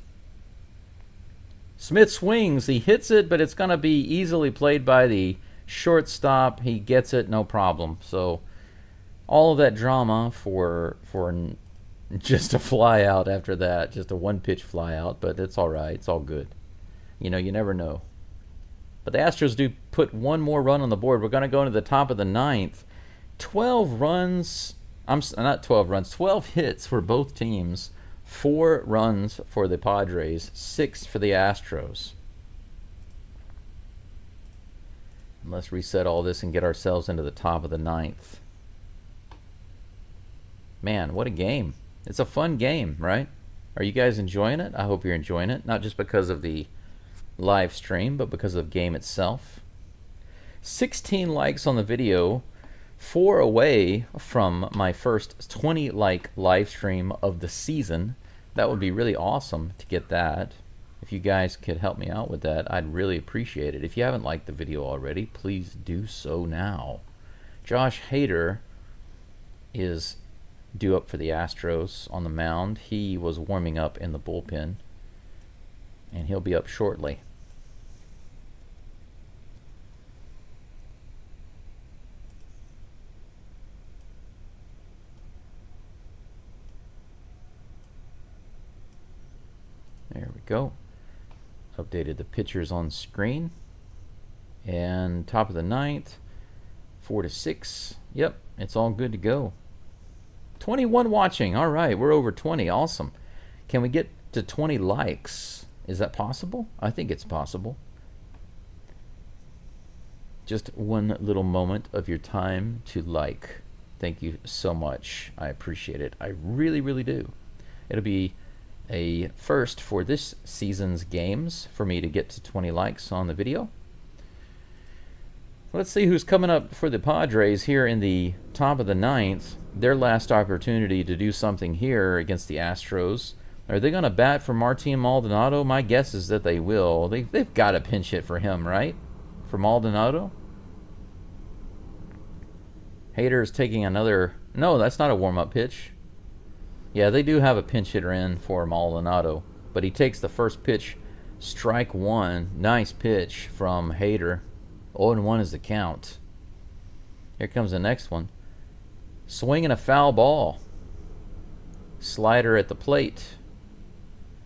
Smith swings. He hits it, but it's going to be easily played by the shortstop. He gets it, no problem. So All of that drama for just a fly out after that, just a one pitch fly out, but it's all right. It's all good. You know, you never know. But the Astros do put one more run on the board. We're going to go into the top of the ninth. 12 runs. Not 12 runs. 12 hits for both teams. 4 runs for the Padres. 6 for the Astros. And let's reset all this and get ourselves into the top of the ninth. Man, what a game. It's a fun game, right? Are you guys enjoying it? I hope you're enjoying it. Not just because of the live stream, but because of the game itself. 16 likes on the video. 4 away from my first 20 like live stream of the season. That would be really awesome to get that. If you guys could help me out with that, I'd really appreciate it. If you haven't liked the video already, please do so now. Josh Hader is due up for the Astros on the mound. He was warming up in the bullpen, and he'll be up shortly. There we go. Updated the pitchers on screen. And top of the ninth, 4-6. Yep, it's all good to go. 21 watching. All right, we're over 20. Awesome. Can we get to 20 likes? Is that possible? I think it's possible. Just one little moment of your time to like. Thank you so much. I appreciate it. I really, really do. It'll be a first for this season's games for me to get to 20 likes on the video. Let's see who's coming up for the Padres here in the top of the ninth. Their last opportunity to do something here against the Astros. Are they going to bat for Martin Maldonado? My guess is that they will. They've got to pinch hit for him, right? For Maldonado? Hader is taking another... No, that's not a warm-up pitch. Yeah, they do have a pinch hitter in for Maldonado. But he takes the first pitch, strike one. Nice pitch from Hader. 0-1 is the count. Here comes the next one. Swinging a foul ball. Slider at the plate.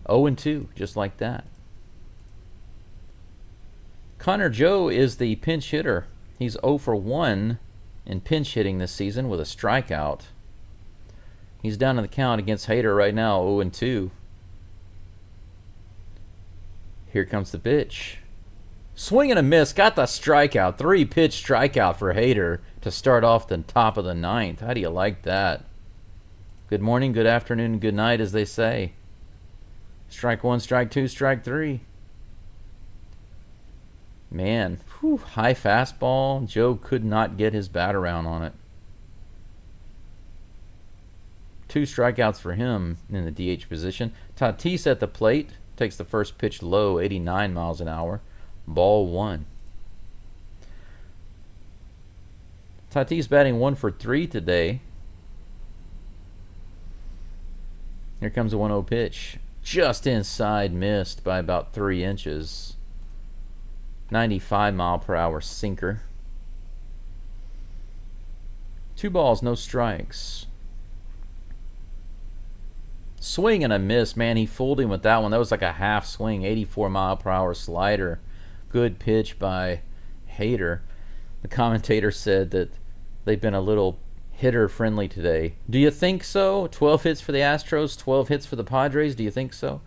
0-2, just like that. Connor Joe is the pinch hitter. He's 0 for 1 in pinch hitting this season with a strikeout. He's down in the count against Hader right now, 0-2. Here comes the pitch. Swing and a miss, got the strikeout. 3-pitch strikeout for Hader to start off the top of the ninth. How do you like that? Good morning, good afternoon, good night, as they say. Strike one, strike two, strike three. Man, whew, high fastball. Joe could not get his bat around on it. 2 strikeouts for him in the DH position. Tatis at the plate. Takes the first pitch low, 89 miles an hour. Ball 1. Tatis batting 1 for 3 today. Here comes a 1-0 pitch. Just inside, missed by about 3 inches. 95 mile per hour sinker. 2 balls, no strikes. Swing and a miss. Man, he fooled him with that one. That was like a half swing. 84 mile per hour slider. Good pitch by Hader. The commentator said that they've been a little hitter friendly today. Do you think so? 12 hits for the Astros, 12 hits for the Padres. Do you think so?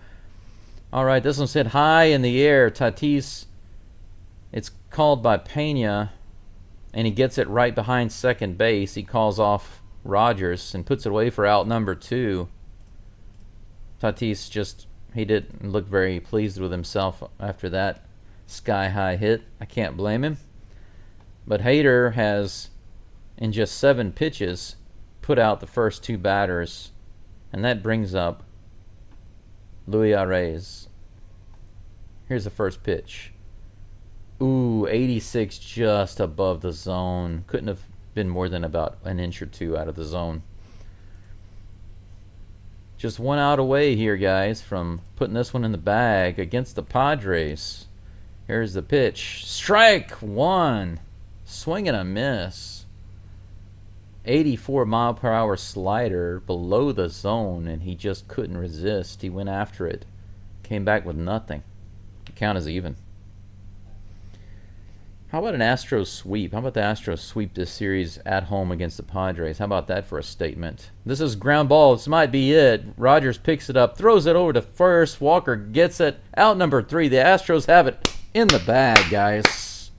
All right, this one said high in the air. Tatis, it's called by Pena, and he gets it right behind second base. He calls off Rogers and puts it away for out number 2. Tatis he didn't look very pleased with himself after that sky-high hit. I can't blame him. But Hader has, in just 7 pitches, put out the first 2 batters. And that brings up Luis Arraez. Here's the first pitch. Ooh, 86 just above the zone. Couldn't have been more than about an inch or 2 out of the zone. Just 1 out away here, guys, from putting this one in the bag against the Padres. Here's the pitch. Strike 1. Swing and a miss. 84-mile-per-hour slider below the zone, and he just couldn't resist. He went after it. Came back with nothing. The count is even. How about an Astros sweep? How about the Astros sweep this series at home against the Padres? How about that for a statement? This is ground ball. This might be it. Rogers picks it up, throws it over to first. Walker gets it. Out number 3. The Astros have it in the bag, guys.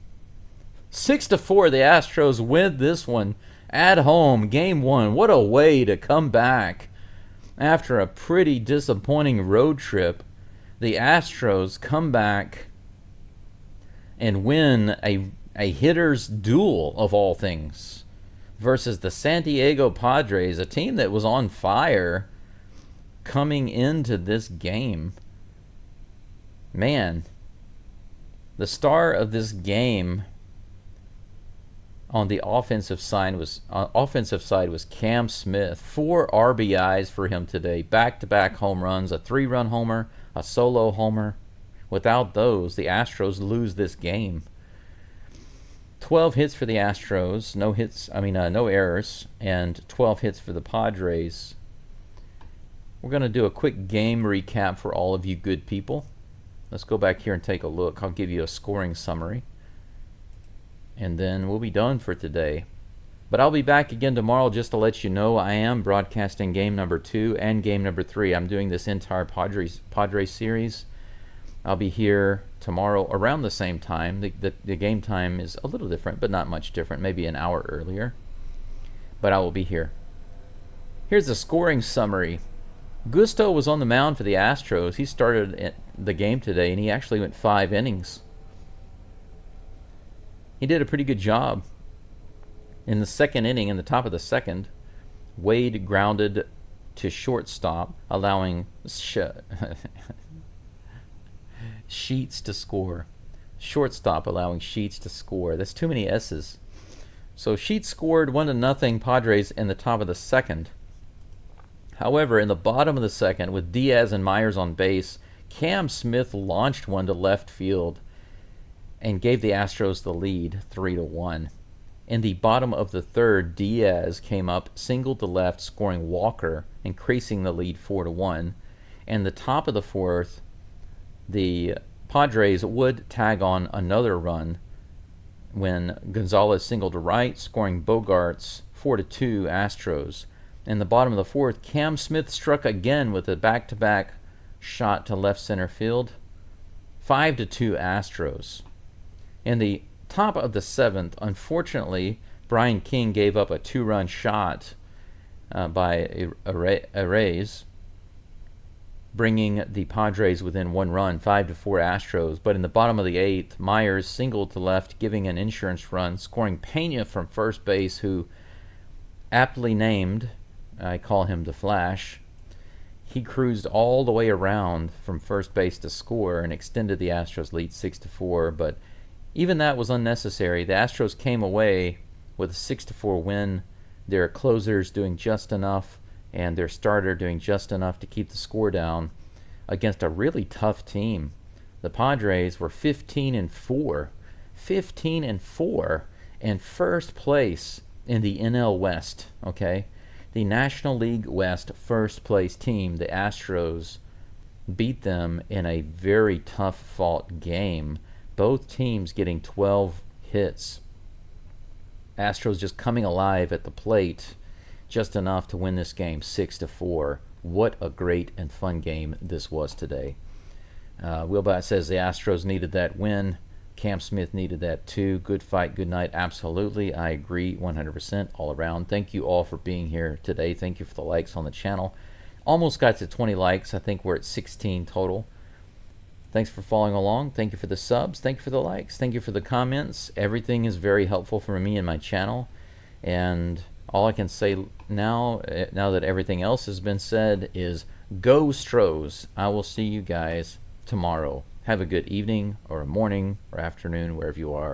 6-4, the Astros win this one at home. Game 1. What a way to come back after a pretty disappointing road trip. The Astros come back and win a hitter's duel, of all things, versus the San Diego Padres, a team that was on fire coming into this game. Man, the star of this game on the offensive side was Cam Smith. 4 RBIs for him today. Back-to-back home runs, a 3-run homer, a solo homer. Without those, the Astros lose this game. 12 hits for the Astros, no errors, and 12 hits for the Padres. We're going to do a quick game recap for all of you good people. Let's go back here and take a look. I'll give you a scoring summary, and then we'll be done for today. But I'll be back again tomorrow just to let you know I am broadcasting game number 2 and game number 3. I'm doing this entire Padres series. I'll be here tomorrow around the same time. The game time is a little different, but not much different, maybe an hour earlier. But I will be here. Here's the scoring summary. Gusto was on the mound for the Astros. He started the game today, and he actually went 5 innings. He did a pretty good job. In the second inning, in the top of the second, Wade grounded to shortstop, allowing Sheets to score. Shortstop allowing Sheets to score. That's too many S's. So Sheets scored 1-0 Padres in the top of the second. However, in the bottom of the second, with Diaz and Myers on base, Cam Smith launched one to left field and gave the Astros the lead 3-1. In the bottom of the third, Diaz came up, singled to left, scoring Walker, increasing the lead 4-1. And the top of the fourth, the Padres would tag on another run when Gonzalez singled to right, scoring Bogarts 4-2 Astros. In the bottom of the fourth, Cam Smith struck again with a back-to-back shot to left center field, 5-2 Astros. In the top of the seventh, unfortunately, Brian King gave up a 2-run shot by Arraez, bringing the Padres within 1 run, 5-4 Astros. But in the bottom of the eighth, Myers singled to left, giving an insurance run, scoring Pena from first base, who aptly named, I call him the Flash. He cruised all the way around from first base to score and extended the Astros lead 6-4, but even that was unnecessary. The Astros came away with a 6-4 win. Their closers doing just enough, and their starter doing just enough to keep the score down against a really tough team. The Padres were 15-4, and first place in the NL West, okay? The National League West first place team, the Astros, beat them in a very tough fought game. Both teams getting 12 hits. Astros just coming alive at the plate, just enough to win this game 6-4. What a great and fun game this was today. Wilbot says the Astros needed that win. Cam Smith needed that too. Good fight, good night. Absolutely, I agree 100% all around. Thank you all for being here today. Thank you for the likes on the channel. Almost got to 20 likes. I think we're at 16 total. Thanks for following along. Thank you for the subs. Thank you for the likes. Thank you for the comments. Everything is very helpful for me and my channel. And all I can say now that everything else has been said, is Geaux Stros. I will see you guys tomorrow. Have a good evening or a morning or afternoon, wherever you are.